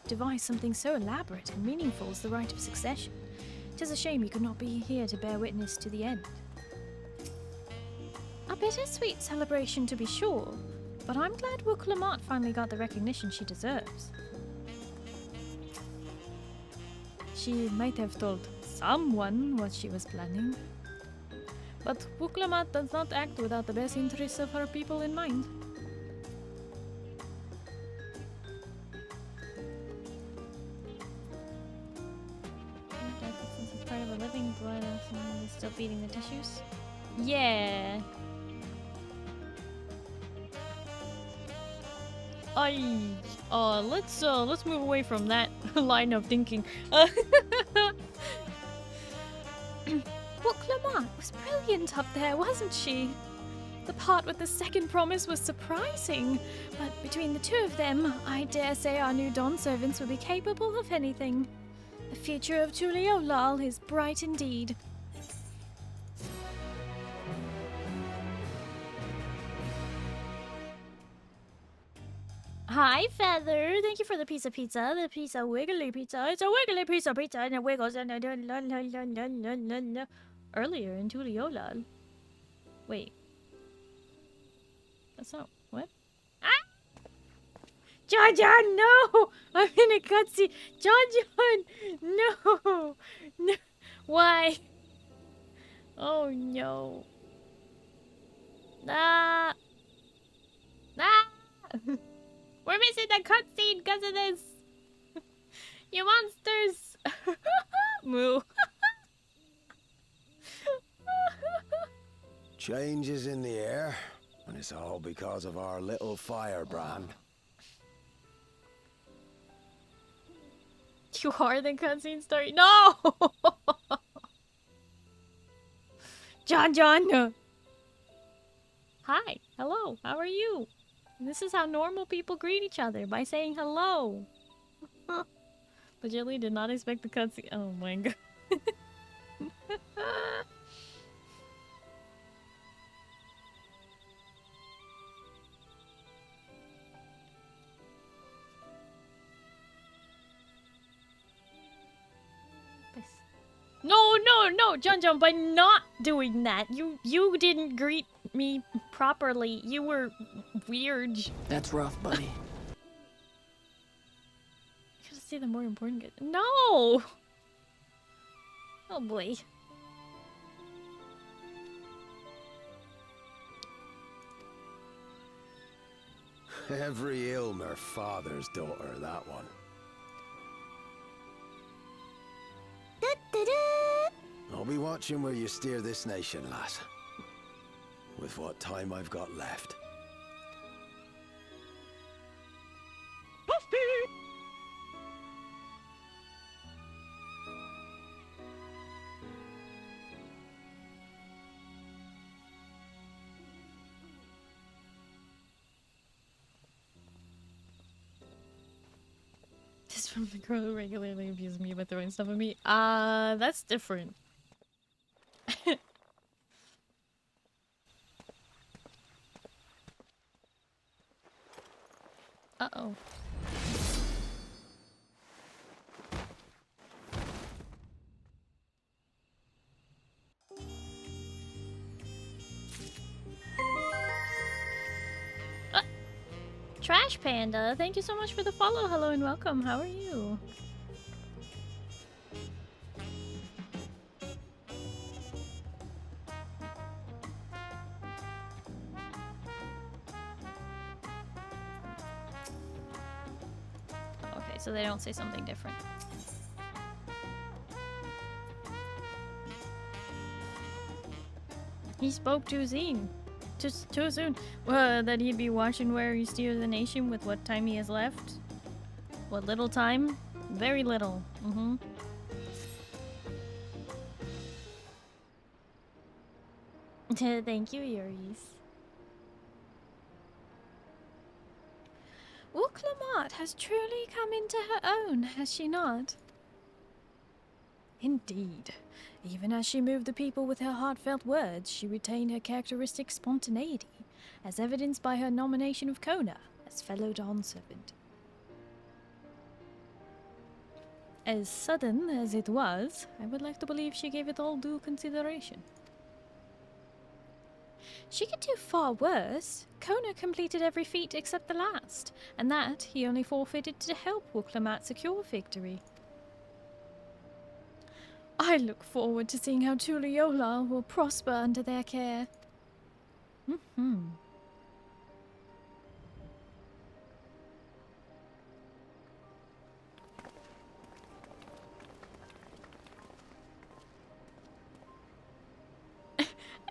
devise something so elaborate and meaningful as the rite of succession. 'Tis a shame you could not be here to bear witness to the end. A bittersweet celebration to be sure, but I'm glad Wook Lamont finally got the recognition she deserves. She might have told someone what she was planning. But Wook Lamont does not act without the best interests of her people in mind. Since it's part of a living blood, is still feeding the tissues? Yeah. Let's move away from that line of thinking. Wook Lamont was brilliant up there, wasn't she? The part with the second promise was surprising, but between the two of them, I dare say our new Dawn servants will be capable of anything. The future of Tuliolal is bright indeed. Hi, Feather. Thank you for the piece of pizza. The pizza wiggly pizza. It's a wiggly piece of pizza and it wiggles and earlier in Tuliolal. Wait. That's not what? Ah! Jaja, no! I'm in a cutscene. Jaja, no! No. Why? Oh no. Ah! Ah! We're missing the cutscene because of this! You monsters! Moo. Changes in the air, and it's all because of our little firebrand. You are the cutscene story. No! John. Hi. Hello. How are you? This is how normal people greet each other, by saying hello. Legitimately did not expect the cutscene. Oh my god. No, John, by not doing that, you didn't greet me properly. You were weird. That's rough, buddy. You gotta say the more important good. No! Oh boy. Every Ilmer father's daughter, that one. I'll be watching where you steer this nation, lass. With what time I've got left. This from the girl who regularly abuses me by throwing stuff at me. That's different. Uh-oh. Trash Panda, thank you so much for the follow. Hello and welcome. How are you? Okay, so they don't say something different. He spoke too soon. Just too soon. That he'd be watching where he steers the nation with what time he has left. What little time? Very little. Thank you, Yuris. Uklamat has truly come into her own, has she not? Indeed. Even as she moved the people with her heartfelt words, she retained her characteristic spontaneity, as evidenced by her nomination of Kona as fellow Dawn Servant. As sudden as it was, I would like to believe she gave it all due consideration. She could do far worse. Kona completed every feat except the last, and that he only forfeited to help Uklamat secure victory. I look forward to seeing how Tuliola will prosper under their care.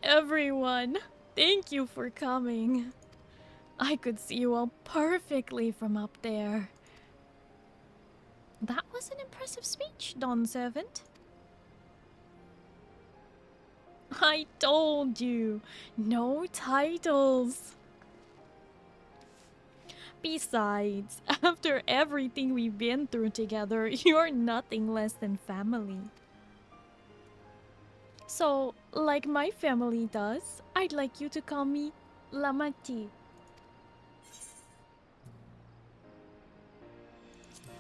Everyone, thank you for coming. I could see you all perfectly from up there. That was an impressive speech, Dawn Servant. I told you, no titles. Besides, after everything we've been through together, you're nothing less than family. So, like my family does, I'd like you to call me Lamati.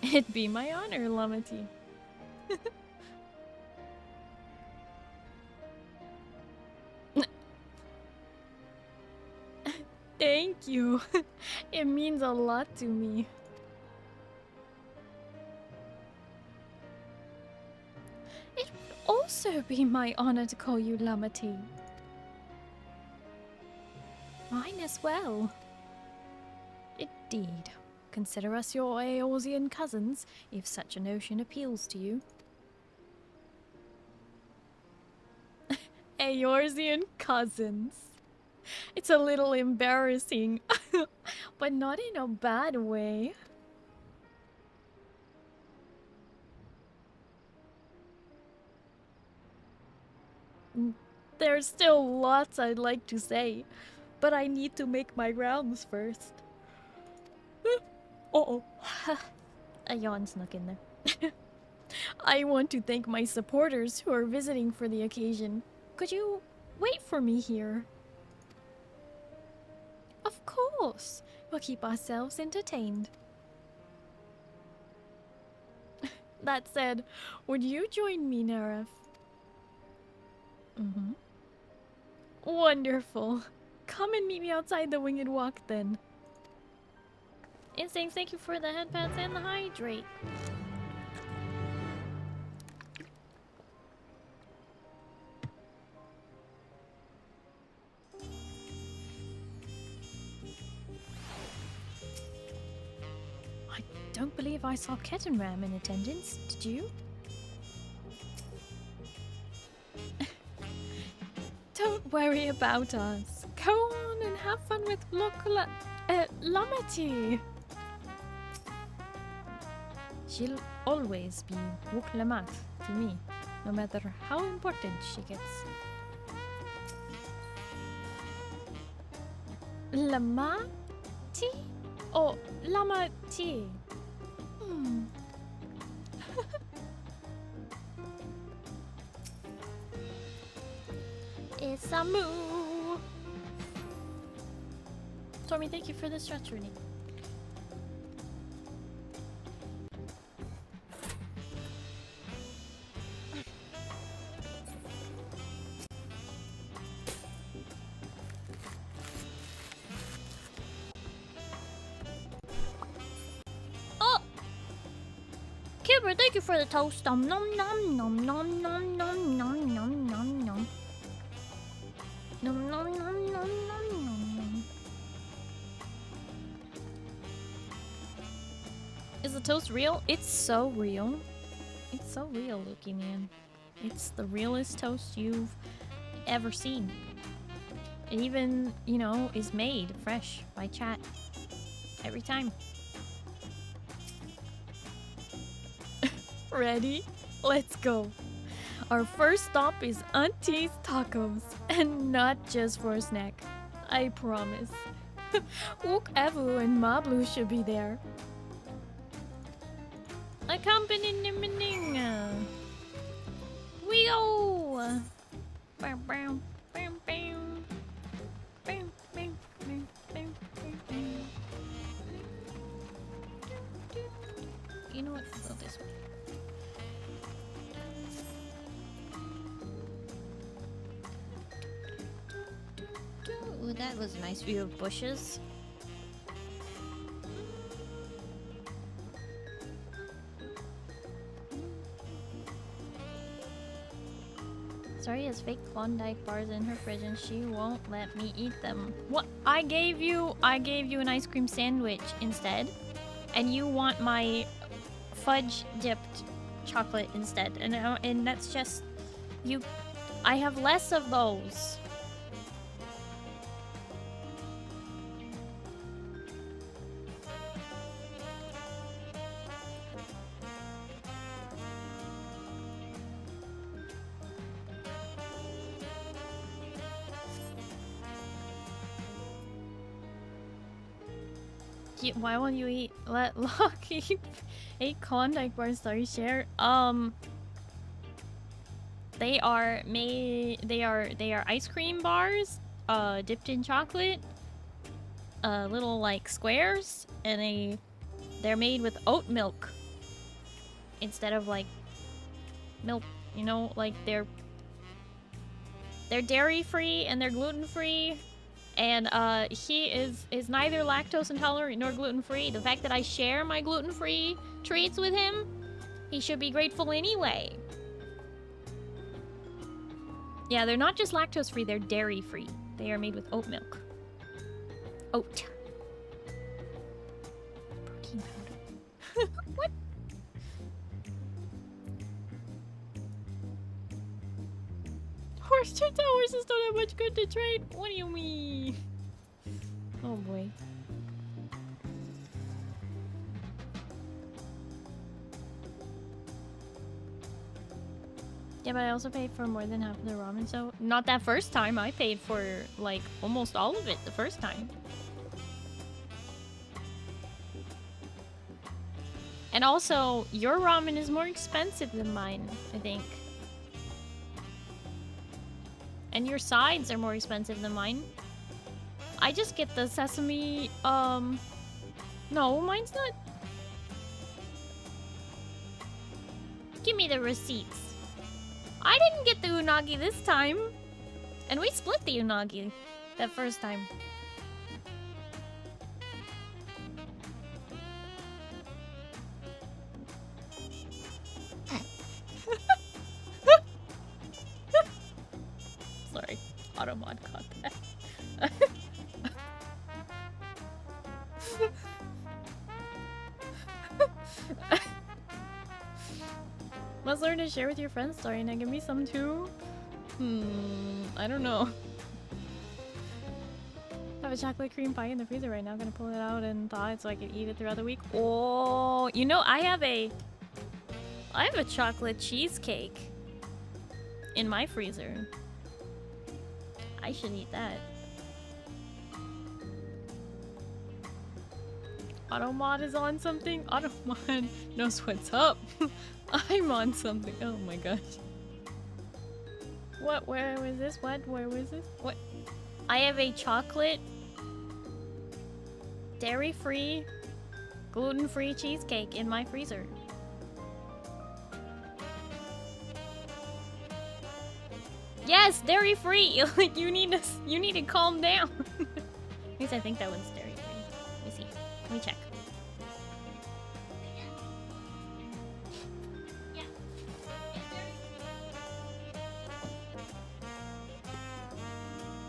It'd be my honor, Lamati. Thank you. It means a lot to me. It would also be my honor to call you Lamati. Mine as well. Indeed. Consider us your Eorzean cousins, if such a notion appeals to you. Eorzean cousins. It's a little embarrassing, but not in a bad way. There's still lots I'd like to say, but I need to make my rounds first. Uh-oh. A yawn snuck in there. I want to thank my supporters who are visiting for the occasion. Could you wait for me here? Of course. We'll keep ourselves entertained. That said, would you join me, Neref? Mm-hmm. Wonderful. Come and meet me outside the Winged Walk then. Instinct, thank you for the headpads and the hydrate. I don't believe I saw Kettenram in attendance, did you? Don't worry about us. Go on and have fun with Lamati. She'll always be Wuk-Lamat to me, no matter how important she gets. Lamati? Or Lamati? Isamu! Stormy, thank you for the stretch reading. Oh! Kibber, thank you for the toast. Nom nom nom nom nom nom nom nom nom nom nom. Nom nom nom nom nom nom. Is the toast real? It's so real. It's so real, Lucky Man. It's the realest toast you've ever seen. It even, you know, is made fresh by chat. Every time. Ready? Let's go. Our first stop is Auntie's Tacos. And not just for a snack. I promise. Wook Evu and Mablu should be there. Accompanying we go. Bam, bam, bam, bam. Bam, bam, bam, bam, bam. You know what? Go this way. Ooh, that was a nice view of bushes. Starry has fake Klondike bars in her fridge and she won't let me eat them. What? I gave you an ice cream sandwich instead. And you want my fudge dipped chocolate instead. And that's just you. I have less of those. Why won't you eat? Let Locke eat Klondike bars. Sorry, share. They are made. They are ice cream bars, dipped in chocolate. Little like squares, and they're made with oat milk instead of like milk. You know, like they're dairy free and they're gluten free. And he is neither lactose intolerant nor gluten-free. The fact that I share my gluten-free treats with him, he should be grateful anyway. Yeah, they're not just lactose-free, they're dairy-free. They are made with oat milk. Oat. Protein powder. What? Horse horses don't have much good to trade. What do you mean? Oh boy. Yeah, but I also paid for more than half of the ramen, so not that first time. I paid for like almost all of it the first time. And also, your ramen is more expensive than mine, I think. And your sides are more expensive than mine. I just get the sesame, no, mine's not. Give me the receipts. I didn't get the unagi this time. And we split the unagi that first time. Sorry, Automod caught that. Must learn to share with your friends, Starry. Now give me some too. I don't know. I have a chocolate cream pie in the freezer right now. I'm gonna pull it out and thaw it so I can eat it throughout the week. Oh, you know, I have a chocolate cheesecake in my freezer. I should eat that. Automod is on something? Automod knows what's up. I'm on something. Oh my gosh. What? Where was this? What? Where was this? What? I have a chocolate, dairy-free, gluten-free cheesecake in my freezer. Yes, dairy-free. Like you need to calm down. At least I think that one's dairy-free. Let me see. Let me check.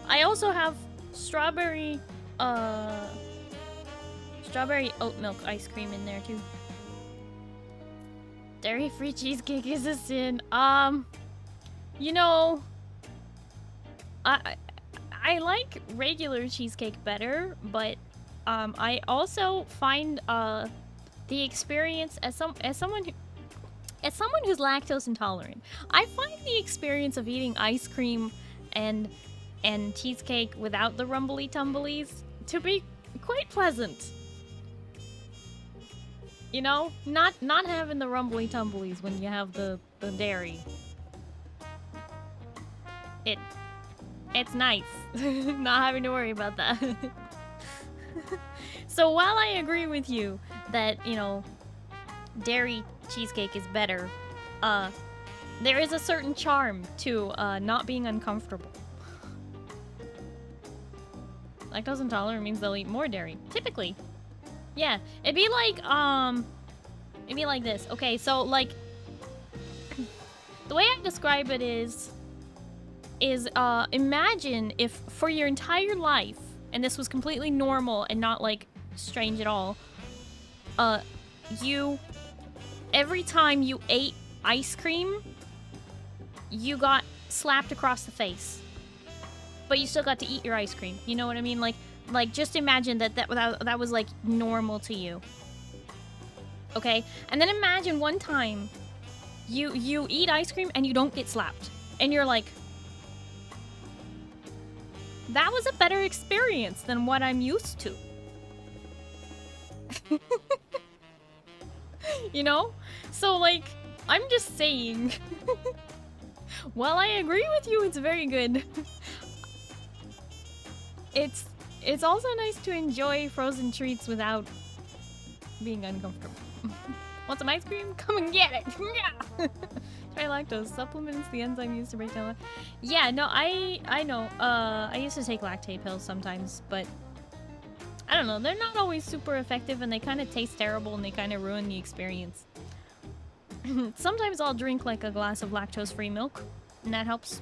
I also have strawberry oat milk ice cream in there too. Dairy-free cheesecake is a sin. You know, I like regular cheesecake better, but I also find the experience as someone who's lactose intolerant, I find the experience of eating ice cream and cheesecake without the rumbly tumblies to be quite pleasant. You know, not having the rumbly tumblies when you have the dairy. It's nice not having to worry about that. So while I agree with you that, you know, dairy cheesecake is better, there is a certain charm to not being uncomfortable. Lactose intolerant means they'll eat more dairy, typically. Yeah, it'd be like this. Okay, so like the way I describe it is imagine if for your entire life, and this was completely normal and not like strange at all, every time you ate ice cream, you got slapped across the face. But you still got to eat your ice cream. You know what I mean? Like just imagine that was like normal to you. Okay? And then imagine one time you eat ice cream and you don't get slapped. And you're like, that was a better experience than what I'm used to. You know? So like, I'm just saying. While I agree with you, it's very good. It's also nice to enjoy frozen treats without being uncomfortable. Want some ice cream? Come and get it! Yeah! Try lactose. Supplements the enzyme used to break down. Yeah, no, I know. I used to take lactate pills sometimes, but I don't know. They're not always super effective, and they kind of taste terrible, and they kind of ruin the experience. Sometimes I'll drink like a glass of lactose-free milk, and that helps.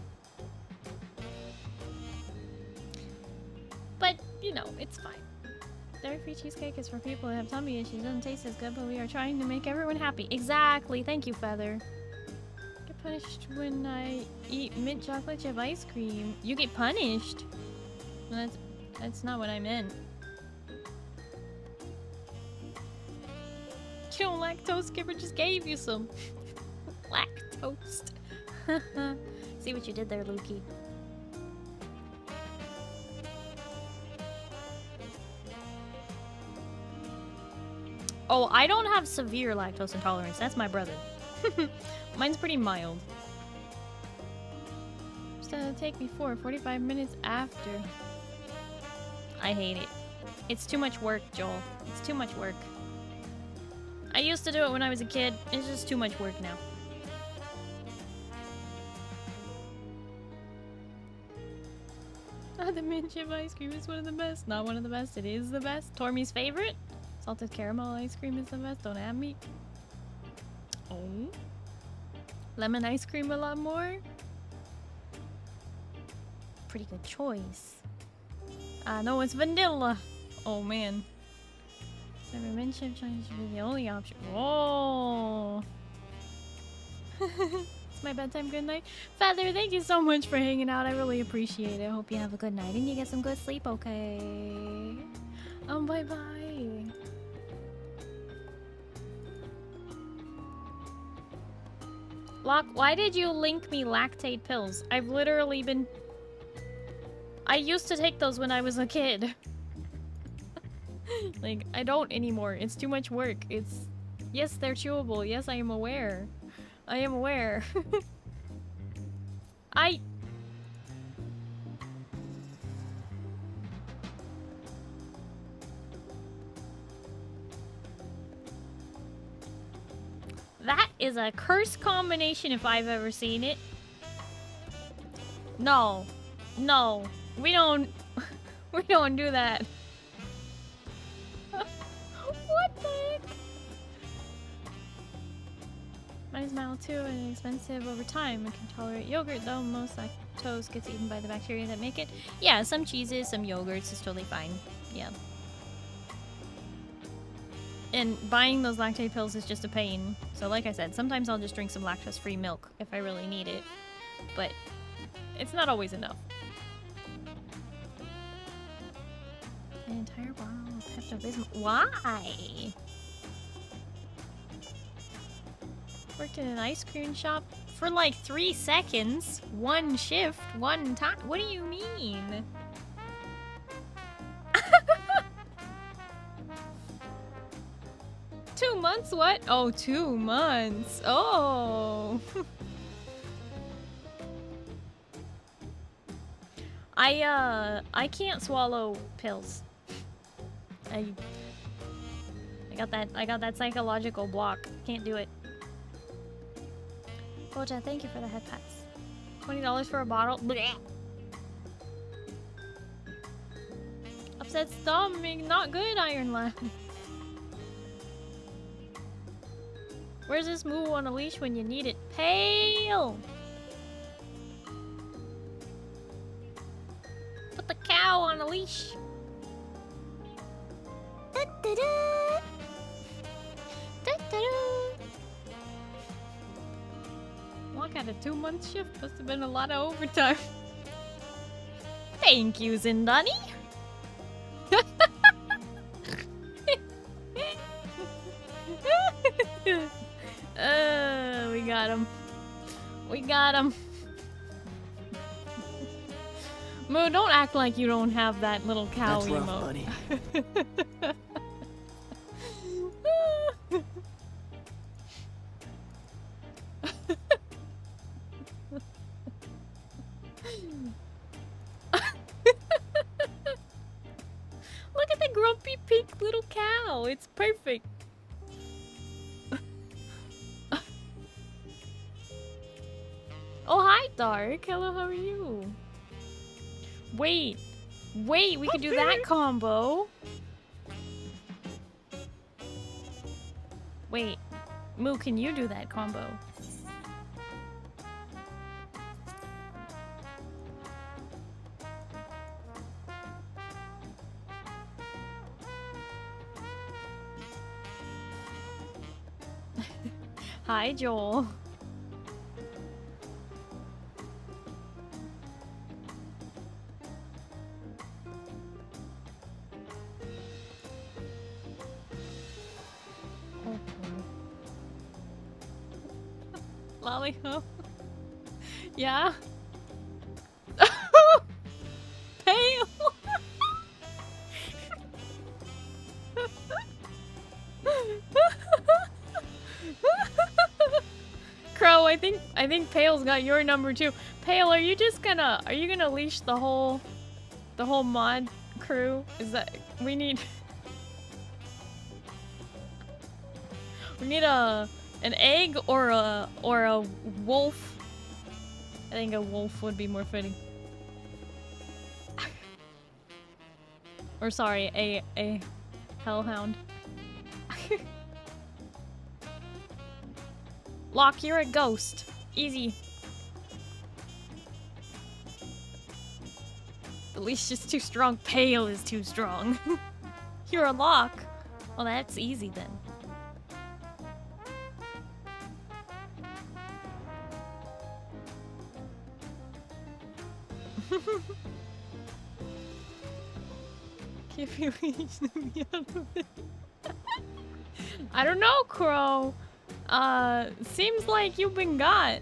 But, you know, it's fine. Dairy-free cheesecake is for people that have tummy issues. It doesn't taste as good, but we are trying to make everyone happy. Exactly. Thank you, Feather. Get punished when I eat mint chocolate chip ice cream. You get punished? Well, that's not what I meant. You know, lactose skipper just gave you some. Lactose. See what you did there, Lukey. Oh, I don't have severe lactose intolerance. That's my brother. Mine's pretty mild. It's gonna take me 45 minutes after. I hate it. It's too much work, Joel. It's too much work. I used to do it when I was a kid. It's just too much work now. Oh, the mint chip ice cream is one of the best. Not one of the best. It is the best. Tormy's favorite. Salted caramel ice cream is the best. Don't have me. Oh. Lemon ice cream a lot more. Pretty good choice. No, it's vanilla. Oh man. Never mint chip Chinese should be the only option. Whoa. It's my bedtime. Good night. Feather, thank you so much for hanging out. I really appreciate it. Hope you have a good night and you get some good sleep, okay? Bye-bye. Locke, why did you link me lactate pills? I've literally been... I used to take those when I was a kid. Like, I don't anymore. It's too much work. It's... Yes, they're chewable. Yes, I am aware. I am aware. That is a curse combination if I've ever seen it. No. No. We don't... We don't do that. What the heck? Mine's mild too and expensive over time. I can tolerate yogurt though. Most lactose gets eaten by the bacteria that make it. Yeah, some cheeses, some yogurts is totally fine. Yeah. And buying those lactate pills is just a pain. So like I said, sometimes I'll just drink some lactose-free milk if I really need it. But it's not always enough. An entire bottle of Pepto-Bismol. Why? Worked in an ice cream shop for like 3 seconds. One shift, one time. What do you mean? 2 months? What? Oh, 2 months. Oh. I can't swallow pills. I got that psychological block. Can't do it. Boja, thank you for the head pats. $20 for a bottle. Blech. Upset stomach, not good, Iron Lad. Where's this moo on a leash when you need it? Pale! Put the cow on a leash. Da-da-da. Da-da-da. Walk out a 2-month shift. Must have been a lot of overtime. Thank you, Zindani. We got him. We got him. Moo, don't act like you don't have that little cow That's rough, emote. buddy. Look at the grumpy pink little cow. It's perfect. Oh, hi, Dark. Hello, how are you? Wait. Wait, we could do that combo. Wait. Moo, can you do that combo? Hi, Joel. Lollipop. Yeah? Pale! Crow, I think Pale's got your number too. Pale, are you gonna leash the whole mod crew? Is that we need an egg or a wolf? I think a wolf would be more fitting. Or sorry, a hellhound. Locke, you're a ghost. Easy. The leash is too strong. Pale is too strong. You're a Locke. Well, that's easy then. If you leash me out of it. I don't know, Crow. Seems like you've been got.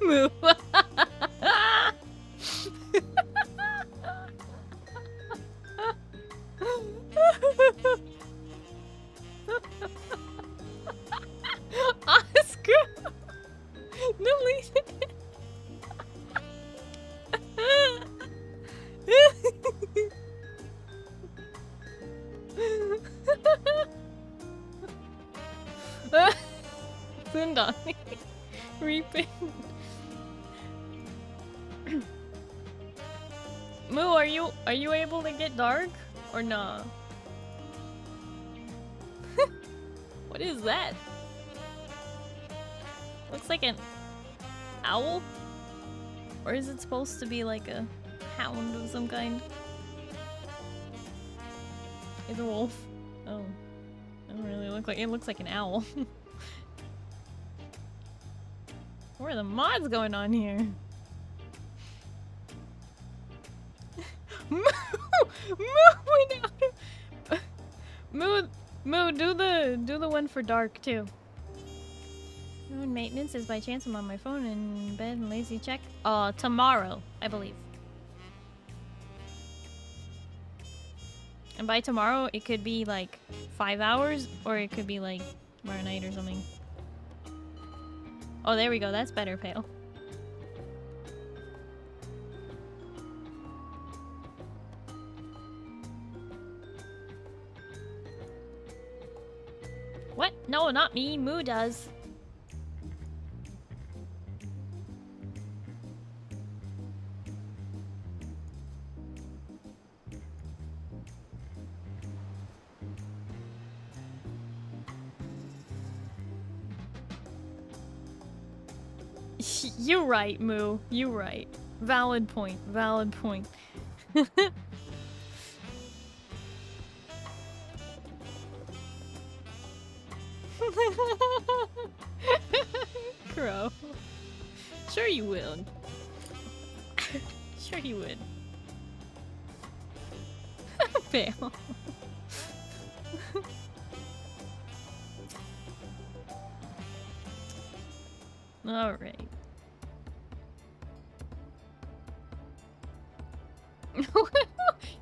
Moo. Oscar. Delete it. Zindani. Reaping. Moo, are you able to get dark? Or nah? What is that? Looks like an owl? Or is it supposed to be like a hound of some kind? It's a wolf. Oh. Doesn't really look like it. Looks like an owl. What are the mods going on here? Moo! Moo, do the one for dark too. Maintenance is by chance I'm on my phone in bed and lazy check. Tomorrow, I believe. And by tomorrow, it could be like 5 hours, or it could be like tomorrow night or something. Oh, there we go. That's better, Pale. What? No, not me. Moo does. You right, Moo. You right. Valid point. Valid point. Crow. Sure you will. Sure you would. Fail. All right.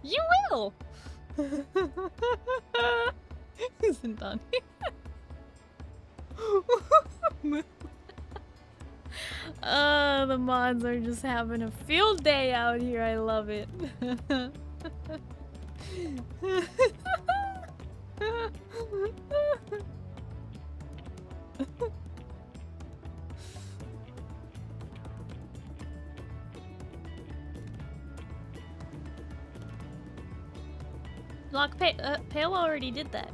You will. Isn't done. The mods are just having a field day out here. I love it. Lock Pale already did that.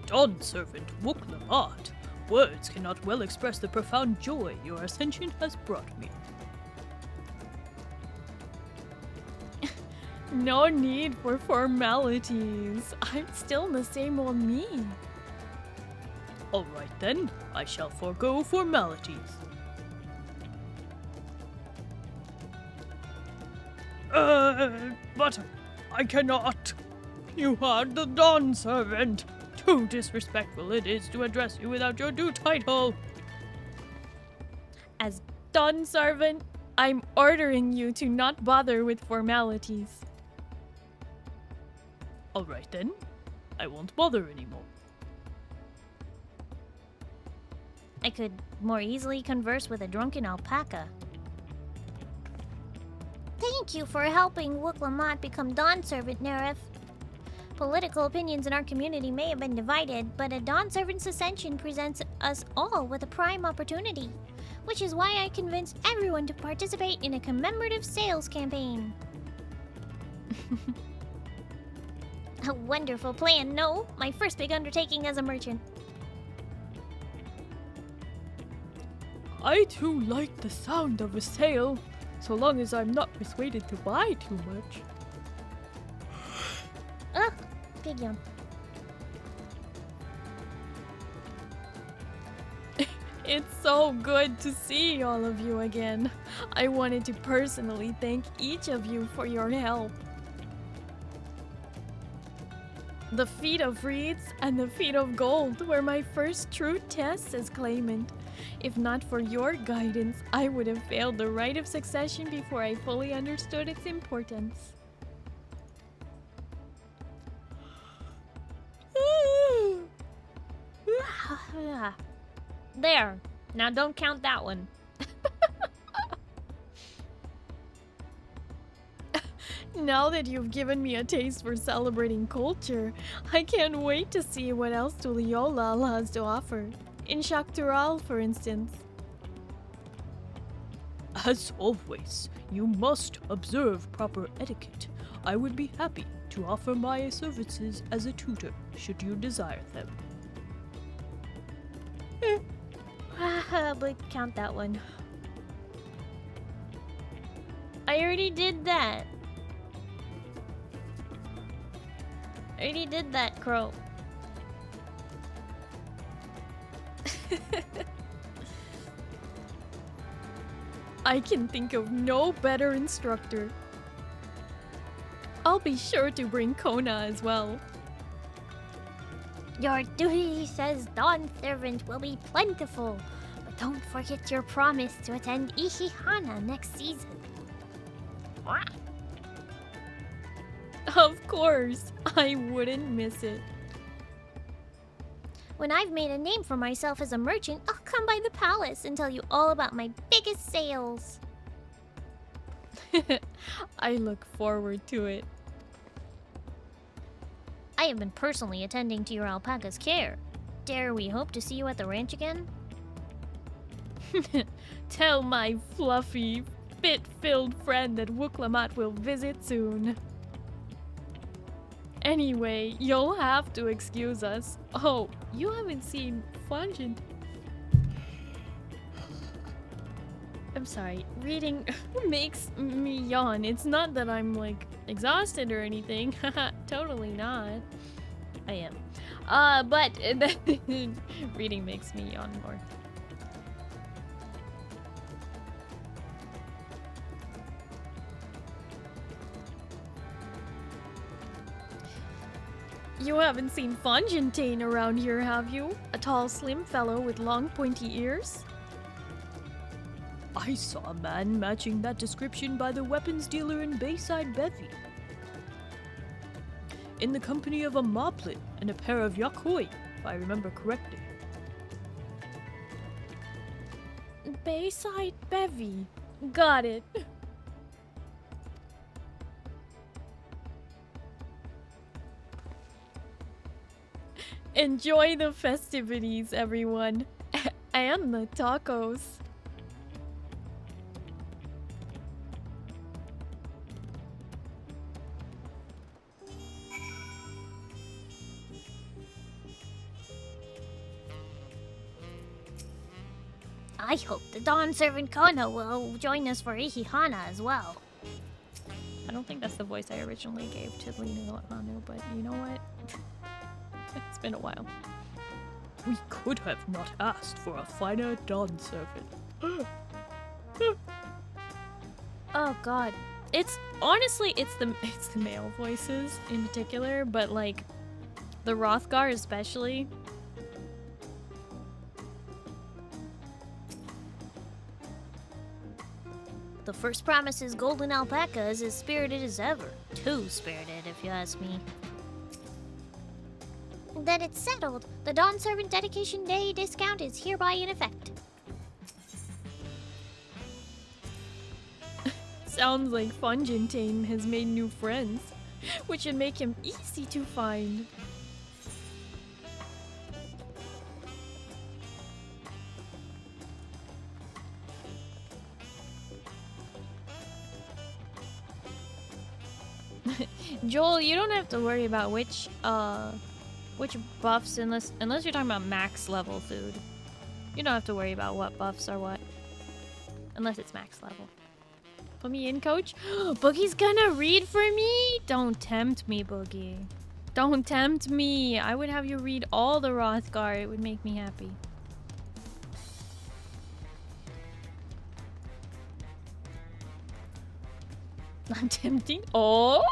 Dawn Servant Wuknamat. Words cannot well express the profound joy your ascension has brought me. No need for formalities. I'm still the same old me. Alright then, I shall forego formalities. But I cannot. You are the Dawn Servant. Too disrespectful it is to address you without your due title. As Dawn Servant, I'm ordering you to not bother with formalities. Alright then. I won't bother anymore. I could more easily converse with a drunken alpaca. Thank you for helping Wuk-Lamat become Dawn Servant, Nerif. Political opinions in our community may have been divided, but a Dawn Servant's ascension presents us all with a prime opportunity, which is why I convinced everyone to participate in a commemorative sales campaign. A wonderful plan, no? My first big undertaking as a merchant. I too like the sound of a sale, so long as I'm not persuaded to buy too much. Ugh, big yawn. It's so good to see all of you again. I wanted to personally thank each of you for your help. The feat of reeds and the feat of gold were my first true tests as claimant. If not for your guidance, I would have failed the rite of succession before I fully understood its importance. There. Now don't count that one. Now that you've given me a taste for celebrating culture, I can't wait to see what else Tuliyollal has to offer. In Shaktural, for instance. As always, you must observe proper etiquette. I would be happy to offer my services as a tutor, should you desire them. But count that one. I already did that. I already did that, Crow. I can think of no better instructor. I'll be sure to bring Kona as well. Your duties as Dawn Servant will be plentiful, but don't forget your promise to attend Ishihana next season. What? Of course, I wouldn't miss it. When I've made a name for myself as a merchant, I'll come by the palace and tell you all about my biggest sales. I look forward to it. I have been personally attending to your alpaca's care. Dare we hope to see you at the ranch again? Tell my fluffy, fit-filled friend that Wuk-Lamat will visit soon. Anyway, you'll have to excuse us. Oh, you haven't seen Fungent. I'm sorry, reading makes me yawn. It's not that I'm, like, exhausted or anything. Totally not. I am. But reading makes me yawn more. You haven't seen Fontaine around here, have you? A tall, slim fellow with long, pointy ears? I saw a man matching that description by the weapons dealer in Bayside Bevy. In the company of a moblin and a pair of yakoi, if I remember correctly. Bayside Bevy. Got it. Enjoy the festivities, everyone. And the tacos. I hope the Dawn Servant Kono will join us for Ihihana as well. I don't think that's the voice I originally gave to Linu Anu, but you know what? It's been a while. We could have not asked for a finer Dawn Servant. Oh god, it's honestly it's the male voices in particular, but like the Rothgar especially. The first promise is golden alpaca is as spirited as ever. Too spirited, if you ask me. Then it's settled. The Dawn Servant Dedication Day discount is hereby in effect. Sounds like Funjintane has made new friends, which should make him easy to find. Joel, you don't have to worry about which buffs unless you're talking about max level food. You don't have to worry about what buffs are what. Unless it's max level. Put me in, coach. Boogie's gonna read for me? Don't tempt me, Boogie. Don't tempt me. I would have you read all the Rothgar. It would make me happy. I'm tempting. Oh!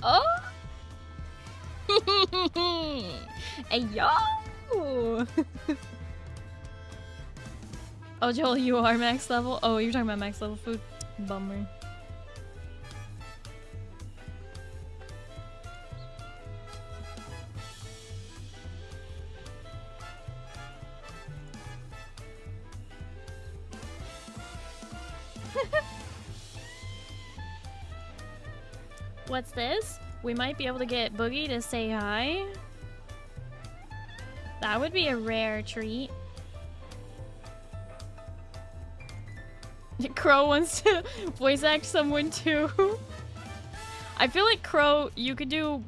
Oh! Hey, yo! Oh, Joel, you are max level? Oh, you're talking about max level food? Bummer. What's this? We might be able to get Boogie to say hi. That would be a rare treat. Crow wants to voice act someone too. I feel like Crow, you could do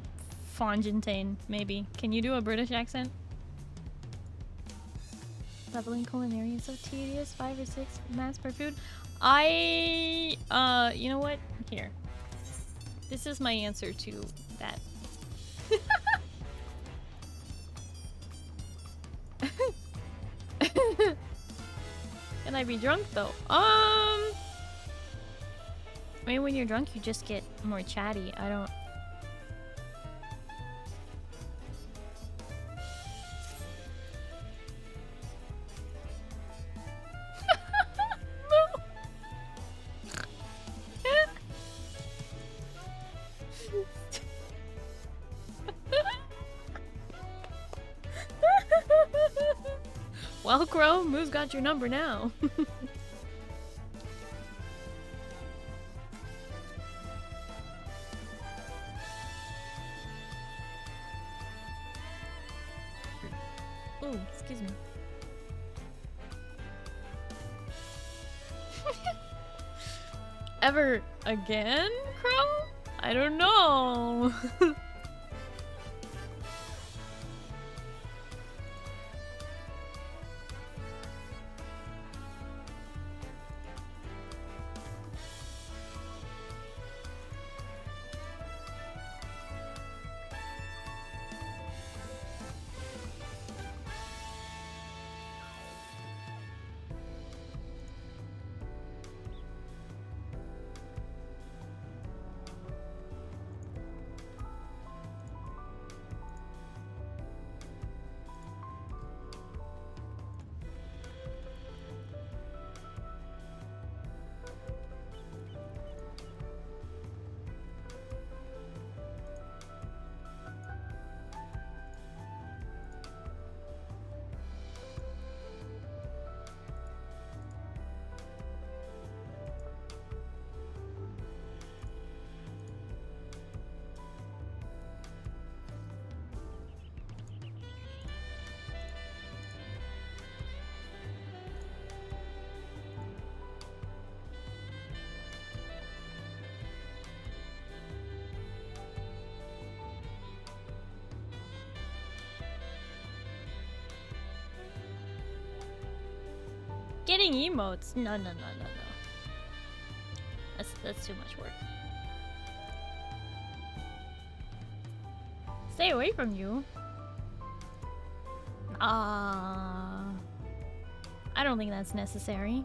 Fonjintane, maybe. Can you do a British accent? Leveling culinary is so tedious. 5 or 6 mats per food. You know what? Here. This is my answer to that. Can I be drunk though? I mean, when you're drunk, you just get more chatty. I don't. Well, Crow, Moo's got your number now. Oh, excuse me. Ever again, Crow? I don't know. Getting emotes? No. That's too much work. Stay away from you. I don't think that's necessary.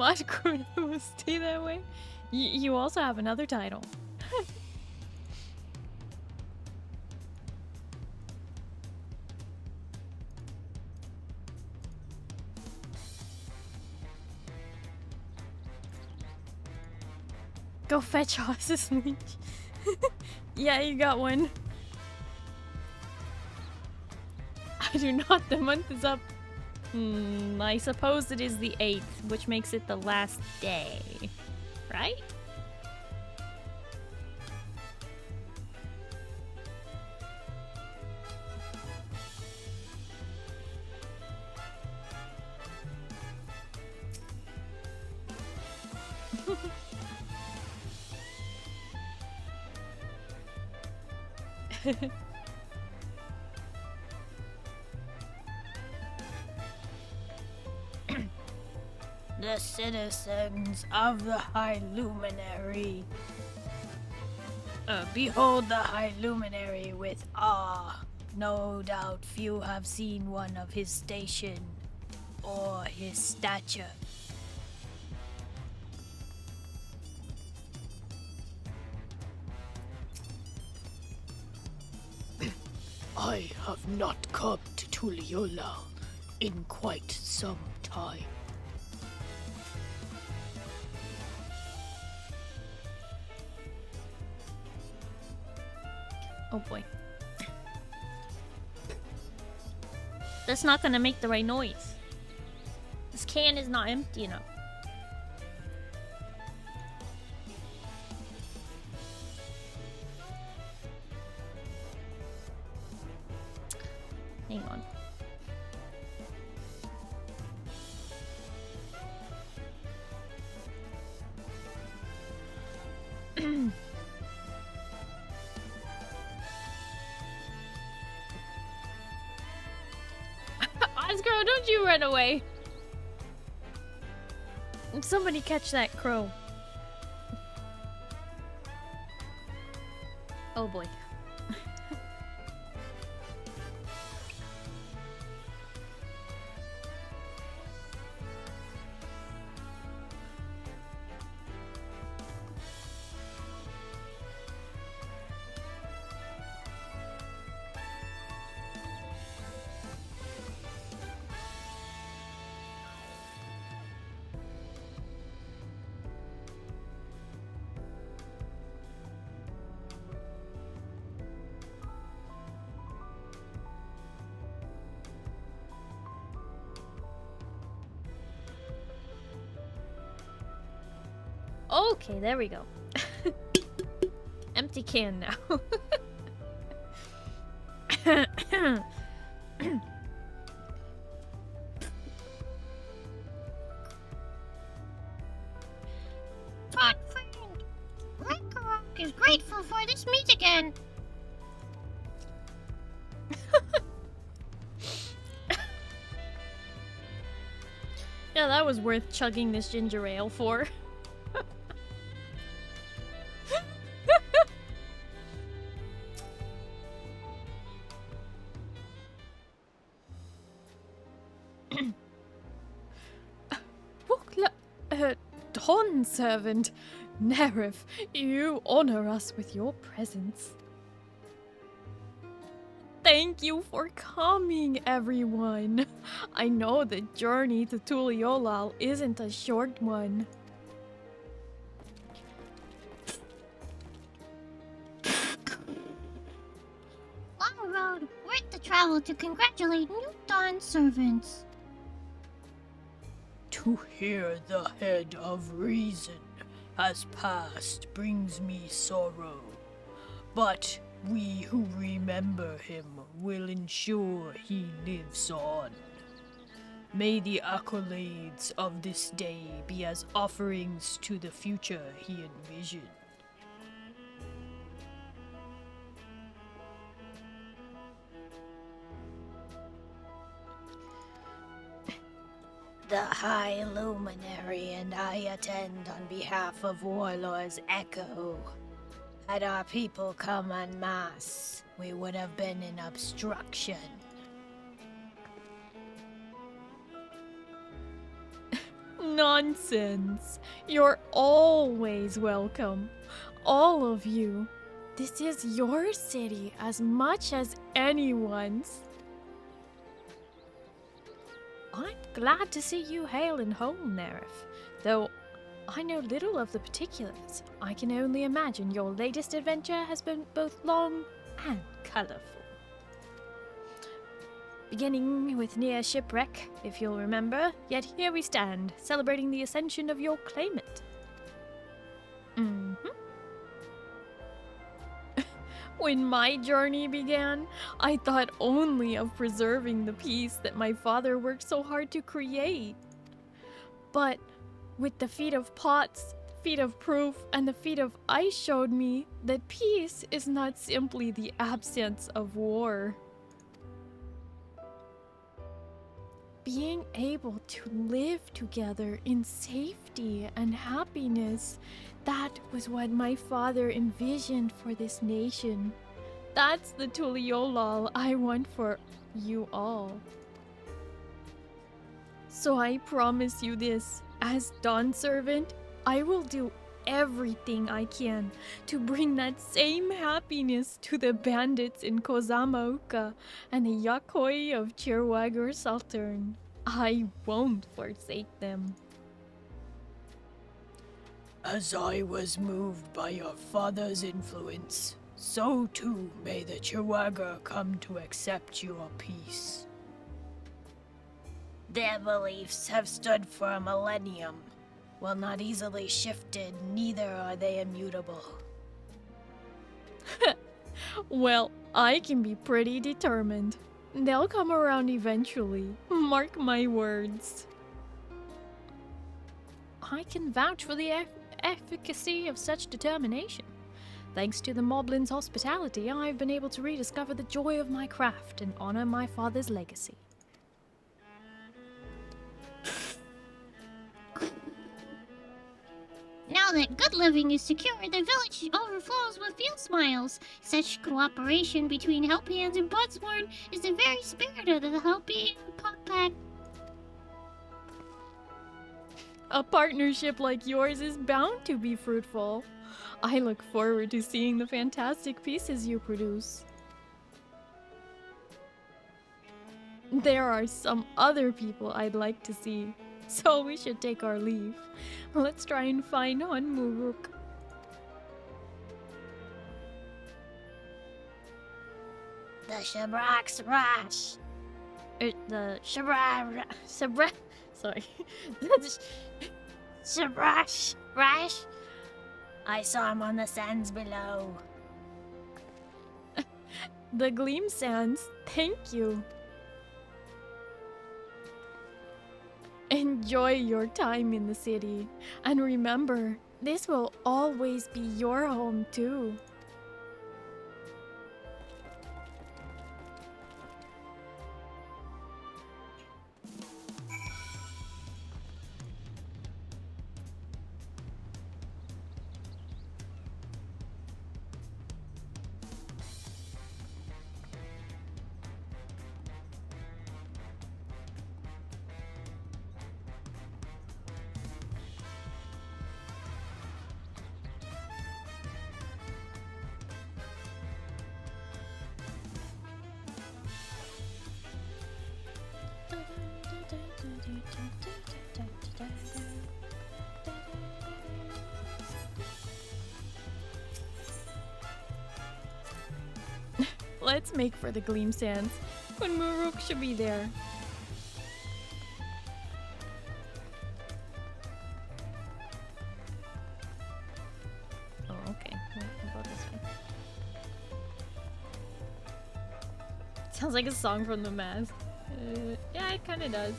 much, Kuno. Stay that way. You also have another title. Go fetch horses, Leech. Yeah, you got one. I do not. The month is up. I suppose it is the 8th, which makes it the last day. Right? The citizens of the High Luminary. Behold the High Luminary with awe. No doubt few have seen one of his station or his stature. I have not come to Tuliyola in quite some time. Oh boy. That's not gonna make the right noise. This can is not empty enough. Hang on. Oscar, don't you run away. Somebody catch that crow. Oh boy. Okay, there we go. Empty can now. Fun friend, Ragnarok is grateful for this meet again. Yeah, that was worth chugging this ginger ale for. Dawn servant, Nerif, you honor us with your presence. Thank you for coming, everyone. I know the journey to Tuliyola isn't a short one. Long road, worth the travel to congratulate new Dawn servants. To hear the head of reason has passed brings me sorrow, but we who remember him will ensure he lives on. May the accolades of this day be as offerings to the future he envisioned. The High Luminary and I attend on behalf of Warlord's Echo. Had our people come en masse, we would have been an obstruction. Nonsense. You're always welcome. All of you. This is your city as much as anyone's. I'm glad to see you hale and whole, Nerif. Though I know little of the particulars, I can only imagine your latest adventure has been both long and colorful. Beginning with near shipwreck, if you'll remember, yet here we stand, celebrating the ascension of your claimant. When my journey began, I thought only of preserving the peace that my father worked so hard to create. But with the feat of pots, feat of proof, and the feat of ice showed me that peace is not simply the absence of war. Being able to live together in safety and happiness, that was what my father envisioned for this nation. That's the Tuliolal I want for you all. So I promise you this, as Dawn Servant, I will do everything I can to bring that same happiness to the bandits in Kozamauka and the Yakoi of Chirwagur Saltern. I won't forsake them. As I was moved by your father's influence, so too may the Chirwagur come to accept your peace. Their beliefs have stood for a millennium. While not easily shifted, neither are they immutable. Well, I can be pretty determined. They'll come around eventually. Mark my words. I can vouch for the efficacy of such determination. Thanks to the Moblin's hospitality, I've been able to rediscover the joy of my craft and honor my father's legacy. Now that good living is secure, the village overflows with field smiles. Such cooperation between Help Hands and Budsworn is the very spirit of the Helping Pact. A partnership like yours is bound to be fruitful. I look forward to seeing the fantastic pieces you produce. There are some other people I'd like to see, so we should take our leave. Let's try and find Muruk. The Shabrax Rash. The Sorry. Shabrash Rash. I saw him on the sands below. The Gleam Sands, thank you. Enjoy your time in the city. And remember, this will always be your home too. Let's make for the Gleam Sands. When Muruk should be there. Oh, okay. We'll go this way. Sounds like a song from The Mask. Yeah, it kinda does.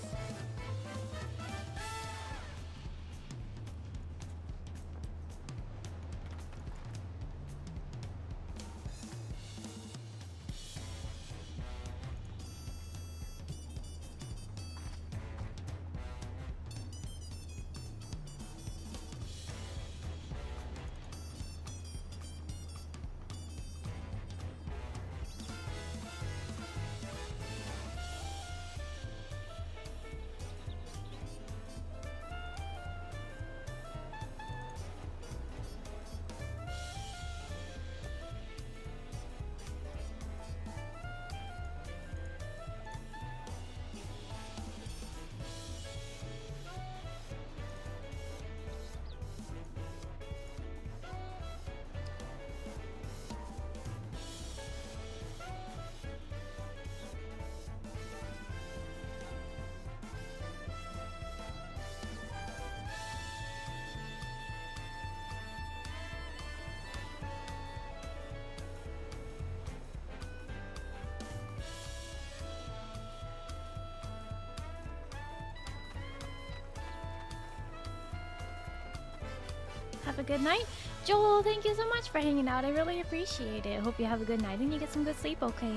Have a good night. Joel, thank you so much for hanging out. I really appreciate it. Hope you have a good night and you get some good sleep, okay?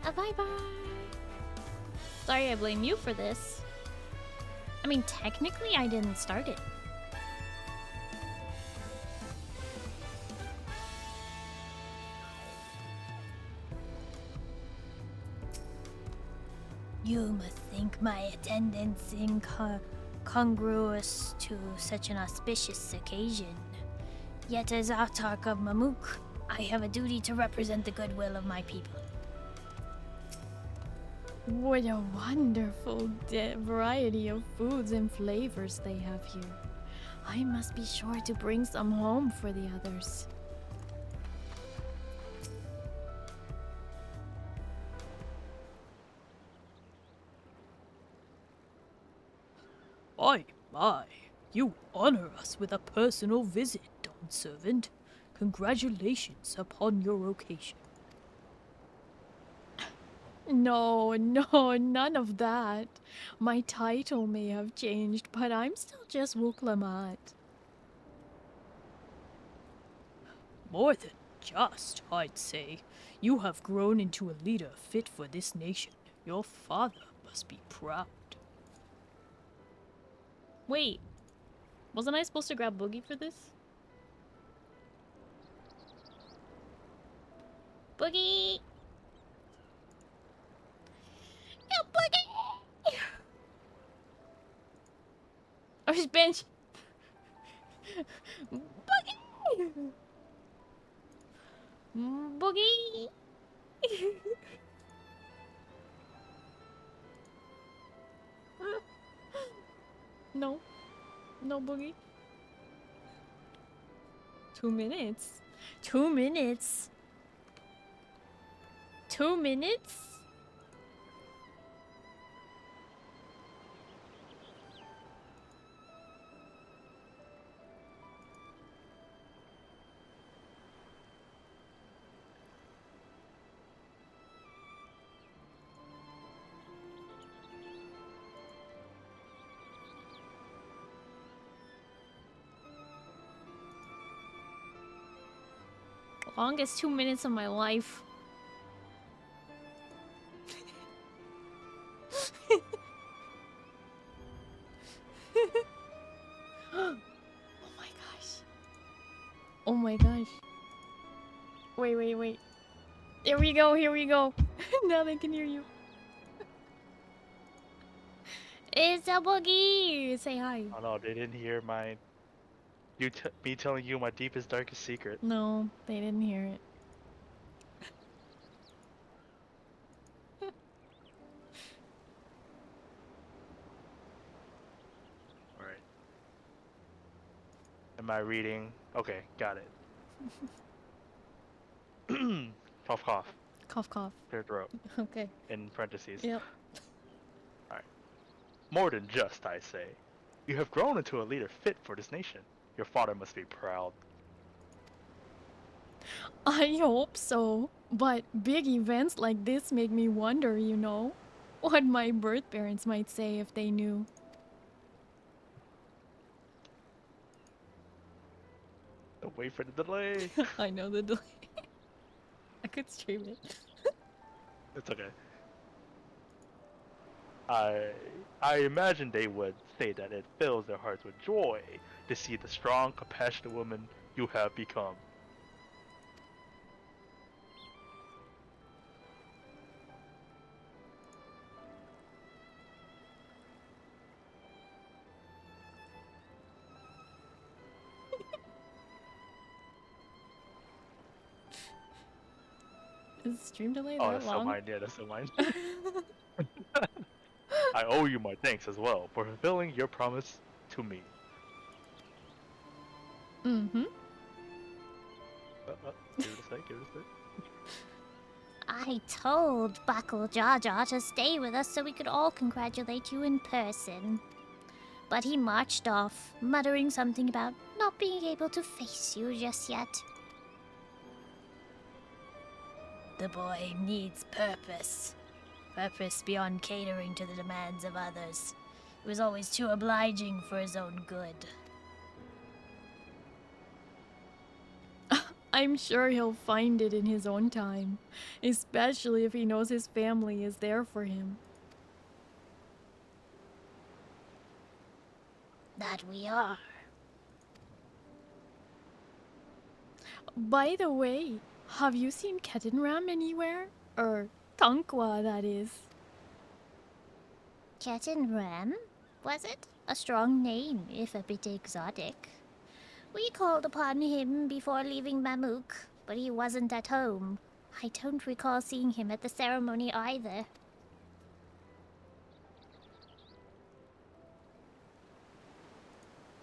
Bye-bye. Sorry, I blame you for this. I mean, technically, I didn't start it. You must think my attendance incongruous to such an auspicious occasion. Yet as Autarch of Mamuk, I have a duty to represent the goodwill of my people. What a wonderful variety of foods and flavors they have here. I must be sure to bring some home for the others. My, you honor us with a personal visit, Dawn Servant. Congratulations upon your occasion. No, none of that. My title may have changed, but I'm still just Wuklamat. More than just, I'd say. You have grown into a leader fit for this nation. Your father must be proud. Wait, wasn't I supposed to grab Boogie for this? Boogie! Yo, Boogie! Oh, his bench! Boogie! Boogie! No. No, Boogie. 2 minutes. 2 minutes. 2 minutes? Longest 2 minutes of my life. Oh my gosh. Oh my gosh. Wait. Here we go. Now they can hear you. It's a Boogie! Say hi. Oh no, they didn't hear my... me telling you my deepest, darkest secret. No, they didn't hear it. Alright. Am I reading? Okay, got it. Cough, cough. Cough, cough. Clear throat. Okay. In parentheses. Yep. Alright. More than just, I say. You have grown into a leader fit for this nation. Your father must be proud. I hope so. But big events like this make me wonder, you know, what my birth parents might say if they knew. Don't wait for the delay. I know the delay. I could stream it. It's okay. I imagine they would say that it fills their hearts with joy to see the strong, compassionate woman you have become. Is the stream delay Oh, that that's long? so mine. Yeah, that's so mine. I owe you my thanks as well for fulfilling your promise to me. Mm-hmm. Give it a sec, give it a sec. I told Buckle Jaja to stay with us so we could all congratulate you in person. But he marched off, muttering something about not being able to face you just yet. The boy needs purpose. Purpose beyond catering to the demands of others. He was always too obliging for his own good. I'm sure he'll find it in his own time, especially if he knows his family is there for him. That we are. By the way, have you seen Ketenram anywhere? Or Tankwa, that is. Ketenram? Was it? A strong name, if a bit exotic. We called upon him before leaving Mamuk, but he wasn't at home. I don't recall seeing him at the ceremony either.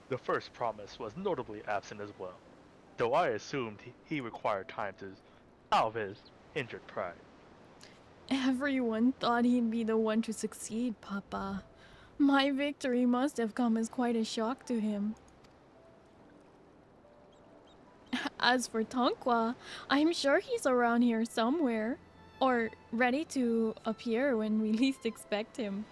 The first promise was notably absent as well, though I assumed he required time to salve his injured pride. Everyone thought he'd be the one to succeed, Papa. My victory must have come as quite a shock to him. As for Tankwa, I'm sure he's around here somewhere, or ready to appear when we least expect him.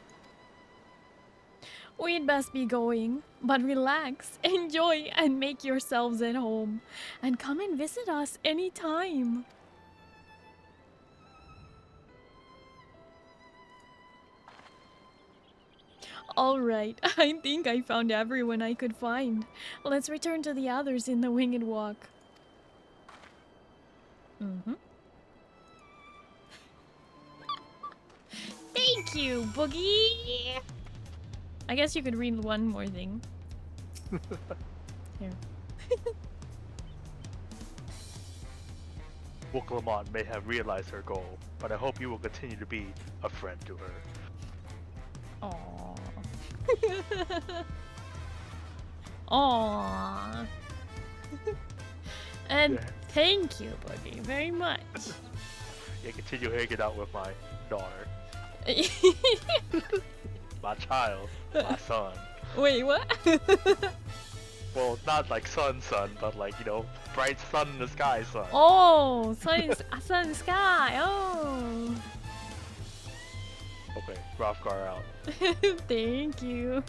We'd best be going, but relax, enjoy, and make yourselves at home. And come and visit us anytime. Alright, I think I found everyone I could find. Let's return to the others in the Winged Walk. Thank you, Boogie! I guess you could read one more thing. Here. Wooklamon may have realized her goal, but I hope you will continue to be a friend to her. Aww. Aww. And Yeah. thank you, Boogie, very much. Yeah, continue hanging out with my daughter. My child. My son. Wait, what? Well, not like son, but like, you know, bright sun in the sky son. Oh, sun in sky. Oh. Okay, Hrafgar out. Thank you.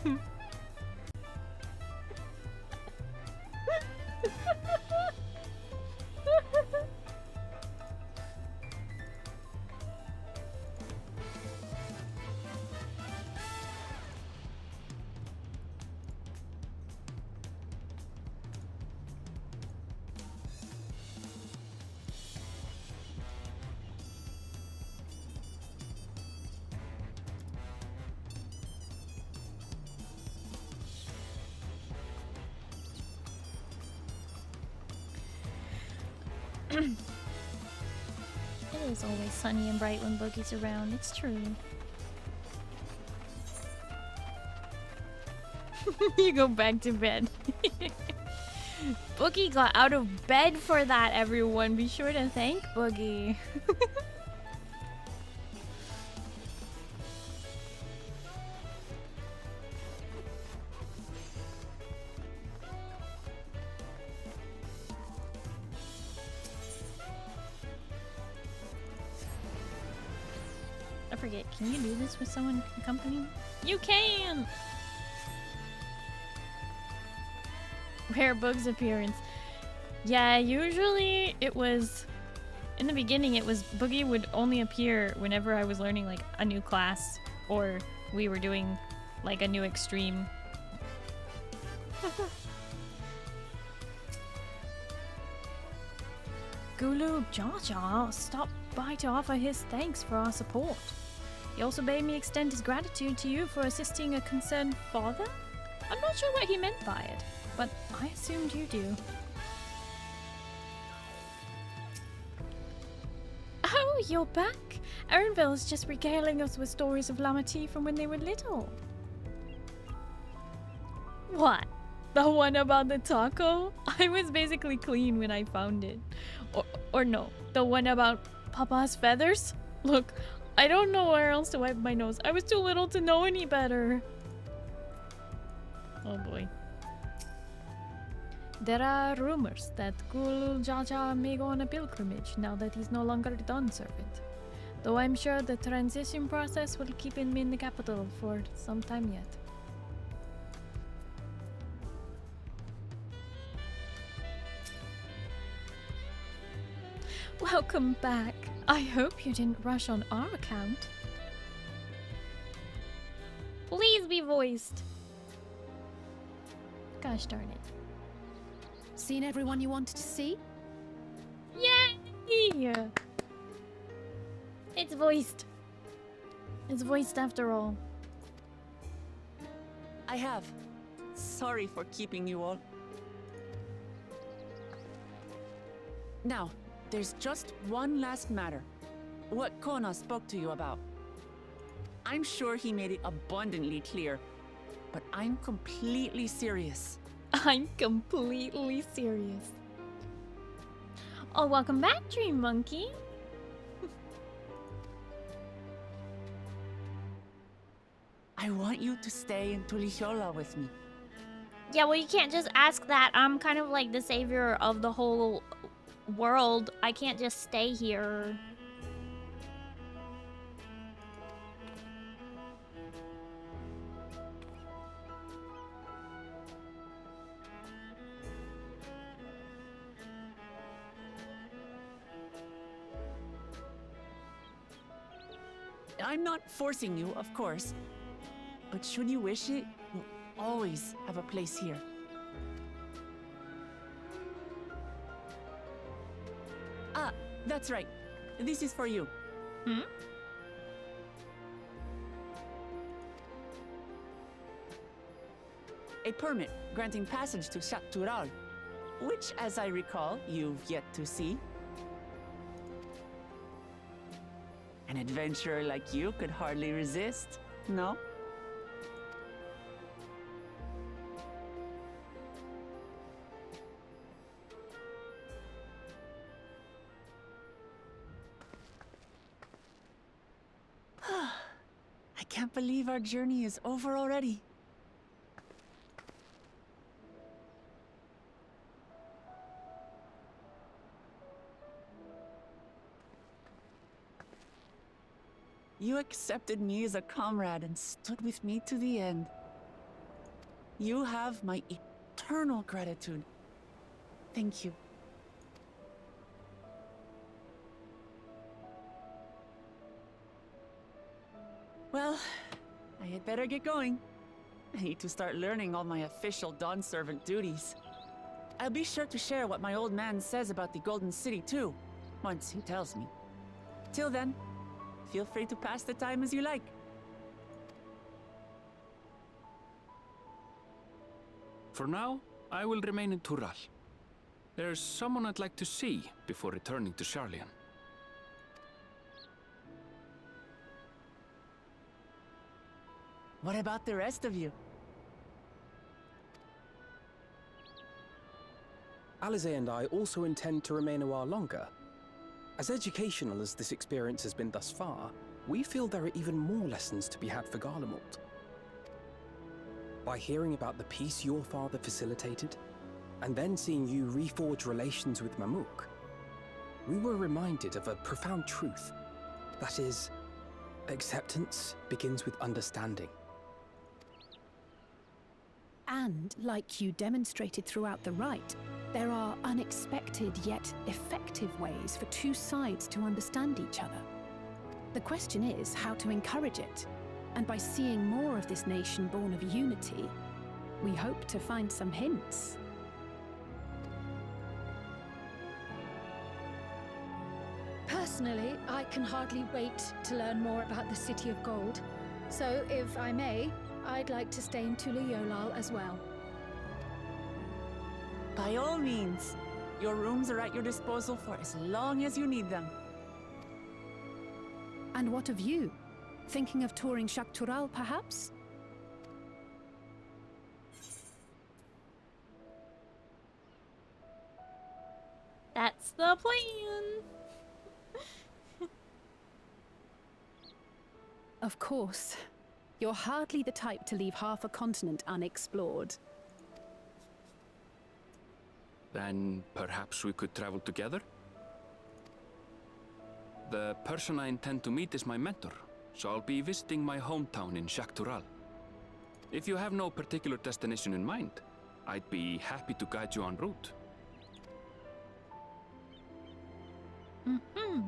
It is always sunny and bright when Boogie's around, it's true. You go back to bed. Boogie got out of bed for that, everyone. Be sure to thank Boogie. I forget, can you do this with someone accompanying? You can! Rare Boog's appearance. Yeah, usually it was... In the beginning, it was Boogie would only appear whenever I was learning like a new class or we were doing like a new extreme. Gulu Jaja stopped by to offer his thanks for our support. He also bade me extend his gratitude to you for assisting a concerned father? I'm not sure what he meant by it, but I assumed you do. Oh, you're back! Erenville is just regaling us with stories of Lamati from when they were little. What? The one about the taco? I was basically clean when I found it. Or no, the one about Papa's feathers? Look, I don't know where else to wipe my nose. I was too little to know any better. Oh boy. There are rumors that Gulul Jaja may go on a pilgrimage now that he's no longer the Dawn Servant. Though I'm sure the transition process will keep him in the capital for some time yet. Welcome back. I hope you didn't rush on our account. Please be voiced. Gosh darn it. Seen everyone you wanted to see? Yay! It's voiced. It's voiced after all. I have. Sorry for keeping you all. Now, there's just one last matter. What Kona spoke to you about. I'm sure he made it abundantly clear, but I'm completely serious. I'm completely serious. Oh, welcome back, Dream Monkey. I want you to stay in Tulihola with me. Yeah, well, you can't just ask that. I'm kind of like the savior of the whole world. I can't just stay here. I'm not forcing you, of course. But should you wish it, you'll always have a place here. Ah, that's right. This is for you. Hmm? A permit granting passage to Shaktural, which, as I recall, you've yet to see. An adventurer like you could hardly resist, no? I can't believe our journey is over already. You accepted me as a comrade and stood with me to the end. You have my eternal gratitude. Thank you. Well, I had better get going. I need to start learning all my official Dawn Servant duties. I'll be sure to share what my old man says about the Golden City too, once he tells me. Till then, feel free to pass the time as you like. For now, I will remain in Tural. There's someone I'd like to see before returning to Sharlayan. What about the rest of you? Alize and I also intend to remain a while longer. As educational as this experience has been thus far, we feel there are even more lessons to be had for Garlemald. By hearing about the peace your father facilitated, and then seeing you reforge relations with Mamook, we were reminded of a profound truth. That is, acceptance begins with understanding. And, like you demonstrated throughout the rite, there are unexpected yet effective ways for two sides to understand each other. The question is how to encourage it, and by seeing more of this nation born of unity, we hope to find some hints. Personally, I can hardly wait to learn more about the City of Gold. So, if I may, I'd like to stay in Tulihola as well. By all means, your rooms are at your disposal for as long as you need them. And what of you? Thinking of touring Shaktural, perhaps? That's the plan. Of course. You're hardly the type to leave half a continent unexplored. Then perhaps we could travel together? The person I intend to meet is my mentor, so I'll be visiting my hometown in Shaktural. If you have no particular destination in mind, I'd be happy to guide you en route. Mm-hmm.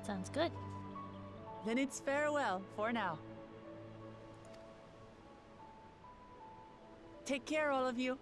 Sounds good. Then it's farewell for now. Take care, all of you.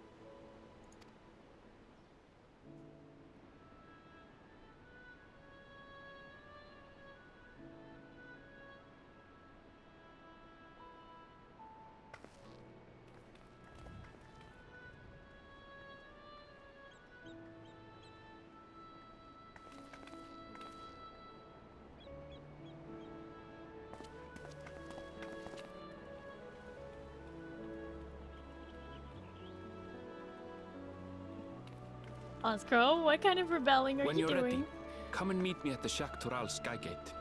Oscro, what kind of rebelling are When you you're doing? ready, come and meet me at the Shaktural Skygate.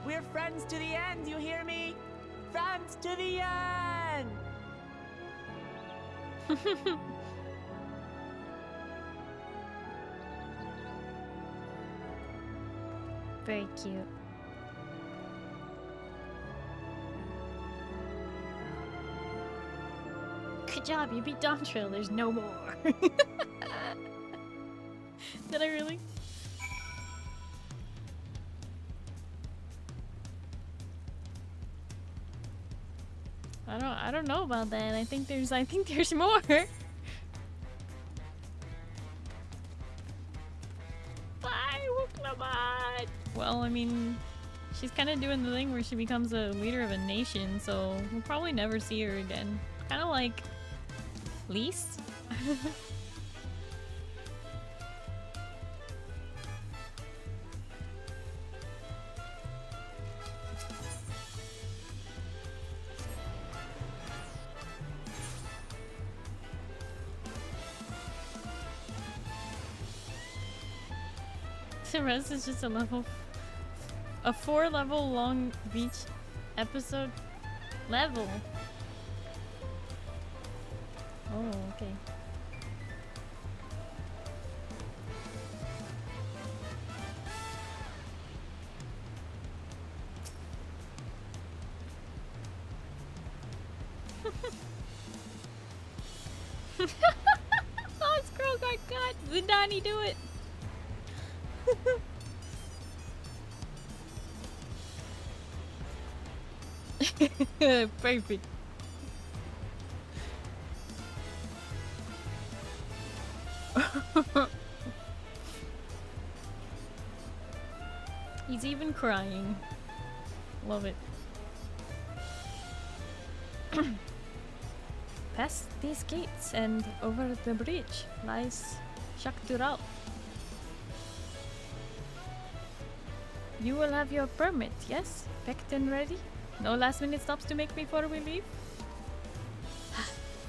We're friends to the end, you hear me? Friends to the end! Very cute. Good job, you beat Dontrell. There's no more. Did I really? I don't know about that. I think there's more. Bye, Wuklamat. Well, I mean, she's kind of doing the thing where she becomes a leader of a nation, so we'll probably never see her again. Kind of like Lise. The rest is just a 4-level long beach episode level. Oh, okay. Oh, Scroll got caught. Zidani, do it. Perfect. He's even crying. Love it. Past these gates and over the bridge lies Shaktural. You will have your permit, yes? Packed and ready? No last minute stops to make before we leave?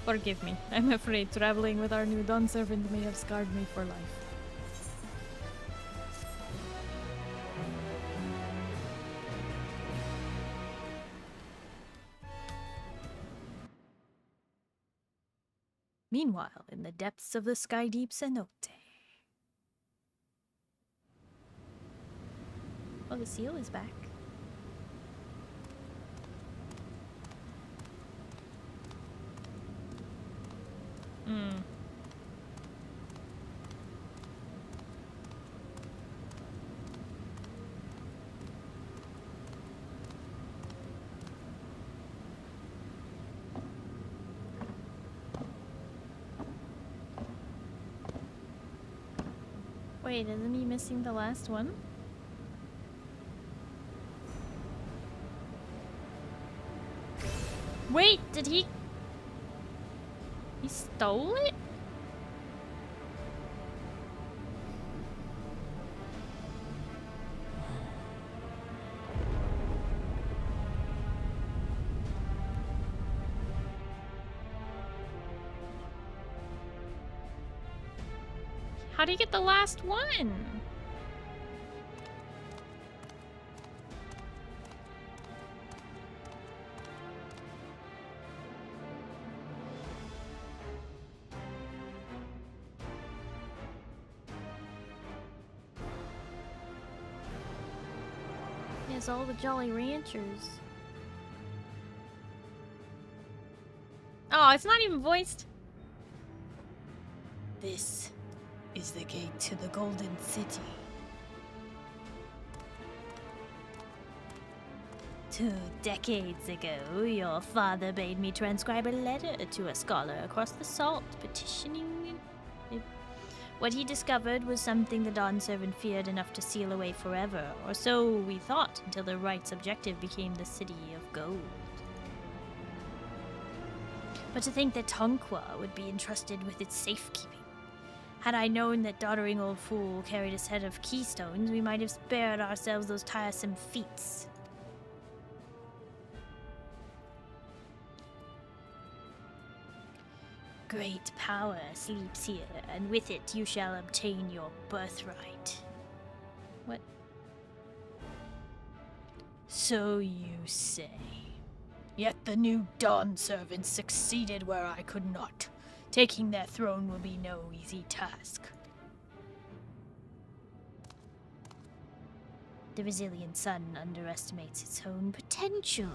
Forgive me. I'm afraid traveling with our new Dawn servant may have scarred me for life. Meanwhile, in the depths of the sky deep cenote. Oh, the seal is back. Wait, isn't he missing the last one? Wait, did he? He stole it? How do you get the last one? as all the Jolly Ranchers. Oh, it's not even voiced. This is the gate to the Golden City. 2 decades ago, your father bade me transcribe a letter to a scholar across the salt, petitioning. What he discovered was something the Dawn Servant feared enough to seal away forever, or so we thought, until the right's objective became the City of Gold. But to think that Tonqua would be entrusted with its safekeeping. Had I known that doddering old fool carried a set of keystones, we might have spared ourselves those tiresome feats. Great power sleeps here, and with it you shall obtain your birthright. What? So you say. Yet the new Dawn Servants succeeded where I could not. Taking their throne will be no easy task. The resilient sun underestimates its own potential.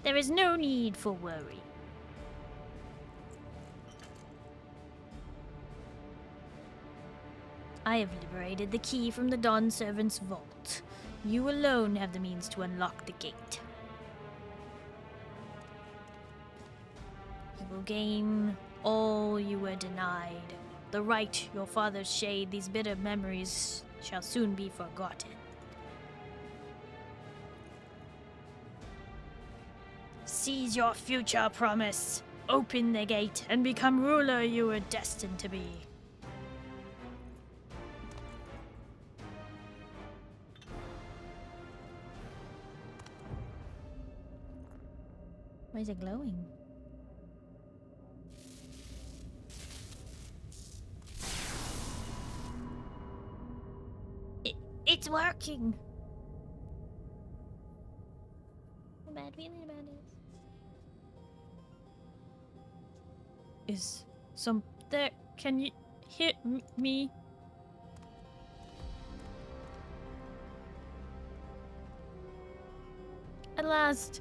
There is no need for worry. I have liberated the key from the Dawn Servant's vault. You alone have the means to unlock the gate. You will gain all you were denied. The right your father's shade, these bitter memories shall soon be forgotten. Seize your future promise. Open the gate and become ruler you were destined to be. Why is it glowing? It's working! How bad feeling about it? Is some there? Can you hear me? At last.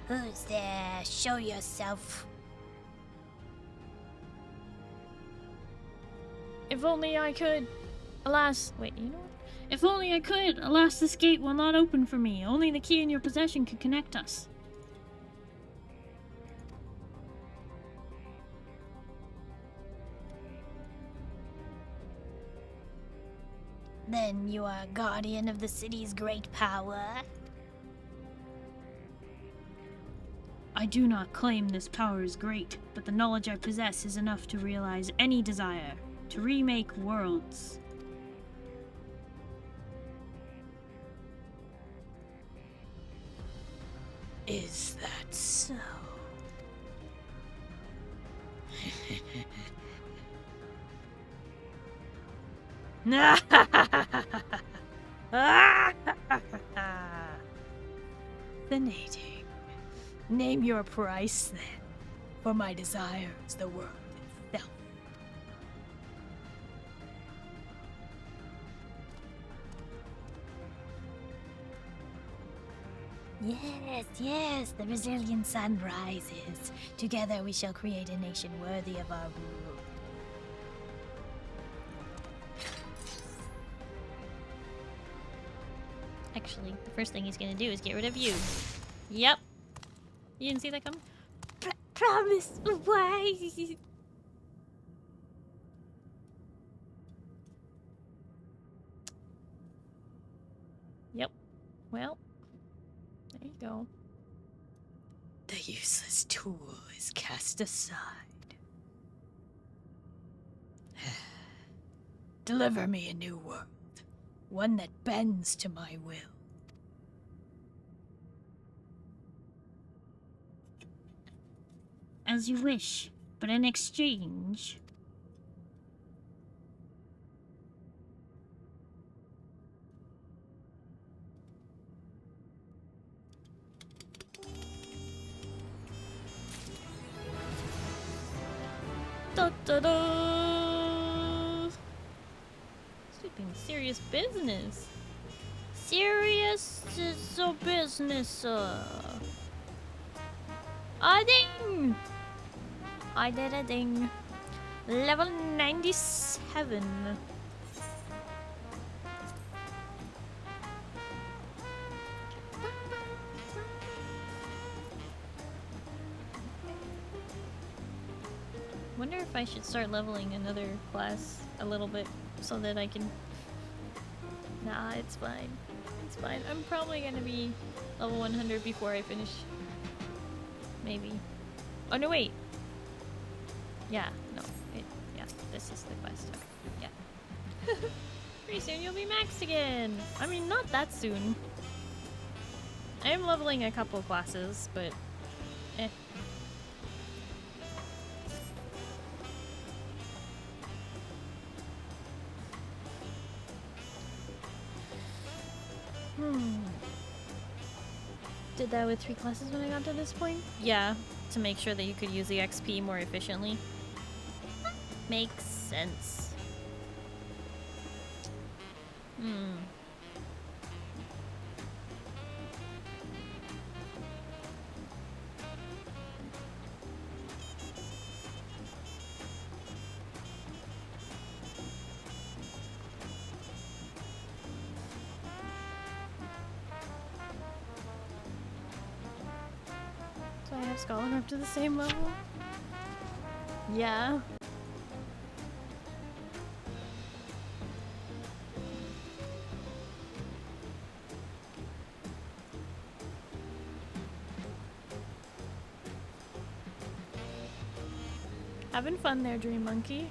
Who's there? Show yourself. If only I could. Alas, wait, you know what? If only I could. Alas, this gate will not open for me. Only the key in your possession could connect us. Then you are guardian of the city's great power? I do not claim this power is great, but the knowledge I possess is enough to realize any desire, to remake worlds. Is that so? Fascinating. Name your price then, for my desire is the world itself. Yes, yes, the resilient sun rises. Together we shall create a nation worthy of our rule. Actually, the first thing he's gonna do is get rid of you. Yep. You didn't see that coming? Promise, why? Yep. Well, there you go. The useless tool is cast aside. Deliver me a new world, one that bends to my will. As you wish, but in exchange... Da, da, da. Sweeping Serious business. Serious business. A ding! I did a ding. Level 97. Wonder if I should start leveling another class a little bit so that I can... Nah, it's fine. It's fine. I'm probably gonna be level 100 before I finish. Maybe. Oh, no, wait. Yeah, no. Yeah, this is the quest. Okay. Yeah. Pretty soon you'll be maxed again. I mean, not that soon. I am leveling a couple classes, but... eh. Did that with 3 classes when I got to this point? Yeah, to make sure that you could use the XP more efficiently. Makes sense. So I have Scholar up to the same level? Yeah. Having fun there, Dream Monkey.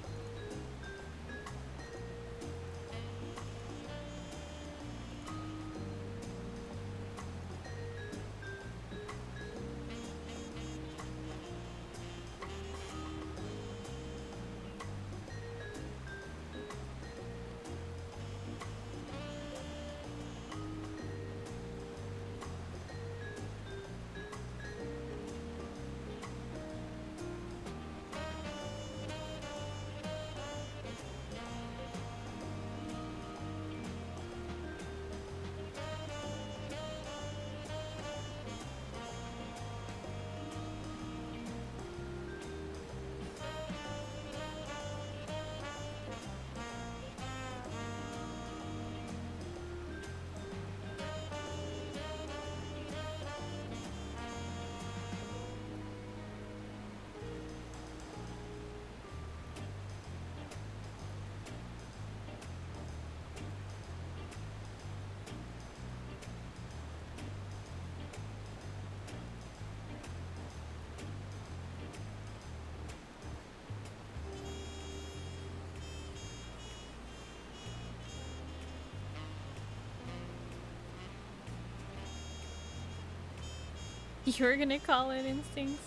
You're gonna call it instincts?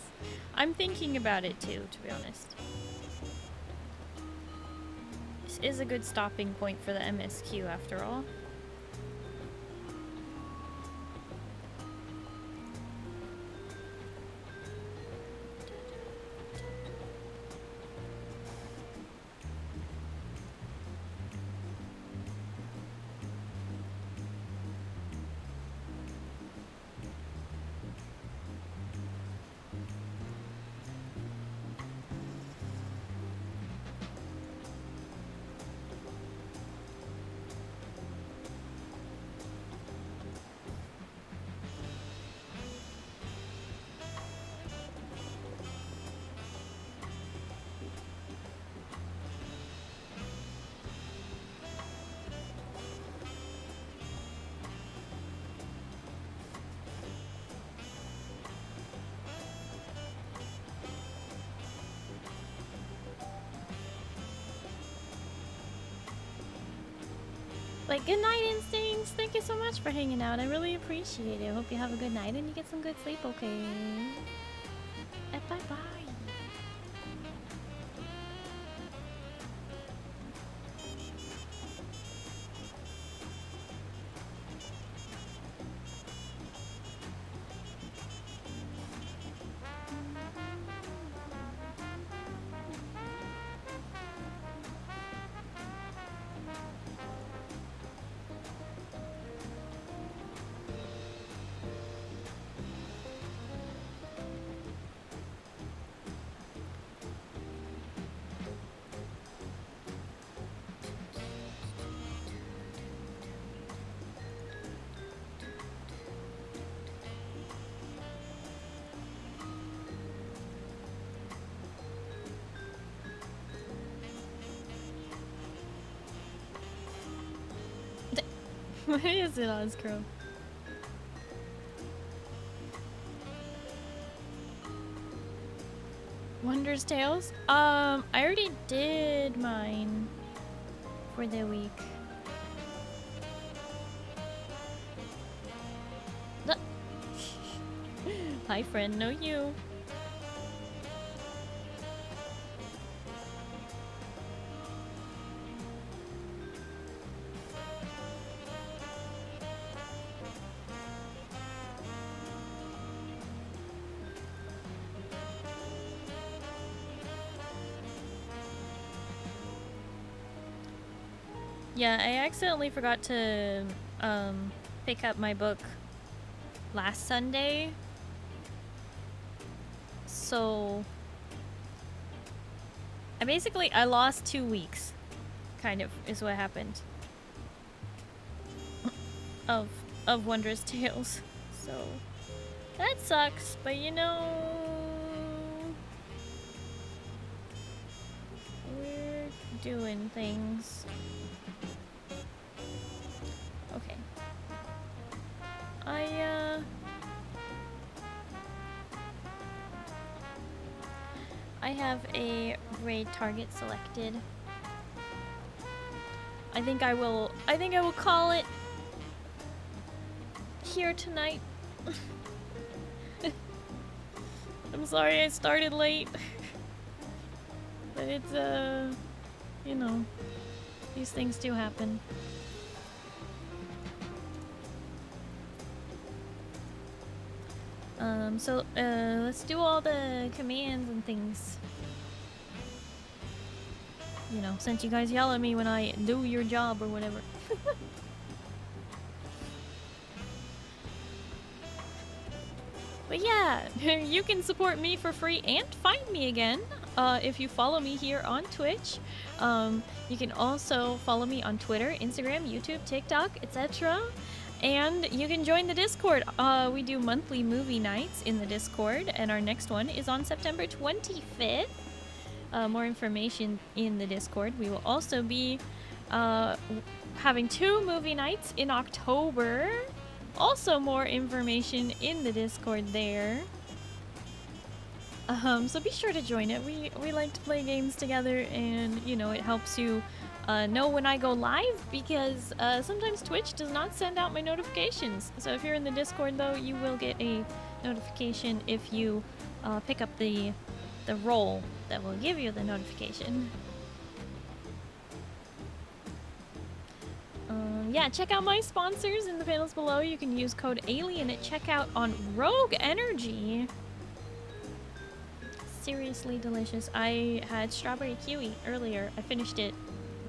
I'm thinking about it too, to be honest. This is a good stopping point for the MSQ after all. But good night, Instincts! Thank you so much for hanging out. I really appreciate it. I hope you have a good night and you get some good sleep, okay? Bye-bye. What is it, Ozcrow? Wonders Tales? I already did mine for the week. Hi, friend. No, you. Yeah, I accidentally forgot to pick up my book last Sunday. So I lost 2 weeks, kind of, is what happened. of Wondrous Tales. So that sucks, but you know, we're doing things. Okay. I have a raid target selected. I think I will call it here tonight. I'm sorry I started late. But it's you know, these things do happen. So let's do all the commands and things. You know, since you guys yell at me when I do your job or whatever. But yeah, you can support me for free and find me again if you follow me here on Twitch. You can also follow me on Twitter, Instagram, YouTube, TikTok, etc. And you can join the Discord. We do monthly movie nights in the Discord, and our next one is on September 25th. More information in the Discord. We will also be having 2 movie nights in October. Also more information in the Discord there. So be sure to join it. We like to play games together, and you know, it helps you know when I go live, because sometimes Twitch does not send out my notifications. So if you're in the Discord though, you will get a notification if you pick up the role that will give you the notification. Yeah, check out my sponsors in the panels below. You can use code ALIEN at checkout on Rogue Energy. Seriously delicious. I had strawberry kiwi earlier. I finished it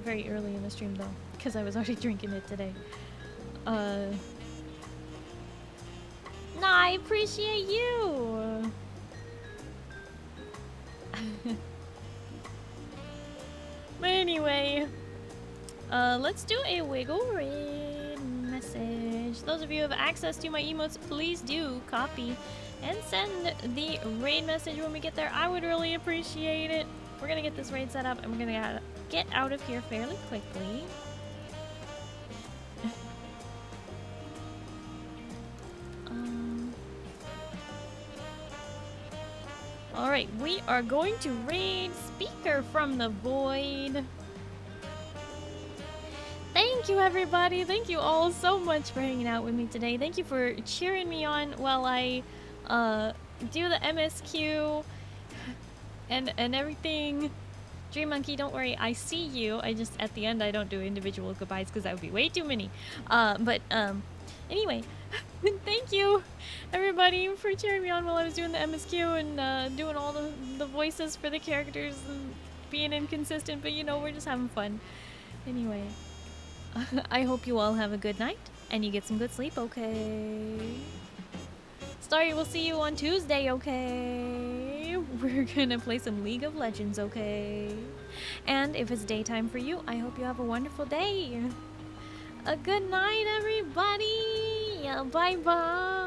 very early in the stream though, because I was already drinking it today. Nah, I appreciate you. But anyway, let's do a wiggle raid message. Those of you who have access to my emotes, please do copy and send the raid message when we get there. I would really appreciate it. We're gonna get this raid set up, and we're gonna get out of here fairly quickly. Alright, we are going to raid Speaker from the Void. Thank you, everybody. Thank you all so much for hanging out with me today. Thank you for cheering me on while I do the MSQ and everything. Dream Monkey, don't worry, I see you. I just, at the end, I don't do individual goodbyes because that would be way too many. Anyway, thank you, everybody, for cheering me on while I was doing the MSQ and doing all the voices for the characters and being inconsistent, but you know, we're just having fun. Anyway, I hope you all have a good night and you get some good sleep, okay? Starry, we'll see you on Tuesday, okay? We're gonna play some League of Legends, okay? And if it's daytime for you, I hope you have a wonderful day. A good night, everybody. Bye-bye.